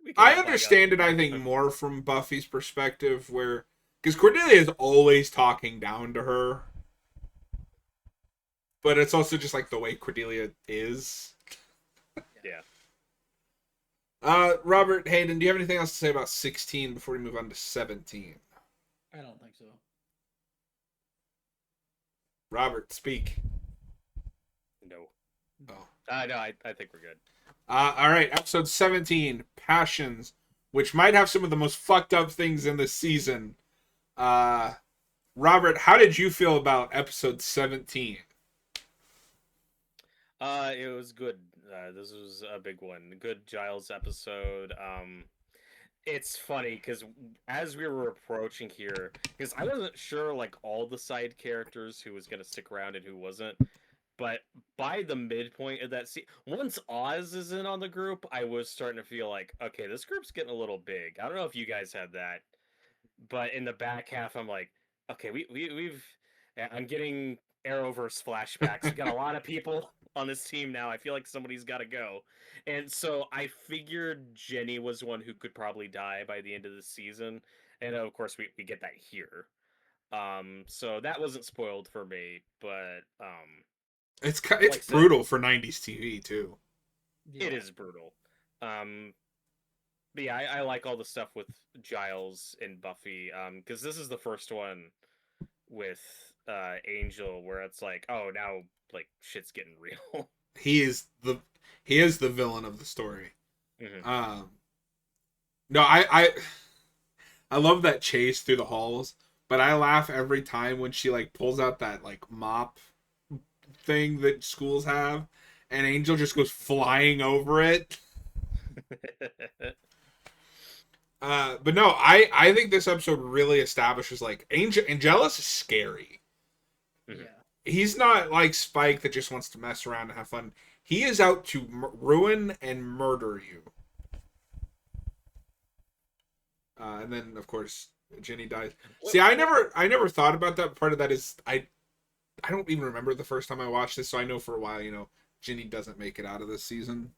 we can I let bygones understand be it, I think, bygones. more from Buffy's perspective, where because Cordelia is always talking down to her, but it's also just like the way Cordelia is. Yeah. Robert Hayden, do you have anything else to say about 16 before we move on to 17? I don't think so. Robert, speak. No. Oh. No, I think we're good. All right, episode 17, Passions, which might have some of the most fucked up things in this season. Robert, how did you feel about episode 17? It was good. This was a big one. Good Giles episode. It's funny because as we were approaching here, because I wasn't sure like all the side characters who was gonna stick around and who wasn't, but by the midpoint of that scene, once Oz is in on the group, I was starting to feel like, okay, this group's getting a little big. I don't know if you guys had that, but in the back half, I'm like, okay, we've. Yeah, I'm getting Arrowverse flashbacks. We got a lot of people on this team now. I feel like somebody's got to go, and so I figured Jenny was one who could probably die by the end of the season, and of course we get that here. So that wasn't spoiled for me, but It's like I said, brutal for 90s TV too. Yeah. it is brutal. Um, but yeah, I like all the stuff with Giles and Buffy, because this is the first one with Angel where it's like, oh, now like shit's getting real. He is the he is the villain of the story. hmm Um, no, I love that chase through the halls, but I laugh every time when she like pulls out that like mop thing that schools have, and Angel just goes flying over it. But no, I think this episode really establishes like Angelus is scary. hmm Yeah. He's not like Spike that just wants to mess around and have fun. He is out to ruin and murder you. And then of course Jenny dies. See, I never thought about that. Part of that is I don't even remember the first time I watched this, so I know for a while, Ginny doesn't make it out of this season.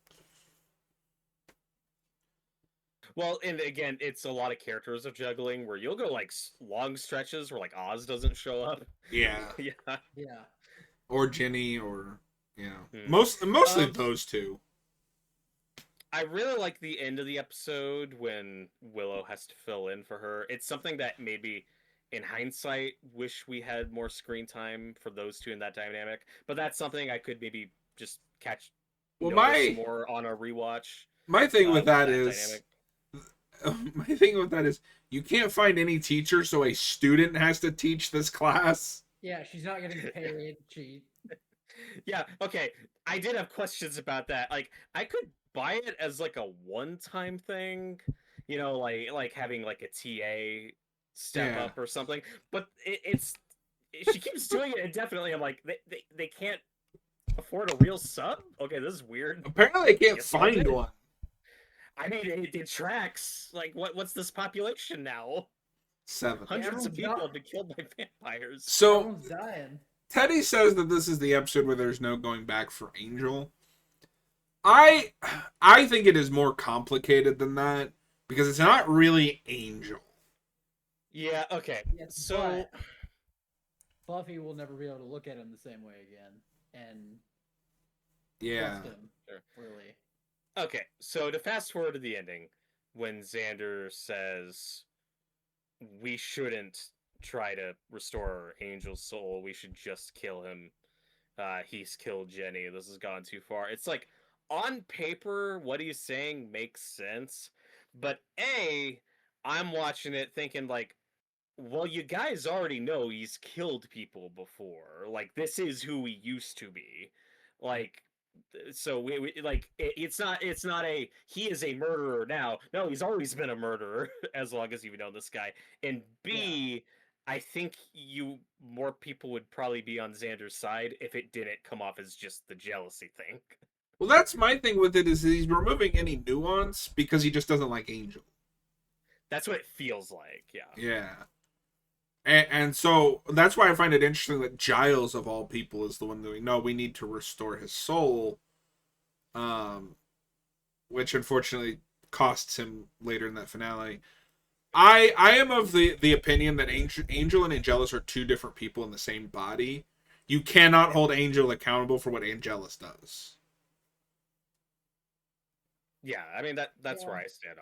Well, and again, it's a lot of characters of juggling where you'll go like long stretches where like Oz doesn't show up. Yeah. Yeah. Yeah. Or Ginny, or Hmm. mostly Um, those two. I really like the end of the episode when Willow has to fill in for her. It's something that maybe in hindsight wish we had more screen time for those two in that dynamic, but that's something I could maybe just catch Well, notice more on a rewatch my thing with with that that is dynamic. my thing with that is you can't find any teacher, so a student has to teach this class. Yeah, she's not getting paid. She. Yeah, okay. I did have questions about that. Like I could buy it as like a one-time thing, like having like a TA step Yeah. up or something, but it's she keeps doing it indefinitely. I'm like they can't afford a real sub? Okay, this is weird. Apparently, they can't Guess I'll find get it. one. I mean, it tracks. Like, what's this population now? 7. Yeah, Hundreds of everyone's people not- have been killed by vampires. So Everyone's dying. Teddy says that this is the episode where there's no going back for Angel. I think it is more complicated than that because it's not really Angel. Yeah, okay. Yes, So, but Buffy will never be able to look at him the same way again and Yeah. trust him. Sure. Really. okay, so to fast forward to the ending, when Xander says, we shouldn't try to restore Angel's soul, we should just kill him. He's killed Jenny. This has gone too far. It's like, on paper, what he's saying makes sense, but I'm watching it thinking, like, well, you guys already know he's killed people before. Like, this is who he used to be. Like, so it's not a he is a murderer now. No, he's always been a murderer as long as you've known this guy. And Yeah. B, I think more people would probably be on Xander's side if it didn't come off as just the jealousy thing. Well, that's my thing with it is he's removing any nuance because he just doesn't like Angel. That's what it feels like, yeah. Yeah. And so that's why I find it interesting that Giles, of all people, is the one doing, no, we need to restore his soul. Which unfortunately costs him later in that finale. I am of the opinion that Angel and Angelus are two different people in the same body. You cannot hold Angel accountable for what Angelus does. Yeah, I mean that's where I stand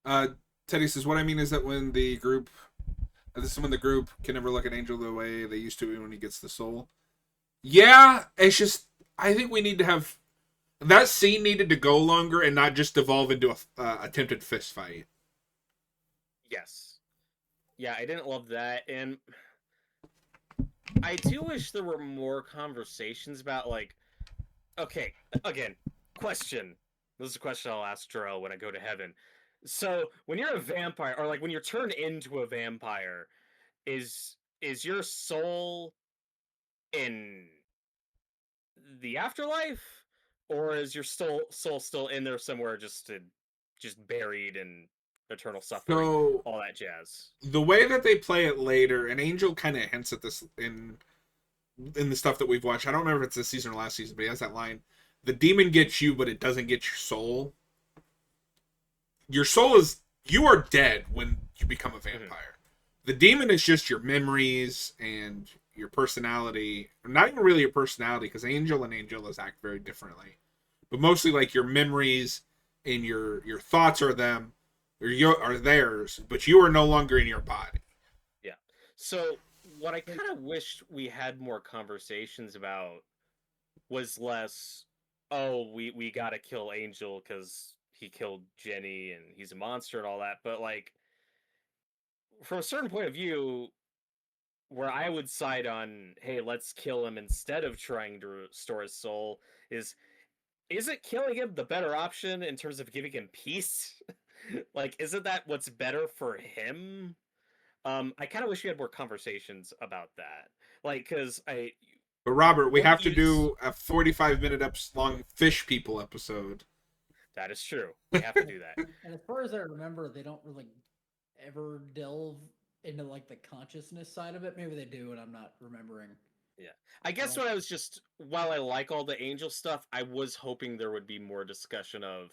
on it. Teddy says, what I mean is that when the group can never look at Angel the way they used to when he gets the soul. Yeah, it's just, I think we need to have, that scene needed to go longer and not just devolve into a attempted fist fight. Yes. Yeah, I didn't love that, and I do wish there were more conversations about, like, okay, again, question. This is a question I'll ask Jarrell when I go to heaven. So, when you're a vampire, or like when you're turned into a vampire, is your soul in the afterlife, or is your soul still in there somewhere, just buried in eternal suffering, So all that jazz? the way that they play it later, and Angel kind of hints at this in the stuff that we've watched. I don't remember if it's this season or last season, but he has that line: "The demon gets you, but it doesn't get your soul." Your soul is, you are dead when you become a vampire. Mm-hmm. The demon is just your memories and your personality. Not even really your personality, because Angel and Angelus act very differently. But mostly like your memories and your thoughts are them, or are theirs, but you are no longer in your body. Yeah. So what I kind of wished we had more conversations about was less, oh, we gotta kill Angel because he killed Jenny and he's a monster and all that, but like from a certain point of view, where I would side on, hey, let's kill him instead of trying to restore his soul, is it killing him the better option in terms of giving him peace? Like, isn't that what's better for him? I kind of wish we had more conversations about that. Like, because But Robert, we have to do a 45-minute long fish people episode. That is true. We have to do that. And as far as I remember, they don't really ever delve into like the consciousness side of it. Maybe they do, and I'm not remembering. Yeah. I guess what I was just, while I like all the Angel stuff, I was hoping there would be more discussion of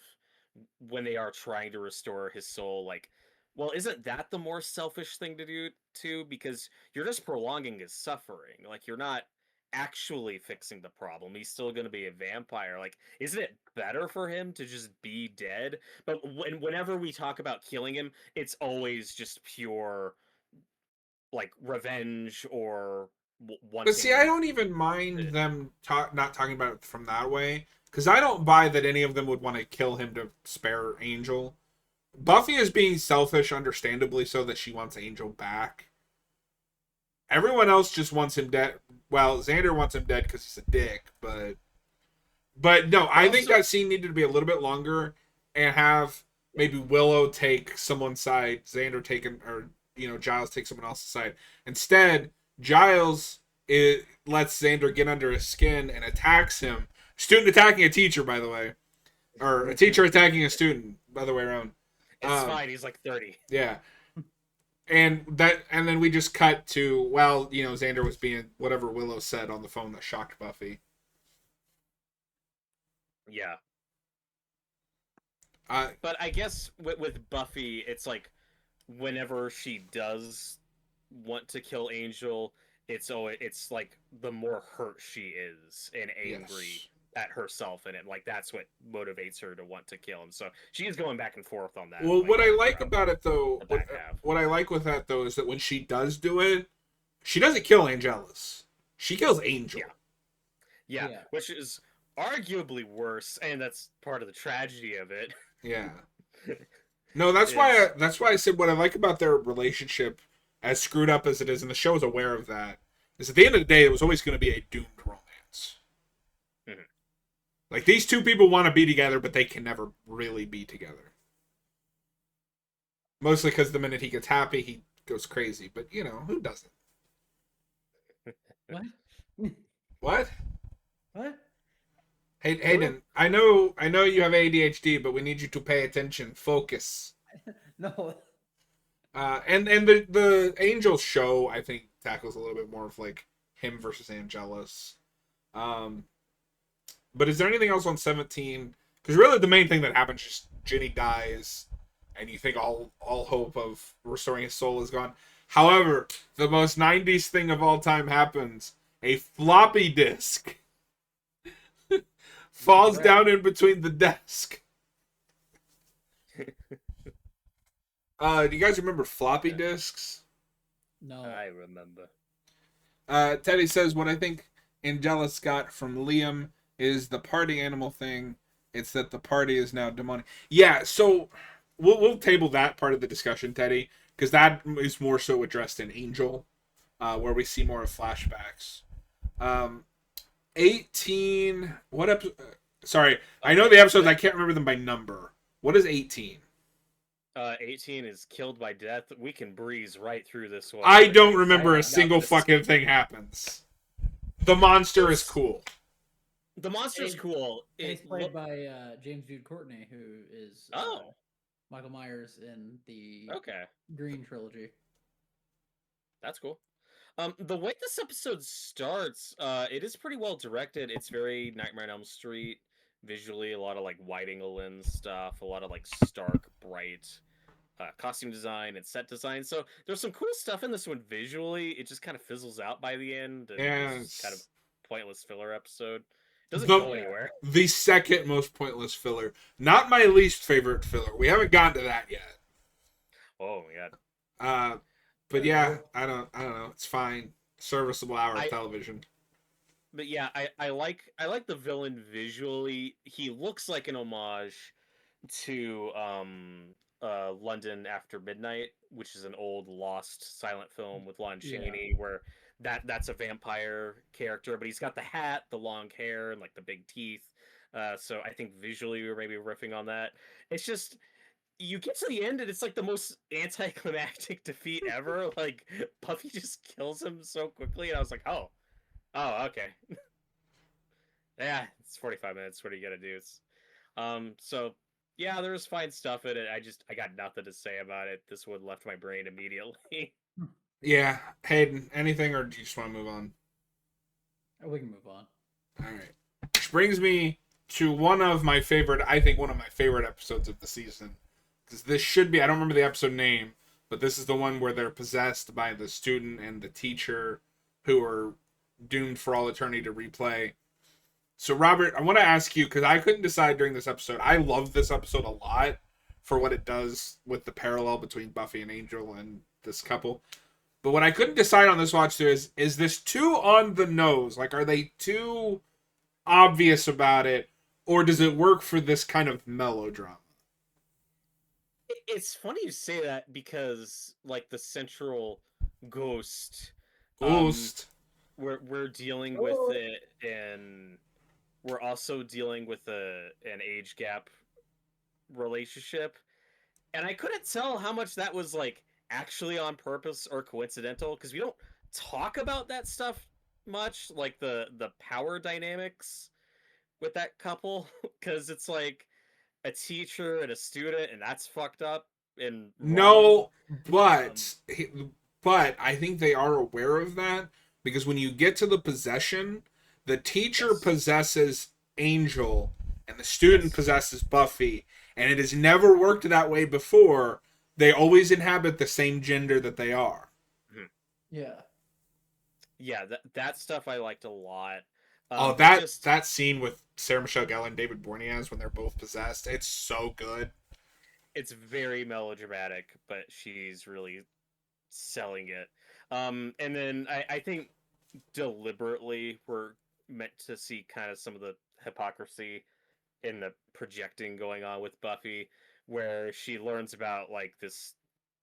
when they are trying to restore his soul, like, well, isn't that the more selfish thing to do too? Because you're just prolonging his suffering. Like, you're not actually fixing the problem. He's still going to be a vampire. Like, isn't it better for him to just be dead? But whenever we talk about killing him, it's always just pure, like, revenge or wanting. But see, I don't even mind them not talking about it from that way, because I don't buy that any of them would want to kill him to spare Angel. Buffy is being selfish, understandably so, that she wants Angel back. Everyone else just wants him dead. Well, Xander wants him dead because he's a dick, but no, I think that scene needed to be a little bit longer and have maybe Willow take someone's side, Xander taking, or Giles take someone else's side. Instead, Giles lets Xander get under his skin and attacks him. Student attacking a teacher, by the way, or a teacher attacking a student, by the way around. It's fine. He's like 30. Yeah. And then we just cut to, well, Xander was being whatever Willow said on the phone that shocked Buffy. Yeah. But I guess with Buffy, it's like whenever she does want to kill Angel, it's like the more hurt she is and angry at herself, and like that's what motivates her to want to kill him. So she is going back and forth on that. Well, what I like about it though, what I like with that though, is that when she does do it, she doesn't kill Angelus. She kills Angel. Yeah, which is arguably worse, and that's part of the tragedy of it. Yeah. No, Is that's why I said what I like about their relationship, as screwed up as it is, and the show is aware of that, is at the end of the day, it was always going to be a doomed romance. Mhm. Like these two people want to be together, but they can never really be together. Mostly because the minute he gets happy, he goes crazy. But you know, who doesn't? What? What? What? Hey, Hayden, I know you have ADHD, but we need you to pay attention, focus. No. And the Angels show, I think, tackles a little bit more of like him versus Angelus. Um, but is there anything else on 17? Because really, the main thing that happens is just Ginny dies, and you think all hope of restoring his soul is gone. However, the most 90s thing of all time happens. A floppy disk falls Right. down in between the desk. Do you guys remember floppy disks? No. I remember. Teddy says, what I think Angelus got from Liam is the party animal thing. It's that the party is now demonic. Yeah, so we'll table that part of the discussion, Teddy, because that is more so addressed in Angel, where we see more of flashbacks. 18. What episode? Sorry, I know Okay, the episodes. I can't remember them by number. What is 18? 18 is killed by death. We can breeze right through this one. I don't because I remember a have single nothing to say. fucking thing happens. The monster is cool. The monster's cool. And he's It played look. by James Jude Courtney, who is Oh, Michael Myers in the okay. Green trilogy. That's cool. The way this episode starts, it is pretty well directed. It's very Nightmare on Elm Street visually. A lot of like wide angle lens stuff. A lot of like stark, bright costume design and set design. So there's some cool stuff in this one visually. It just kind of fizzles out by the end, and it's just kind of Yes. pointless filler episode. It doesn't The go anywhere. the second most pointless filler. Not my least favorite filler. We haven't gotten to that yet. Oh my god. Uh, but yeah, I don't know. It's fine. Serviceable hour of I television. but yeah, I like the villain visually. He looks like an homage to London After Midnight, which is an old lost silent film with Lon Yeah. Chaney, where that's a vampire character, but he's got the hat, the long hair, and like the big teeth. So I think visually we were maybe riffing on that. It's just you get to the end and it's like the most anticlimactic defeat ever. Like Buffy just kills him so quickly, and I was like, oh, okay, yeah, it's 45 minutes. What are you gonna do? So yeah, there's fine stuff in it. I got nothing to say about it. This one left my brain immediately. Yeah, Hayden. Anything, or do you just want to move on? We can move on. All right. Which brings me to one of my favorite. I think one of my favorite episodes of the season. Because this should be. I don't remember the episode name, but this is the one where they're possessed by the student and the teacher, who are doomed for all eternity to replay. So, Robert, I want to ask you, because I couldn't decide during this episode. I love this episode a lot for what it does with the parallel between Buffy and Angel and this couple. But what I couldn't decide on this watch through is this too on the nose? Like, are they too obvious about it? Or does it work for this kind of melodrama? It's funny you say that because like the central ghost, um, Ghost. we're dealing with it, and we're also dealing with an age gap relationship, and I couldn't tell how much that was like actually on purpose or coincidental because we don't talk about that stuff much, like the power dynamics with that couple, because it's like a teacher and a student, and that's fucked up and wrong. No, Um, but I think they are aware of that because when you get to the possession, the teacher yes, possesses Angel and the student yes, possesses Buffy, and it has never worked that way before. They always inhabit the same gender that they are. mhm. Yeah. Yeah, that stuff I liked a lot. Oh, But just that scene with Sarah Michelle Gellar and David Boreanaz when they're both possessed, it's so good. it's very melodramatic, but she's really selling it. And then I think deliberately we're meant to see kind of some of the hypocrisy in the projecting going on with Buffy, where she learns about like this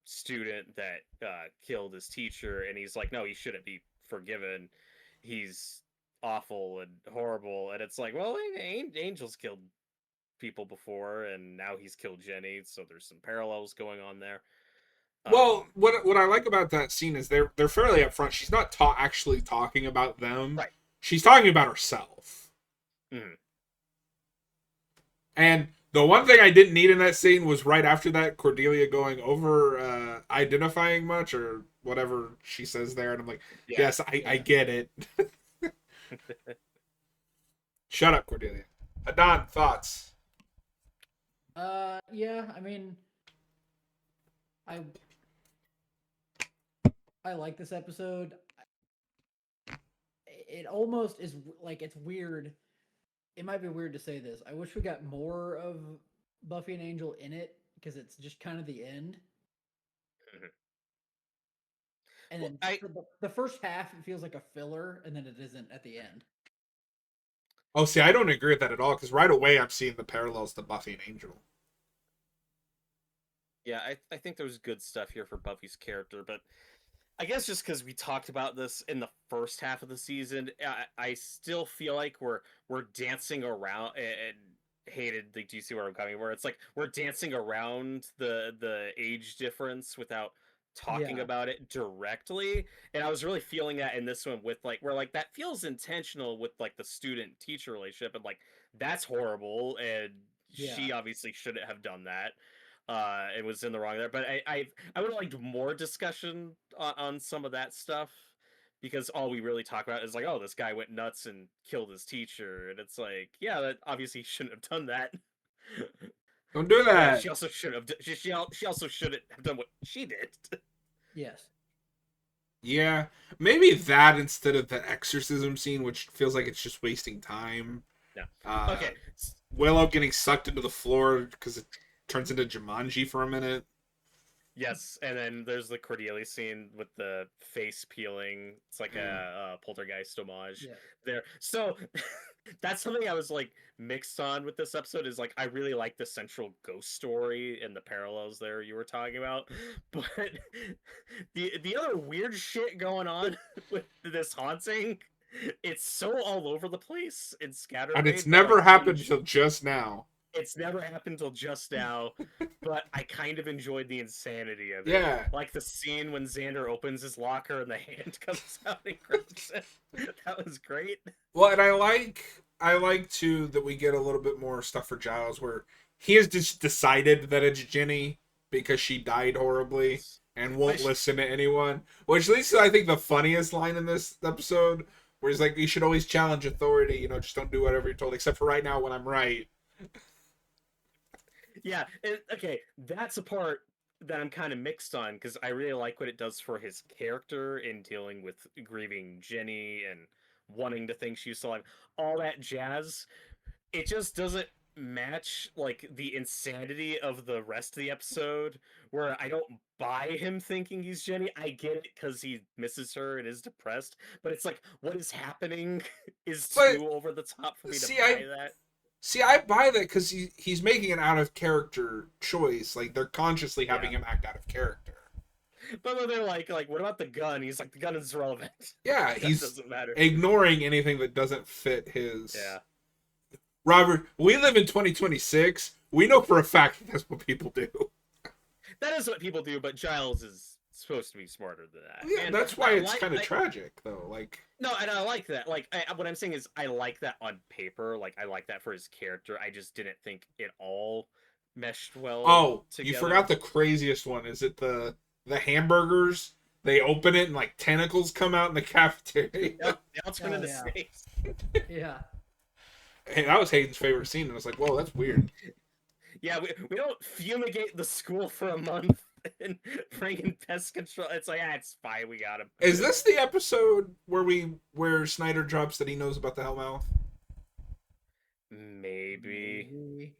student that killed his teacher, and he's like, no, he shouldn't be forgiven. He's awful and horrible, and it's like, well, Angel's killed people before, and now he's killed Jenny, so there's some parallels going on there. Well, what I like about that scene is they're fairly upfront. She's not actually talking about them. Right. She's talking about herself. Mm-hmm. And the one thing I didn't need in that scene was right after that, Cordelia going over identifying much or whatever she says there, and I'm like, Yeah. yes, I get it. Shut up, Cordelia. Adon, thoughts? Yeah, I mean, I like this episode. It almost is like, it's weird. It might be weird to say this. I wish we got more of Buffy and Angel in it, because it's just kind of the end. And then the first half, it feels like a filler, and then it isn't at the end. Oh, see, I don't agree with that at all, because right away I'm seeing the parallels to Buffy and Angel. Yeah, I think there's good stuff here for Buffy's character, but I guess just because we talked about this in the first half of the season, I still feel like we're dancing around. And Hayden, like, do you see where I'm coming? Where it's like we're dancing around the age difference without talking about it directly. And I was really feeling that in this one with like, where like that feels intentional with like the student teacher relationship, and like that's horrible, and she obviously shouldn't have done that. It was in the wrong there, but I would have liked more discussion on some of that stuff, because all we really talk about is like, oh, this guy went nuts and killed his teacher, and it's like, yeah, that obviously shouldn't have done that. Don't do that. She also should have. She also shouldn't have done what she did. Yes. Yeah, maybe that instead of the exorcism scene, which feels like it's just wasting time. No. Okay. Willow getting sucked into the floor because it turns into Jumanji for a minute. Yes, and then there's the Cordelia scene with the face peeling. It's like a poltergeist homage there. So that's something I was like mixed on with this episode, is like I really like the central ghost story and the parallels there you were talking about. But the other weird shit going on with this haunting, it's so all over the place and scattered. And it's never happened until just now. It's never happened until just now, but I kind of enjoyed the insanity of it. Yeah. Like the scene when Xander opens his locker and the hand comes out and grabs it. That was great. Well, and I like too that we get a little bit more stuff for Giles, where he has just decided that it's Jenny because she died horribly and won't listen to anyone. Which leads to, I think, the funniest line in this episode, where he's like, you should always challenge authority, you know, just don't do whatever you're told, except for right now when I'm right. Yeah, okay, that's a part that I'm kind of mixed on, because I really like what it does for his character in dealing with grieving Jenny and wanting to think she's alive. All that jazz. It just doesn't match like the insanity of the rest of the episode, where I don't buy him thinking he's Jenny. I get it because he misses her and is depressed, but it's like what is happening is too over the top for me to buy that. See, I buy that because he's making an out of character choice. Like they're consciously having him act out of character. But they're like, what about the gun? He's like, the gun is irrelevant. Yeah, he's doesn't matter. Ignoring anything that doesn't fit his. Yeah. Robert, we live in 2026. We know for a fact that that's what people do. That is what people do, but Giles is supposed to be smarter than that. Yeah, and that's why it's kind of tragic, though. Like, no, and I like that. Like, what I'm saying is, I like that on paper. Like, I like that for his character. I just didn't think it all meshed well. Together. You forgot the craziest one. Is it the hamburgers? They open it and like tentacles come out in the cafeteria. Yep, they all turn into snakes. Yeah. Hey, that was Hayden's favorite scene, and I was like, "Whoa, that's weird." Yeah, we don't fumigate the school for a month and bring in pest control. It's like, it's fine, we got him. Is this the episode where Snyder drops that he knows about the Hellmouth? Maybe.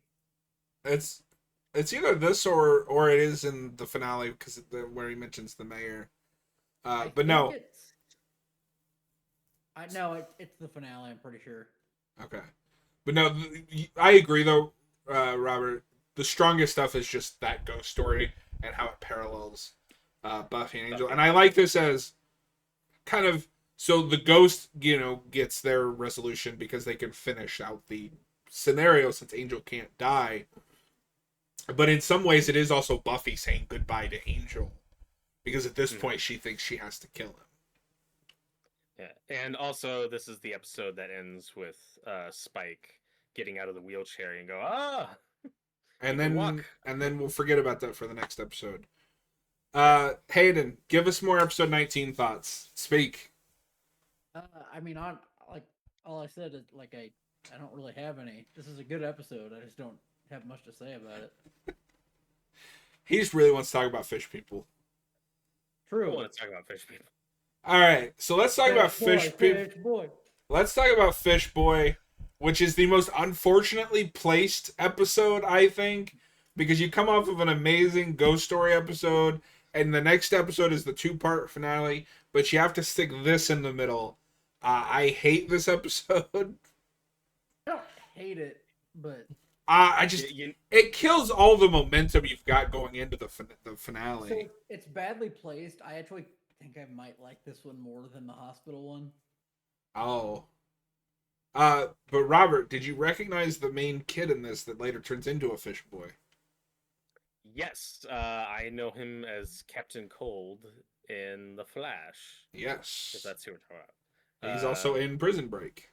It's either this or it is in the finale, because where he mentions the mayor. But no. It's the finale. I'm pretty sure. Okay, but no, I agree though, Robert. the strongest stuff is just that ghost story and how it parallels Buffy and Angel. And I like this as kind of so the ghost, gets their resolution because they can finish out the scenario since Angel can't die. But in some ways, it is also Buffy saying goodbye to Angel because at this point she thinks she has to kill him. Yeah, and also this is the episode that ends with Spike getting out of the wheelchair and go, and walk. then we'll forget about that for the next episode. Hayden, give us more episode 19 thoughts. Speak. I mean, on like all I said is like I don't really have any. This is a good episode. I just don't have much to say about it. He just really wants to talk about fish people. True. I want to talk about fish people. All right, so let's talk about fish people. Let's talk about Fish Boy, which is the most unfortunately placed episode, I think, because you come off of an amazing ghost story episode, and the next episode is the 2-part finale, but you have to stick this in the middle. I hate this episode. I don't hate it, but it kills all the momentum you've got going into the finale. So it's badly placed. I actually think I might like this one more than the hospital one. Oh. But Robert, did you recognize the main kid in this that later turns into a fish boy? Yes, I know him as Captain Cold in The Flash. Yes. If that's who we're talking about. He's also in Prison Break.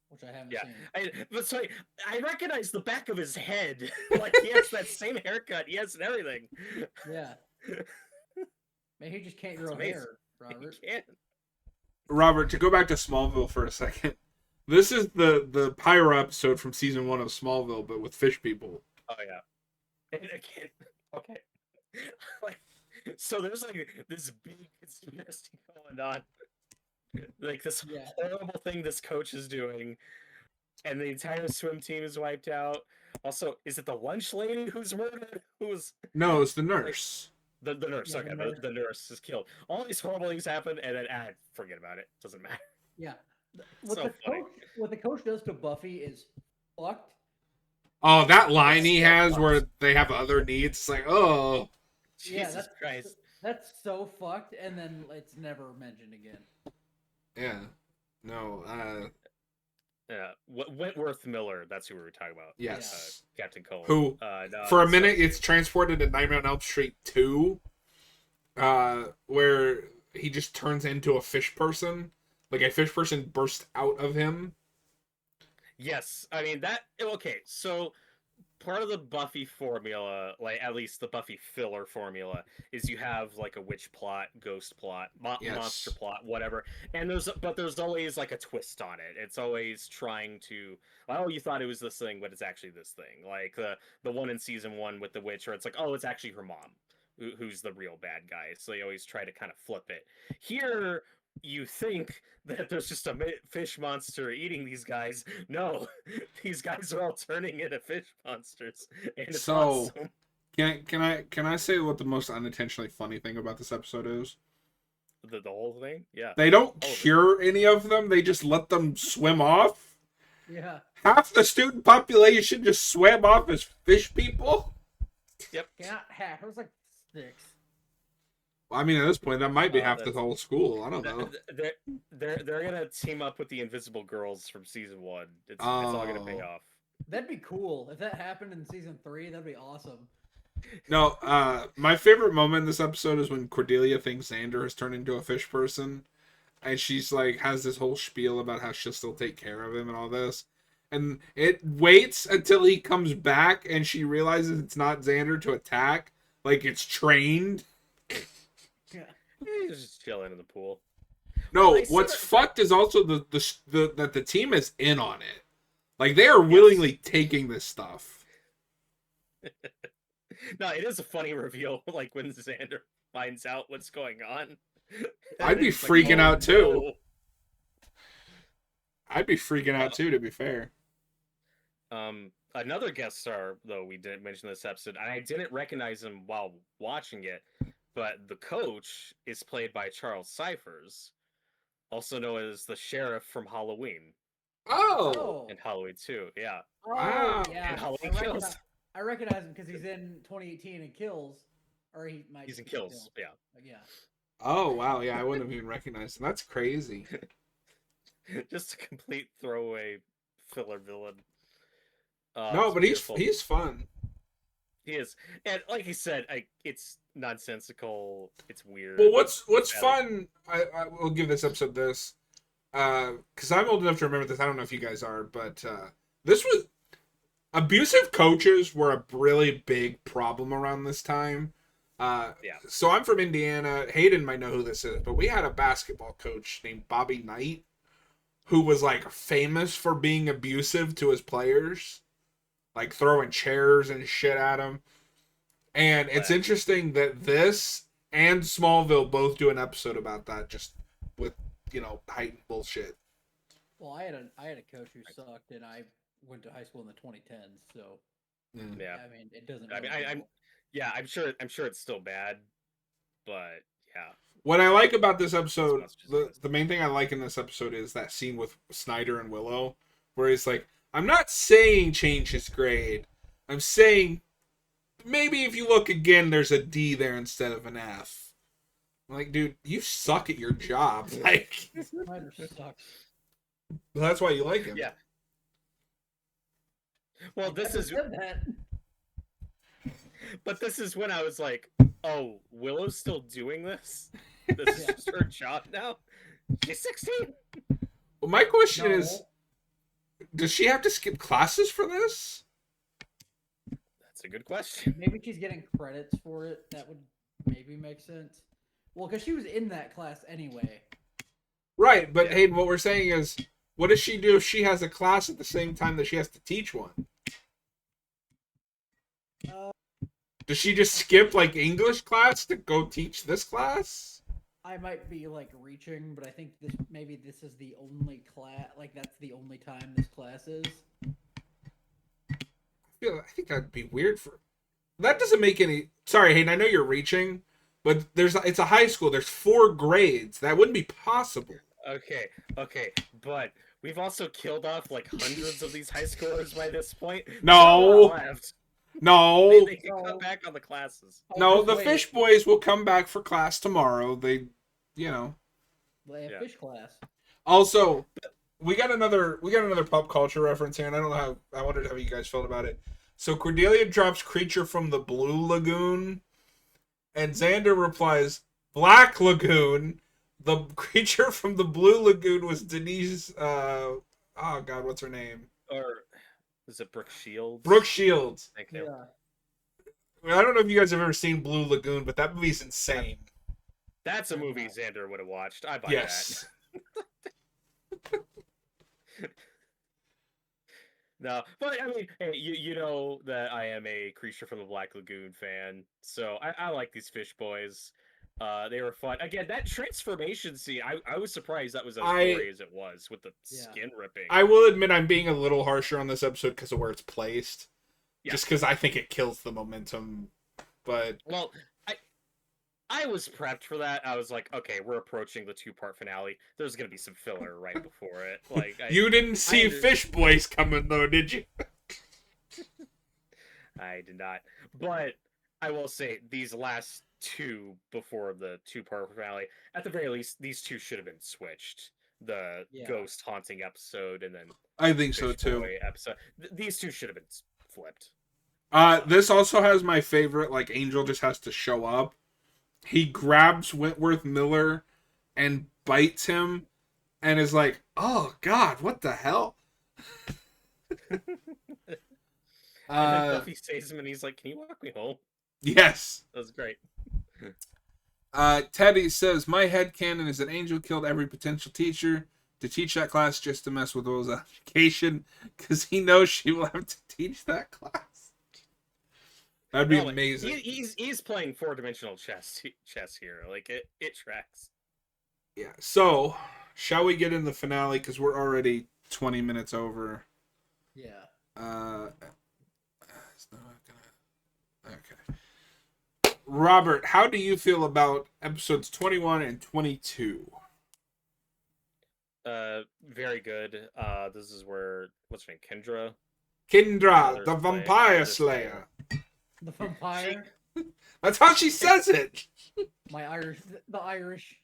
Which I haven't seen. But sorry, I recognize the back of his head. Like, he has that same haircut. He has everything. Yeah. Maybe he just can't grow hair, Robert. He can't. Robert, to go back to Smallville for a second. This is the Pyro episode from season 1 of Smallville, but with fish people. Oh, yeah. And again, okay. Like, so there's like this big conspiracy going on. Like this horrible thing this coach is doing, and the entire swim team is wiped out. Also, is it the lunch lady who's murdered? No, it's the nurse. The nurse. Okay, the nurse is killed. All these horrible things happen, and then forget about it. Doesn't matter. Yeah. What the coach does to Buffy is fucked. Oh, that line he has where they have other needs. It's like, oh. Jesus Christ. That's so fucked, and then it's never mentioned again. Yeah. No. Yeah. Wentworth Miller. That's who we were talking about. Yes. Captain Cole. Who, for a minute, it's transported to Nightmare on Elm Street 2, where he just turns into a fish person. Like, a fish person bursts out of him. Yes. I mean, okay, so part of the Buffy formula, like at least the Buffy filler formula, is you have like a witch plot, ghost plot, monster plot, whatever. And there's always like a twist on it. It's always trying to, you thought it was this thing, but it's actually this thing. Like the one in season 1 with the witch, where it's like, oh, it's actually her mom who's the real bad guy. So they always try to kind of flip it. Here, you think that there's just a fish monster eating these guys. No, these guys are all turning into fish monsters, and it's awesome. Can I say what the most unintentionally funny thing about this episode is? The whole thing? Yeah. They don't cure any of them. They just let them swim off. Yeah. Half the student population just swam off as fish people. Yep. Not half. It was like 6. I mean, at this point, that might be half the whole school. I don't know. They're gonna team up with the Invisible Girls from season 1. It's all gonna pay off. That'd be cool if that happened in season 3. That'd be awesome. No, my favorite moment in this episode is when Cordelia thinks Xander has turned into a fish person, and she's like has this whole spiel about how she'll still take care of him and all this, and it waits until he comes back, and she realizes it's not Xander to attack, like it's trained. Yeah. He's just chilling in the pool. No, what's fucked is also that the team is in on it. Like, they are willingly taking this stuff. No, it is a funny reveal, like, when Xander finds out what's going on. I'd be freaking out, too. No. I'd be freaking out, too, to be fair. Another guest star, though, we didn't mention this episode, and I didn't recognize him while watching it, but the coach is played by Charles Cyphers, also known as the sheriff from Halloween. Oh! And Halloween 2, yeah. Oh, yeah. And Halloween Kills. I recognize him because he's in 2018 and Kills, or he might. He's in be Kills. Yeah. Yeah. Oh wow, yeah, I wouldn't have even recognized him. That's crazy. Just a complete throwaway filler villain. No, It's but beautiful. he's fun. He is, and like he said, it's nonsensical. It's weird. Well, what's it's fun? I will give this episode this, because I'm old enough to remember this. I don't know if you guys are, but this was abusive coaches were a really big problem around this time. Yeah. So I'm from Indiana. Hayden might know who this is, but we had a basketball coach named Bobby Knight who was like famous for being abusive to his players, like throwing chairs and shit at them. And it's interesting that this and Smallville both do an episode about that, just with, heightened bullshit. Well, I had a coach who sucked, and I went to high school in the 2010s. So Yeah. I mean, it doesn't. I mean, I'm sure it's still bad, but yeah. What I like about this episode, the main thing I like in this episode is that scene with Snyder and Willow, where he's like, I'm not saying change his grade. I'm saying maybe if you look again, there's a D there instead of an F. I'm like, dude, you suck at your job. Like, Snyder sucks. That's why you like him. Yeah. Well, this is that. But this is when I was like, oh, Willow's still doing this? This is just her job now? She's 16. Well, my question is, does she have to skip classes for this? That's a good question. Maybe she's getting credits for it. That would maybe make sense. Well, because she was in that class anyway. Right, but Hayden, what we're saying is, what does she do if she has a class at the same time that she has to teach one? Does she just skip like English class to go teach this class? I might be like reaching, but I think this is the only class. Like that's the only time this class is. I think that'd be weird for. That doesn't make any. Sorry, Hayden. I know you're reaching, but it's a high school. There's 4 grades. That wouldn't be possible. Okay, but we've also killed off like hundreds of these high schoolers by this point. No. No. They can come back on the classes. No, the fish boys will come back for class tomorrow. They have fish class. Also, we got another pop culture reference here, and I don't know I wondered how you guys felt about it. So Cordelia drops Creature from the Blue Lagoon, and Xander replies, Black Lagoon. The creature from the Blue Lagoon was Denise, oh god, what's her name? Or is it Brooke Shields? Brooke Shields. Thank you. Yeah. I don't know if you guys have ever seen Blue Lagoon, but that movie's insane. That's a movie Xander would have watched. I buy yes. that. No, but I mean, hey, you know that I am a Creature from the Black Lagoon fan, so I like these fish boys. They were fun. Again, that transformation scene, I was surprised that was as gory as it was with the skin ripping. I will admit I'm being a little harsher on this episode because of where it's placed. Yeah. Just because I think it kills the momentum. But well, I was prepped for that. I was like, okay, we're approaching the 2-part finale. There's gonna be some filler right before it. Like you didn't see Fish Boys coming though, did you? I did not. But I will say these last 2 before the 2-part finale, at the very least, these 2 should have been switched. The ghost haunting episode and then I think so too. Episode. These 2 should have been flipped. This also has my favorite. Like Angel just has to show up. He grabs Wentworth Miller and bites him, and is like, "Oh God, what the hell?" And then Buffy saves him, and he's like, "Can you walk me home?" Yes, that was great. Teddy says, my headcanon is that Angel killed every potential teacher to teach that class just to mess with Willow's education because he knows she will have to teach that class. That'd be amazing. He's playing 4-dimensional chess here. Like, it tracks. Yeah, so, shall we get in the finale because we're already 20 minutes over. Yeah. It's not gonna... Okay. Robert, how do you feel about episodes 21 and 22? Very good. This is where, what's her name, Kendra? Kindra, Another the Slayer, vampire another slayer. The vampire. That's how she says it. My Irish, the Irish.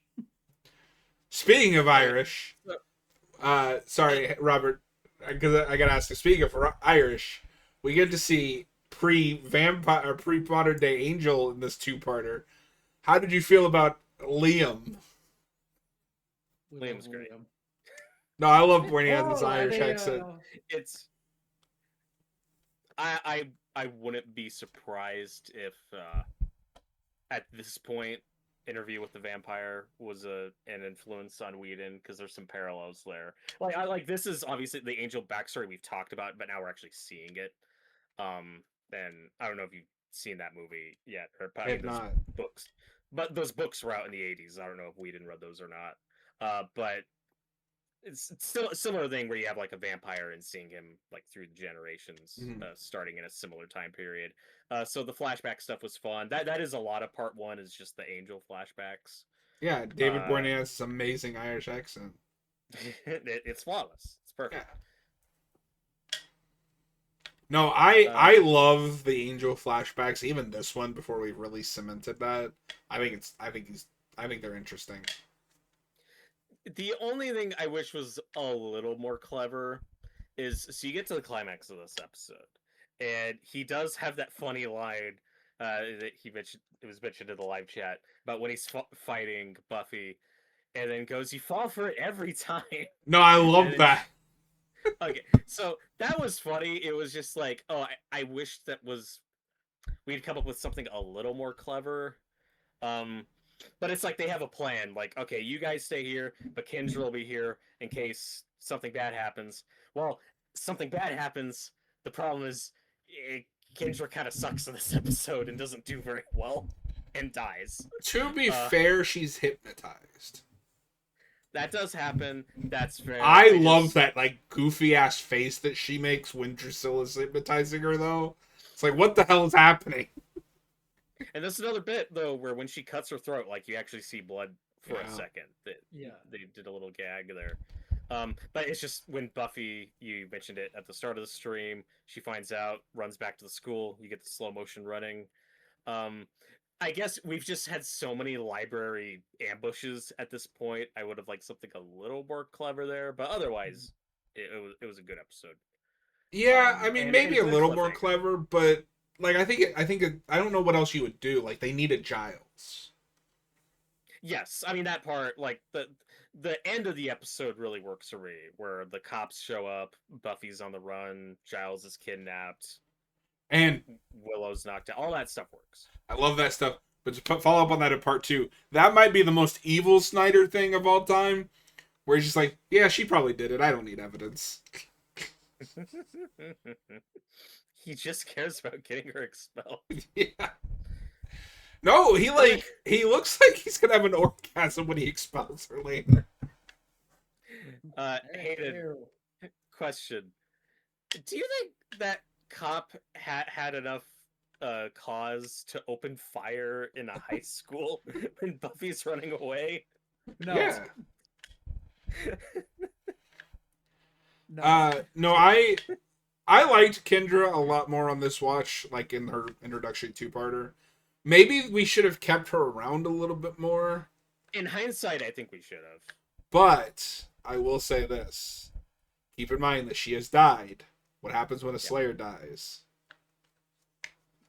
Speaking of Okay, Irish, so- sorry, Robert, because I gotta ask. Speaking of Irish, we get to see pre-vampire, pre-modern day Angel in this two-parter. How did you feel about Liam? We Liam's love great. Liam. No, I love when he has this Oh, Irish accent. It's I wouldn't be surprised if at this point Interview with the Vampire was an influence on Whedon, because there's some parallels there. Like this is obviously the Angel backstory we've talked about, but now we're actually seeing it. And I don't know if you've seen that movie yet, or I mean If those not, books, but those books were out in the '80s. I don't know if Whedon read those or not. But it's still a similar thing where you have like a vampire and seeing him like through the generations, starting in a similar time period. So the flashback stuff was fun. That is a lot of part one, is just the Angel flashbacks. yeah, David Uh, Bourne has this amazing Irish accent. it's flawless. It's perfect. Yeah. No, I love the Angel flashbacks. Even this one, before we really cemented that, I think they're interesting. The only thing I wish was a little more clever is, so you get to the climax of this episode, and he does have that funny line that he mentioned. It was mentioned in the live chat about when he's fighting Buffy, and then goes, "You fall for it every time." No, I And love then that. okay, so that was funny. It was just like, oh, I wish we'd come up with something a little more clever. But it's like they have a plan. Like, okay, you guys stay here, but Kendra will be here in case something bad happens. Well, something bad happens. The problem is, Kendra kind of sucks in this episode and doesn't do very well, and dies. To be fair, she's hypnotized. That does happen. That's fair. I love that like goofy ass face that she makes when Drusilla's hypnotizing her, though. It's like, what the hell is happening? And there's another bit though where when she cuts her throat, like you actually see blood for a Yeah. second. Yeah. They did a little gag there. But it's just when Buffy, you mentioned it at the start of the stream, she finds out, runs back to the school. You get the slow motion running. I guess we've just had so many library ambushes at this point. I would have liked something a little more clever there, but otherwise, it was a good episode. Yeah, I mean, maybe a good little more cliffhanger. clever, but like I don't know what else you would do. Like they needed Giles. Yes, I mean that part, like the end of the episode really works for me, where the cops show up, Buffy's on the run, Giles is kidnapped, And Willow's knocked out. All that stuff works. I love that stuff. But to follow up on that in part two, that might be the most evil Snyder thing of all time, where he's just like, yeah, she probably did it. I don't need evidence. He just cares about getting her expelled. Yeah. No, he looks like he's gonna have an orgasm when he expels her later. Hayden, question: do you think that cop had enough cause to open fire in a high school when Buffy's running away? No. Yeah. No. No, I liked Kendra a lot more on this watch, like in her introductory two-parter. Maybe we should have kept her around a little bit more. In hindsight, I think we should have. But I will say this. Keep in mind that she has died. What happens when a Slayer dies?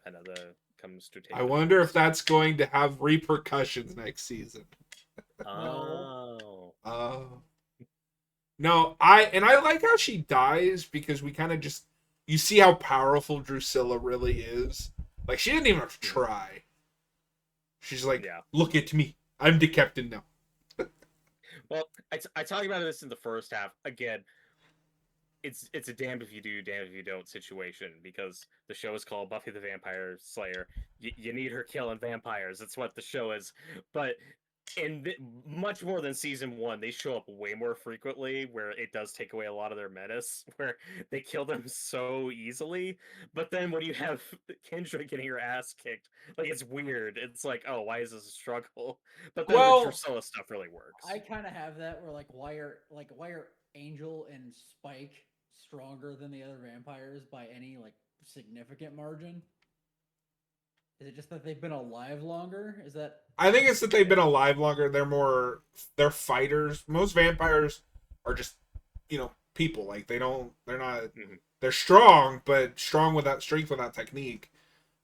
Another comes to take. I wonder if that's going to have repercussions next season. Oh. No, I like how she dies because we kind of just you see how powerful Drusilla really is. Like she didn't even have to try. She's like, Yeah. Look at me, I'm the captain now. Well, I talked about this in the first half. Again, it's a damned if you do, damned if you don't situation, because the show is called Buffy the Vampire Slayer. You need her killing vampires. That's what the show is. But much more than season one, they show up way more frequently, where it does take away a lot of their menace, where they kill them so easily. But then when you have Kendra getting her ass kicked, like it's weird. It's like, oh, why is this a struggle? But then the Drusilla stuff really works. I kind of have that where why are Angel and Spike stronger than the other vampires by any like significant margin? Is it just that they've been alive longer? Is that I think it's that they've been alive longer. They're fighters. Most vampires are just, people. Like they're not, Mhm. they're strong, but strong without strength without technique.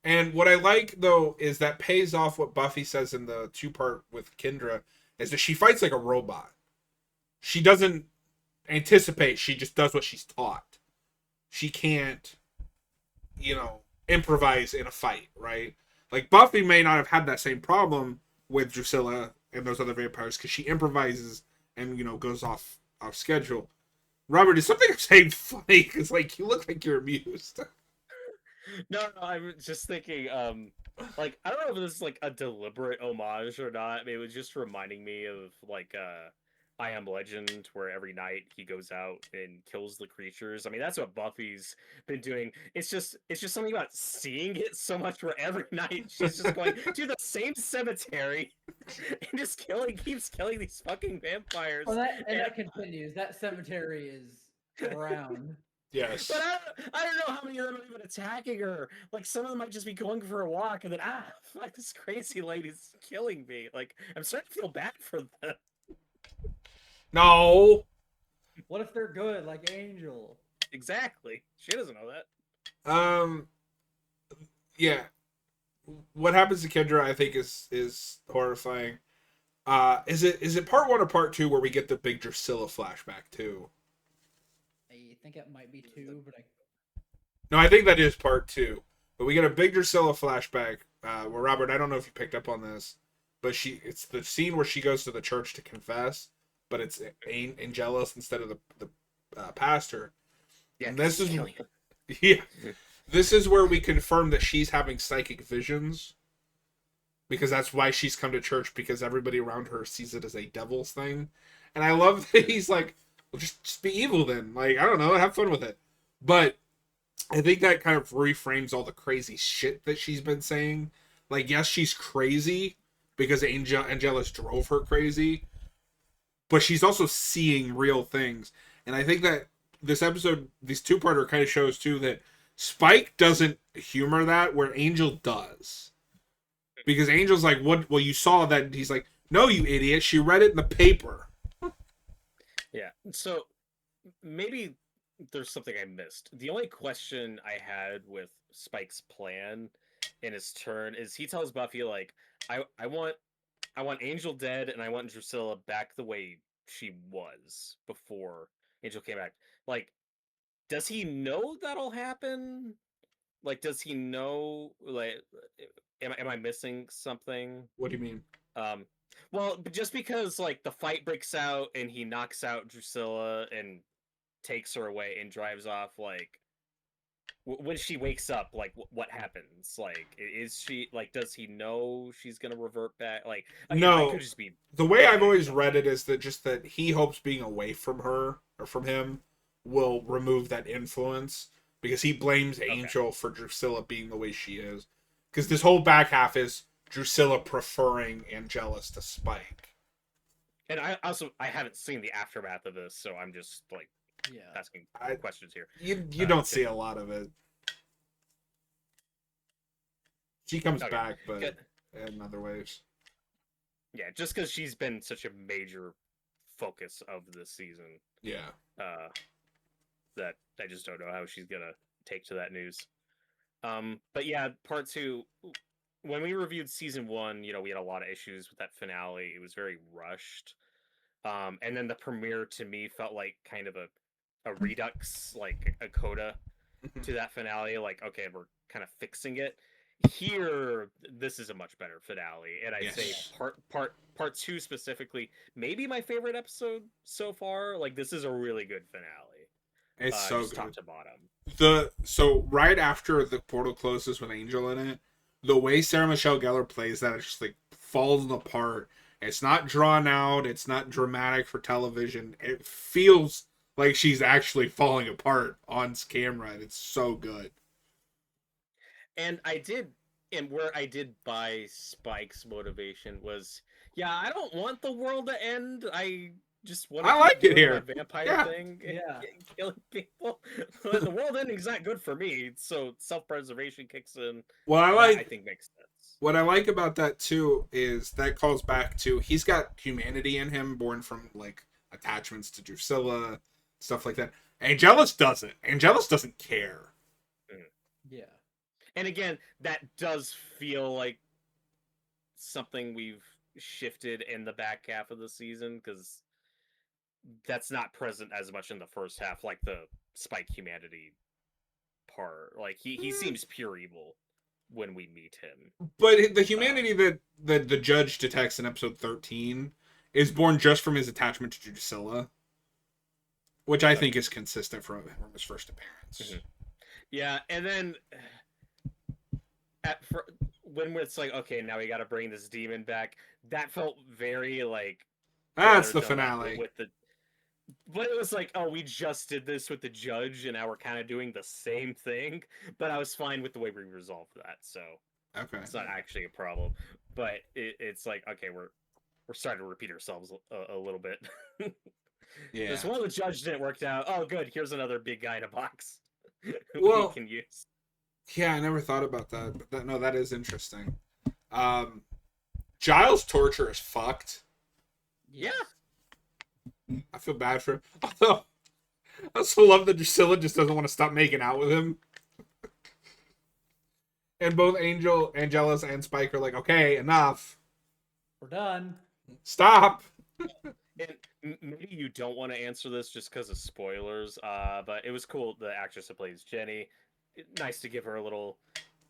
And what I like though is that pays off what Buffy says in the 2-part with Kendra is that she fights like a robot. She doesn't anticipate. She just does what she's taught. She can't, improvise in a fight, right? Like Buffy may not have had that same problem with Drusilla and those other vampires because she improvises and goes off schedule. Robert, is something I'm saying funny? Because like you look like you're amused. No, I'm just thinking, like I don't know if this is like a deliberate homage or not. It was just reminding me of like I Am Legend, where every night he goes out and kills the creatures. I mean, that's what Buffy's been doing. It's just something about seeing it so much where every night she's just going to the same cemetery and just keeps killing these fucking vampires. Oh, that continues. That cemetery is around. Yes. But I don't know how many of them are even attacking her. Like, some of them might just be going for a walk and then, fuck, this crazy lady's killing me. Like, I'm starting to feel bad for them. No. What if they're good, like Angel? Exactly. She doesn't know that. Yeah. What happens to Kendra, I think, is horrifying. Is it part 1 or part 2 where we get the big Drusilla flashback too? I think it might be 2, but No, I think that is part 2. But we get a big Drusilla flashback where Robert, I don't know if you picked up on this, but it's the scene where she goes to the church to confess, but it's Angelus instead of the pastor. Yeah, And this is killing him. yeah, this is where we confirm that she's having psychic visions because that's why she's come to church because everybody around her sees it as a devil's thing. And I love that he's like, well, just be evil then. Like, I don't know, have fun with it. But I think that kind of reframes all the crazy shit that she's been saying. Like, yes, she's crazy because Angelus drove her crazy, but she's also seeing real things. And I think that this episode, these 2-parter kind of shows too that Spike doesn't humor that where Angel does. Because Angel's like, what? Well, you saw that. And he's like, no, you idiot. She read it in the paper. Yeah. So maybe there's something I missed. The only question I had with Spike's plan in his turn is he tells Buffy like, I want Angel dead and I want Drusilla back the way she was before Angel came back. Like, does he know that'll happen? Like, does he know? Like, am I missing something? What do you mean? Um, well, just because like the fight breaks out and he knocks out Drusilla and takes her away and drives off, like when she wakes up, like what happens? Like, is she like? Does he know she's gonna revert back? Like, again, I No. could just be The way I've wrong, always but read it is that just that he hopes being away from her or from him will remove that influence because he blames okay. Angel for Drusilla being the way she is. Because this whole back half is Drusilla preferring Angelus to Spike. And I haven't seen the aftermath of this, so I'm just like yeah. asking I- questions here. You don't see a lot of it. She comes Okay, back, but good. in other ways. Yeah, just because she's been such a major focus of this season, Yeah. that I just don't know how she's gonna take to that news. But yeah, part 2. When we reviewed season 1, we had a lot of issues with that finale. It was very rushed. And then the premiere to me felt like kind of a redux, like a coda to that finale. Like, okay, we're kind of fixing it. Here, this is a much better finale, and I'd say Yes. part 2 specifically, maybe my favorite episode so far. Like, this is a really good finale. It's so just good. top to bottom. So right after the portal closes with Angel in it, the way Sarah Michelle Gellar plays that, it's just like falls apart. It's not drawn out. It's not dramatic for television. It feels like she's actually falling apart on camera, and it's so good. And where I did buy Spike's motivation was, yeah, I don't want the world to end. just want I to like keep it doing here. my vampire Yeah. thing, and Yeah. killing people. The world ending's not good for me, so self-preservation kicks in. What I That, like I think, makes sense. what I like about that too is that calls back to he's got humanity in him, born from like attachments to Drusilla, stuff like that. Angelus doesn't. Angelus doesn't care. Yeah. And again, that does feel like something we've shifted in the back half of the season, because that's not present as much in the first half, like the Spike humanity part. Like he seems pure evil when we meet him. But the humanity that the judge detects in episode 13 is born just from his attachment to Drusilla, which I think is consistent from his first appearance. Mhm. Yeah, and then when it's like, okay, now we got to bring this demon back, that felt very like That's better the done finale. with the. But it was like, oh, we just did this with the judge, and now we're kind of doing the same thing. But I was fine with the way we resolved that, so Okay. it's not actually a problem. But it's like, okay, we're starting to repeat ourselves a little bit. Yeah. This one, the judge didn't work out. Oh, good. Here's another big guy in a box Well, we can use. Yeah, I never thought about that, but that is interesting. Giles' torture is fucked. Yeah. I feel bad for him. Although, I also love that Drusilla just doesn't want to stop making out with him. And both Angelus, and Spike are like, okay, enough. We're done. Stop. And maybe you don't want to answer this just because of spoilers, but it was cool. The actress that plays Jenny, nice to give her a little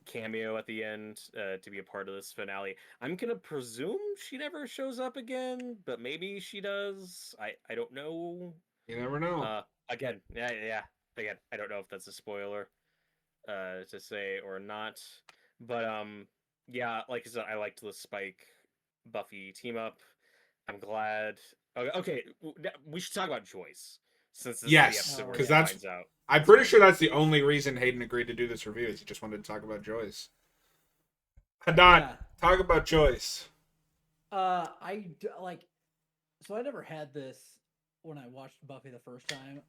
cameo at the end to be a part of this finale. I'm gonna presume she never shows up again, but maybe she does. I don't know. You never know. Again, yeah. Again, I don't know if that's a spoiler to say or not, but yeah, like I said, I liked the Spike Buffy team up. I'm glad. Okay, we should talk about Joyce, since this Yes, is the episode where because he that's. finds out. I'm pretty sure that's the only reason Hayden agreed to do this review is he just wanted to talk about Joyce. Haddad, Yeah. talk about Joyce. So I never had this when I watched Buffy the first time.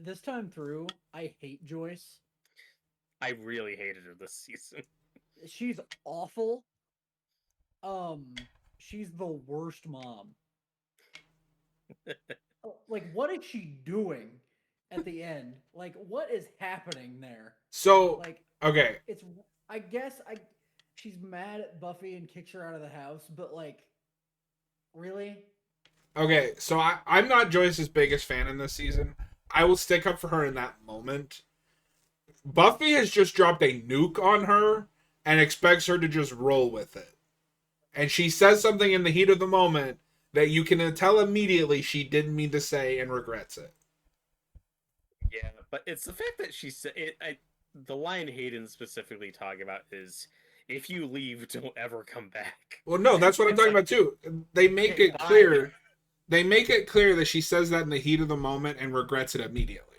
This time through, I hate Joyce. I really hated her this season. She's awful. She's the worst mom. Like, what is she doing at the end? Like, what is happening there? So, Like, okay. it's. I guess she's mad at Buffy and kicks her out of the house, but like, really? Okay, so I'm not Joyce's biggest fan in this season. I will stick up for her in that moment. Buffy has just dropped a nuke on her and expects her to just roll with it. And she says something in the heat of the moment that you can tell immediately she didn't mean to say and regrets it. Yeah, but it's the fact that she said it. The line Hayden specifically talking about is, "If you leave, don't ever come back." Well, no, that's what I'm talking about too. They make it clear. They make it clear that she says that in the heat of the moment and regrets it immediately.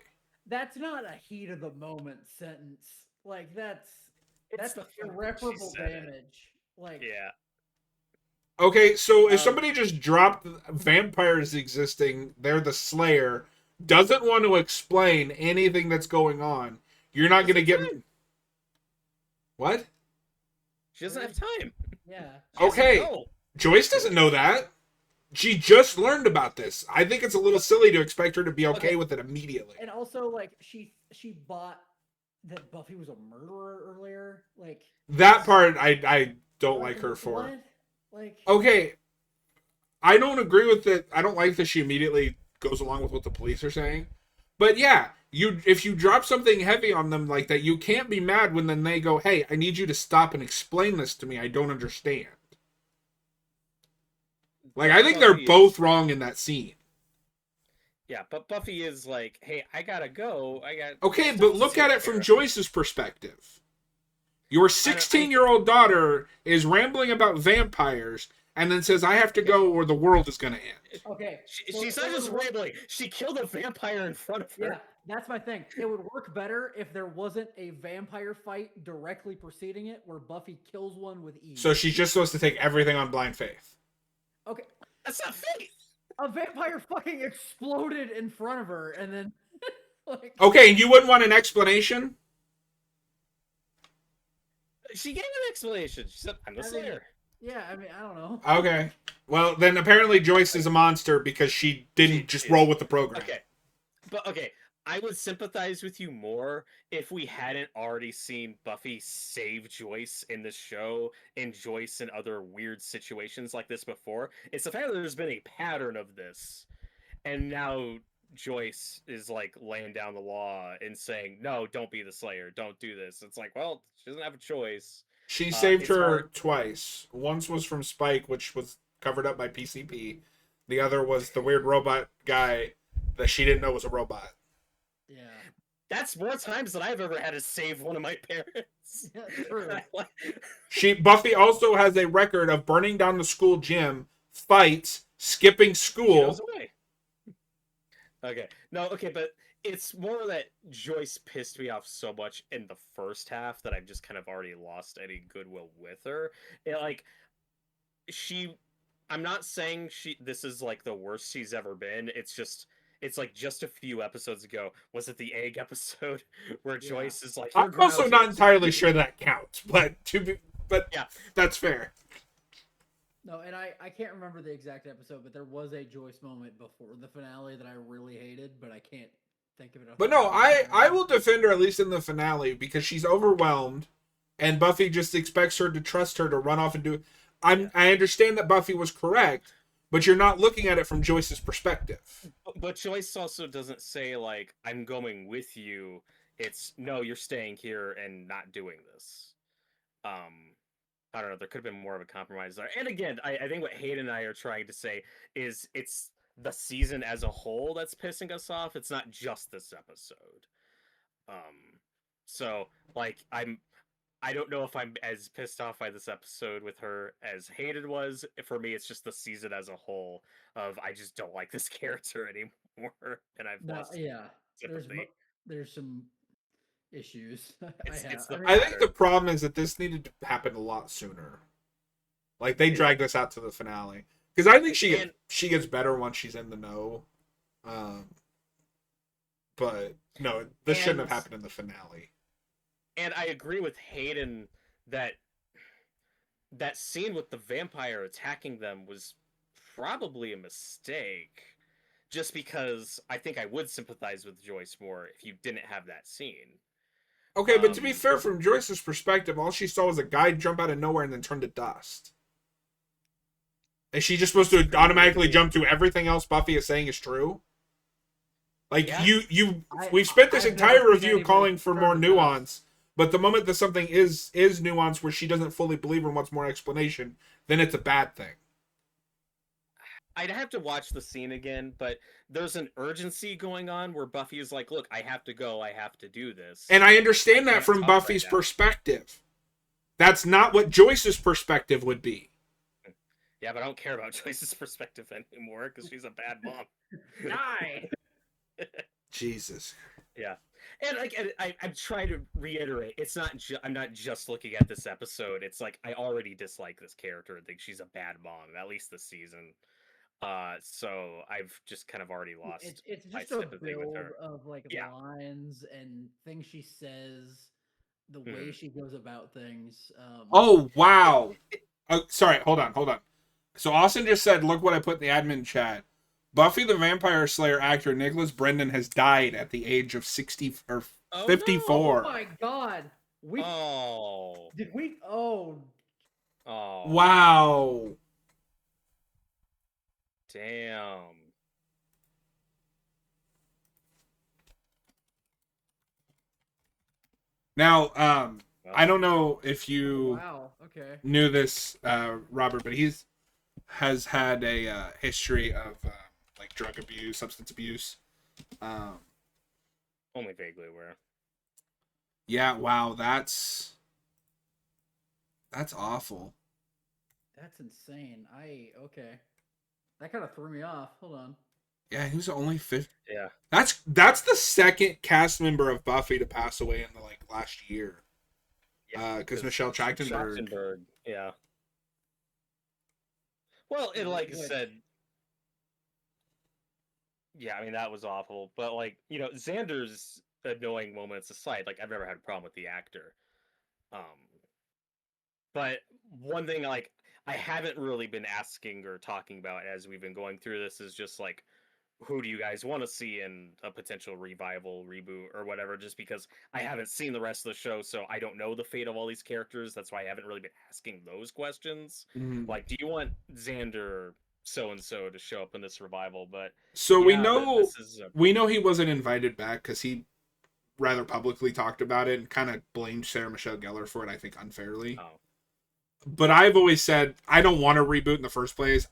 That's not a heat of the moment sentence. Like that's the irreparable damage. Like yeah. Okay, so if somebody just dropped vampires existing, they're the Slayer, doesn't want to explain anything that's going on, you're not going to get... What? She doesn't have time. Yeah. Okay, Joyce doesn't know that. She just learned about this. I think it's a little silly to expect her to be okay with it immediately. And also, like, she bought that Buffy was a murderer earlier. Like that part, I don't like her for. What? Like, okay, I don't agree with it. I don't like that she immediately goes along with what the police are saying. But yeah, if you drop something heavy on them like that, you can't be mad when then they go, "Hey, I need you to stop and explain this to me. I don't understand." Like, I think they're both wrong in that scene. Yeah, but Buffy is like, "Hey, I gotta go. I got." Okay, but look at it from Joyce's perspective. Your 16-year-old daughter is rambling about vampires and then says, "I have to go or the world is going to end." Okay. She's not just rambling. She killed a vampire in front of her. Yeah, that's my thing. It would work better if there wasn't a vampire fight directly preceding it where Buffy kills one with ease. So she's just supposed to take everything on blind faith. Okay. That's not faith. A vampire fucking exploded in front of her, and then like Okay, and you wouldn't want an explanation? She gave an explanation. She said, "I'm the Slayer." Yeah, I mean, I don't know. Okay. Well, then apparently Joyce is a monster because she didn't just roll with the program. Okay. But okay, I would sympathize with you more if we hadn't already seen Buffy save Joyce in the show and Joyce in other weird situations like this before. It's the fact that there's been a pattern of this, and now Joyce is like laying down the law and saying, "No, don't be the Slayer. Don't do this." It's like, well, she doesn't have a choice. She saved It's her hard. twice. Once was from Spike, which was covered up by PCP. The other was the weird robot guy that she didn't know was a robot. Yeah. That's more times than I've ever had to save one of my parents. Yeah, true. Buffy also has a record of burning down the school gym, fights, skipping She school. goes away. Okay. No, okay, but it's more that Joyce pissed me off so much in the first half that I've just kind of already lost any goodwill with her. Like, I'm not saying this is like the worst she's ever been. It's like just a few episodes ago. Was it the egg episode where Joyce is like, I'm also not entirely sure that counts, but yeah, that's fair. No, and I can't remember the exact episode, but there was a Joyce moment before the finale that I really hated, but I can't think of it. But no, I will defend her at least in the finale because she's overwhelmed, and Buffy just expects her to trust her to run off and do. I understand that Buffy was correct, but you're not looking at it from Joyce's perspective. But Joyce also doesn't say like, "I'm going with you." It's no, you're staying here and not doing this. I don't know. There could have been more of a compromise there. And again, I think what Hayden and I are trying to say is it's the season as a whole that's pissing us off. It's not just this episode. So like I don't know if I'm as pissed off by this episode with her as Hayden was. For me, it's just the season as a whole of I just don't like this character anymore, and I've lost sympathy. There's some issues. I think the problem is that this needed to happen a lot sooner. Like they dragged us out to the finale because I think she gets better once she's in the know. But no, this shouldn't have happened in the finale. And I agree with Hayden that that scene with the vampire attacking them was probably a mistake. Just because I think I would sympathize with Joyce more if you didn't have that scene. Okay, but to be fair, from Joyce's perspective, all she saw was a guy jump out of nowhere and then turn to dust. Is she just supposed to automatically jump to everything else Buffy is saying is true? Like we've spent this entire review calling for more nuance, but the moment that something is nuance where she doesn't fully believe and wants more explanation, then it's a bad thing. I'd have to watch the scene again, but there's an urgency going on where Buffy is like, look, I have to go, I have to do this. And I understand that from Buffy's perspective. That's not what Joyce's perspective would be. Yeah, but I don't care about Joyce's perspective anymore because she's a bad mom. Die! Jesus. Yeah. And like I'm trying to reiterate, it's not I'm not just looking at this episode. It's like I already dislike this character and think she's a bad mom, at least this season. So I've just kind of already lost it's my just a sympathy with her. of like lines and things she says, the way she goes about things. Oh wow! Sorry, hold on. So Austin just said, "Look what I put in the admin chat." Buffy the Vampire Slayer actor Nicholas Brendan has died at the age of 60 or 54. No. Oh my god! Did we? Oh. Wow. Damn. Now, I don't know if you knew this, Robert, but has had a history of like drug abuse, substance abuse. Only vaguely aware. Yeah, wow, that's awful. That's insane. That kind of threw me off. Hold on. Yeah, he was only 50. Yeah. That's the second cast member of Buffy to pass away in the last year. Yeah, because Michelle Trachtenberg. Yeah. Well, and like I said, yeah, I mean that was awful. But like, Xander's annoying moments aside, like I've never had a problem with the actor. Um, but one thing like I haven't really been asking or talking about as we've been going through this is just like who do you guys want to see in a potential revival, reboot, or whatever, just because I haven't seen the rest of the show, so I don't know the fate of all these characters. That's why I haven't really been asking those questions. Mhm. Like, do you want Xander so and so to show up in this revival? But So yeah, this is we know he wasn't invited back because he rather publicly talked about it and kind of blamed Sarah Michelle Gellar for it, I think unfairly. oh, But I've always said I don't want to reboot in the first place.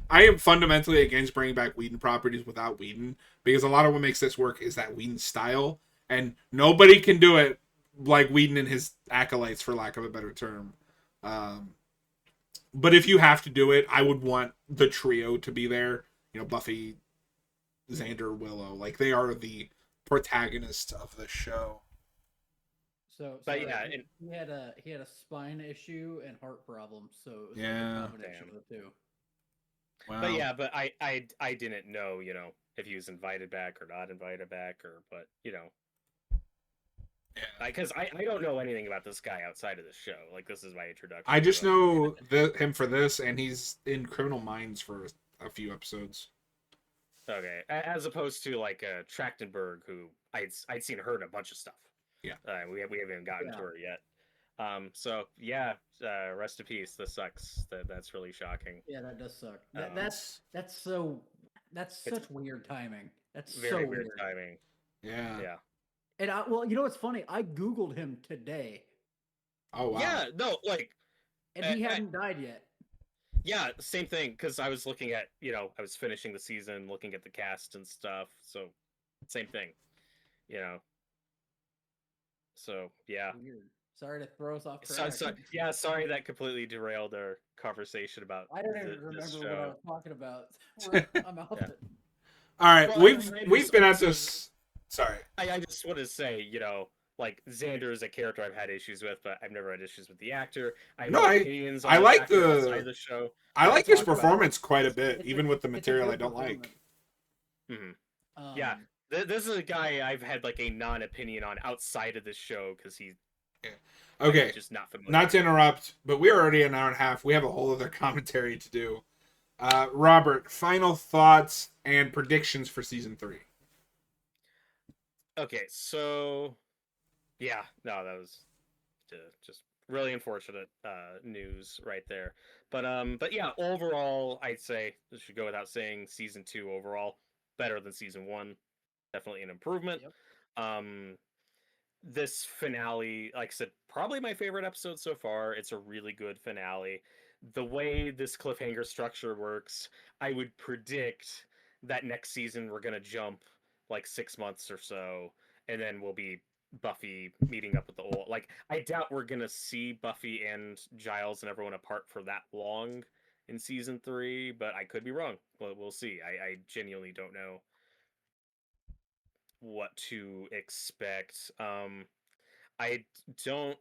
I am fundamentally against bringing back Whedon properties without Whedon because a lot of what makes this work is that Whedon style, and nobody can do it like Whedon and his acolytes, for lack of a better term. Um, but if you have to do it, I would want the trio to be there. Buffy, Xander, Willow, like they are the protagonists of the show. So, but sorry, yeah, he had a spine issue and heart problems, so it was Yeah. like a combination of the two. Wow. but yeah, but I didn't know, if he was invited back or not invited back, but because I don't know anything about this guy outside of the show. Like this is my introduction. I just to him. know him for this, and he's in Criminal Minds for a few episodes. Okay, as opposed to like Trachtenberg, who I'd seen her in a bunch of stuff. Yeah, we haven't even gotten to her yet. So yeah, rest in peace. This sucks. That's really shocking. Yeah, that does suck. That's such weird timing. That's very so weird timing. Yeah. Yeah. And well, you know what's funny? I googled him today. Oh wow. Yeah. No, like. And he hadn't died yet. Yeah, same thing. Because I was looking at, I was finishing the season, looking at the cast and stuff. So, same thing. So yeah. Weird. Sorry to throw us off track. Sorry that completely derailed our conversation about. I don't even remember what I was talking about. I'm out. Yeah. All right, well, we've been at this. Sorry. I just want to say, like Xander is a character I've had issues with, but I've never had issues with the actor. I like the show. I like his performance quite a bit, even with the material I don't like. Mm-hmm. Yeah, this is a guy I've had like a non-opinion on outside of this show because he's okay. Just not familiar. Not to interrupt, but we're already an hour and a half. We have a whole other commentary to do. Robert, final thoughts and predictions for season 3. Okay, so yeah, no, that was just really unfortunate news right there. But yeah, overall, I'd say this should go without saying. Season 2 overall better than season 1, definitely an improvement. Yep. This finale, like I said, probably my favorite episode so far. It's a really good finale. The way this cliffhanger structure works, I would predict that next season we're gonna jump like 6 months or so, and then we'll be Buffy meeting up with the old. Like, I doubt we're gonna see Buffy and Giles and everyone apart for that long in season 3, but I could be wrong. We'll see. I genuinely don't know what to expect. I don't.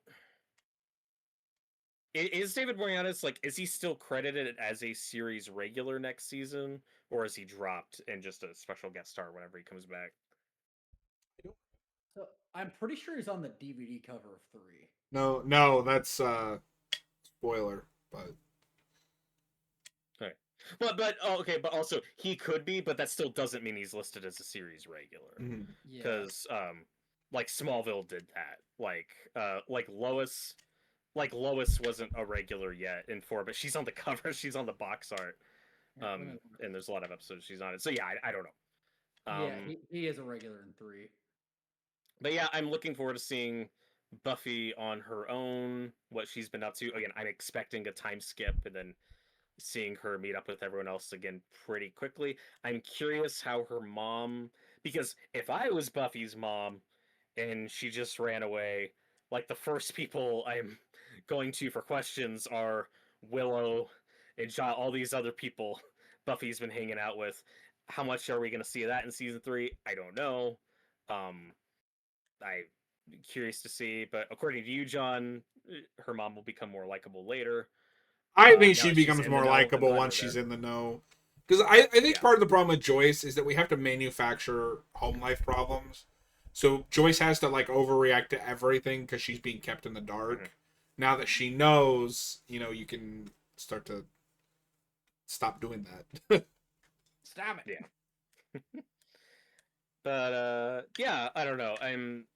Is David Boreanaz, like, is he still credited as a series regular next season, or is he dropped and just a special guest star whenever he comes back? So I'm pretty sure he's on the DVD cover of 3. No, that's spoiler, but okay. But okay, but also he could be, but that still doesn't mean he's listed as a series regular. Because like Smallville did that. Like Lois wasn't a regular yet in 4, but she's on the cover, she's on the box art. And there's a lot of episodes she's on it. So yeah, I don't know. Yeah, he is a regular in 3. But yeah, I'm looking forward to seeing Buffy on her own, what she's been up to. Again, I'm expecting a time skip and then seeing her meet up with everyone else again pretty quickly. I'm curious how her mom, because if I was Buffy's mom and she just ran away, like the first people I'm going to for questions are Willow and all these other people Buffy's been hanging out with. How much are we going to see of that in season 3? I don't know. I'm curious to see, but according to you, John, her mom will become more likable later. I think she becomes more likable once she's in the know. Because I think Yeah. part of the problem with Joyce is that we have to manufacture home life problems. So Joyce has to like overreact to everything because she's being kept in the Mhm. dark. Now that she knows, you can start to stop doing that. Stop it. Yeah. But yeah, I don't know. I'm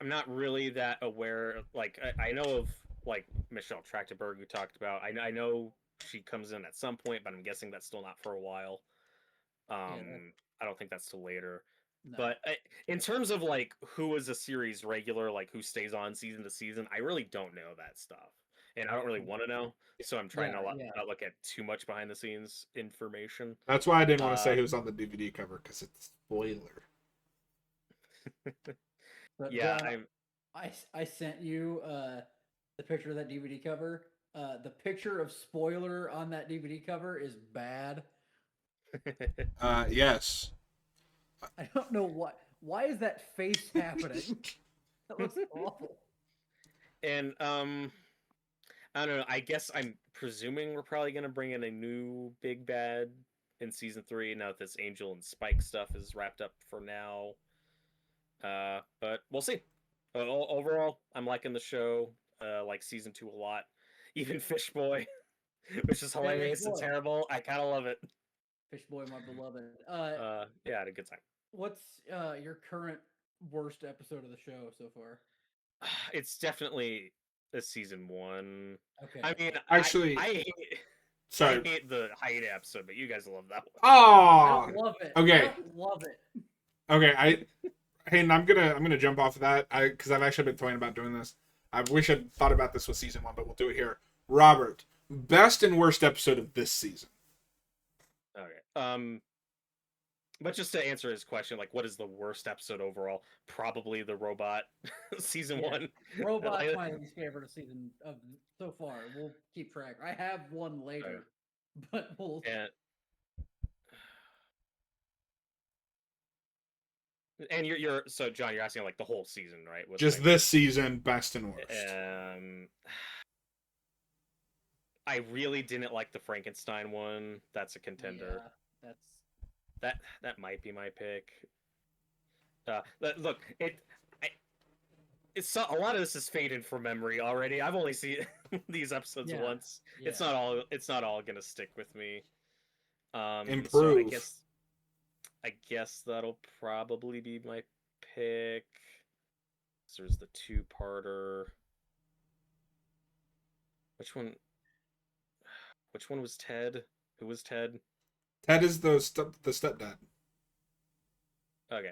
not really that aware. Like I know of like Michelle Trachtenberg who talked about. I know she comes in at some point, but I'm guessing that's still not for a while. Yeah, I don't think that's till later. no. But in terms of like who is a series regular, like who stays on season to season, I really don't know that stuff, and I don't really want to know. So I'm trying to Yeah. not look at too much behind the scenes information. That's why I didn't want to say Uh, who's on the DVD cover because it's spoiler. But yeah, John, I'm. I sent you the picture of that DVD cover. The picture of spoiler on that DVD cover is bad. Yes. I don't know what. Why is that face happening? That looks awful. And I don't know. I guess I'm presuming we're probably gonna bring in a new big bad in season 3 now that this Angel and Spike stuff is wrapped up for now. But we'll see. Overall, I'm liking the show. Like season 2 a lot. Even Fish Boy, which is Yeah, Fish hilarious and Boy. terrible. I kind of love it. Fish Boy, my beloved. Yeah, I had a good time. What's your current worst episode of the show so far? It's definitely the season 1. Okay. I mean, Actually, I hate I sorry. hate the Hayden episode, but you guys love that one. I Oh, don't love it. I okay, don't love it. okay. Hayden, I'm gonna jump off of that because I've actually been toying about doing this. I wish I'd thought about this with season 1, but we'll do it here. Robert, best and worst episode of this season. Okay. But just to answer his question, like, what is the worst episode overall? Probably the robot season Yeah. 1. Robot's Like, my least favorite of season of so far. We'll keep track. I have one later, but we'll. and you're so John, you're asking like the whole season, right? What's Just this season, best and worst. I really didn't like the Frankenstein one. That's a contender. Yeah, That might be my pick. Look, it's a lot of this is faded from memory already. I've only seen these episodes Yeah, once. yeah. It's not all gonna stick with me. So Improve. I guess that'll probably be my pick. So there's the 2-parter. Which one? Which one was Ted? Who was Ted? Ted is the stepdad. Okay,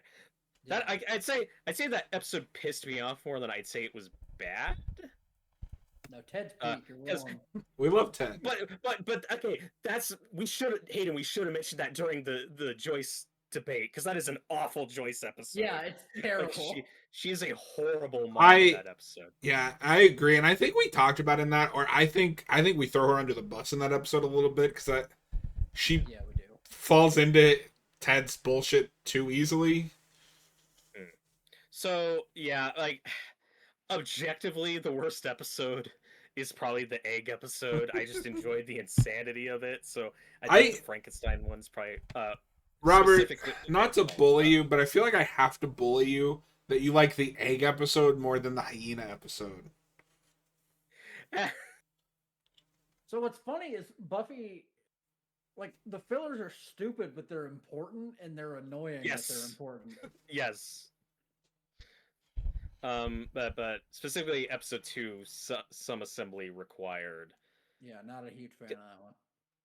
Yeah. that I'd say that episode pissed me off more than I'd say it was bad. No, Ted's peak. You're wrong. We love Ted. But okay, we should have mentioned that during the Joyce debate because that is an awful Joyce episode. Yeah, it's terrible. Like she is a horrible mom in that episode. Yeah, I agree, and I think we talked about in that, or I think we throw her under the bus in that episode a little bit because she Yeah, we do. falls into Ted's bullshit too easily. So yeah, like objectively, the worst episode is probably the egg episode. I just enjoyed the insanity of it. So I think the Frankenstein one's probably Robert, not to bully you, but I feel like I have to bully you that you like the egg episode more than the hyena episode. So what's funny is Buffy, like the fillers are stupid, but they're important and they're annoying. Yes, that they're important. Yes. But specifically episode 2, some assembly required. Yeah, not a huge fan of that one.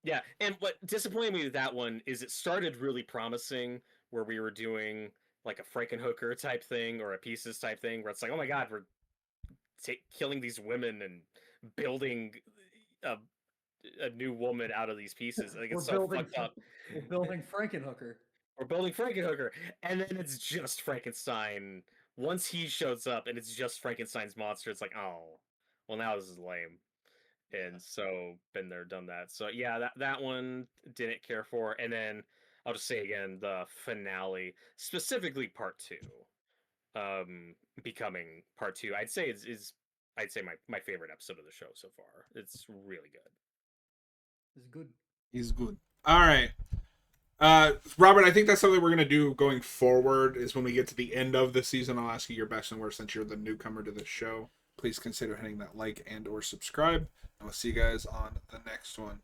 Yeah, and what disappointed me with that one is it started really promising, where we were doing like a Frankenhooker type thing or a Pieces type thing, where it's like, oh my god, we're killing these women and building a new woman out of these pieces. Like it's so fucked up. We're building Frankenhooker. We're building Frankenhooker, and then it's just Frankenstein. Once he shows up and it's just Frankenstein's monster, it's like, oh, well now this is lame. And so been there, done that. So yeah, that one didn't care for. And then I'll just say again, the finale, specifically part 2, becoming part 2, I'd say is I'd say my favorite episode of the show so far. It's really good. It's good. He's good. All right. Robert, I think that's something we're gonna do going forward. Is when we get to the end of the season, I'll ask you your best and worst since you're the newcomer to the show. Please consider hitting that like and or subscribe, and we'll see you guys on the next one.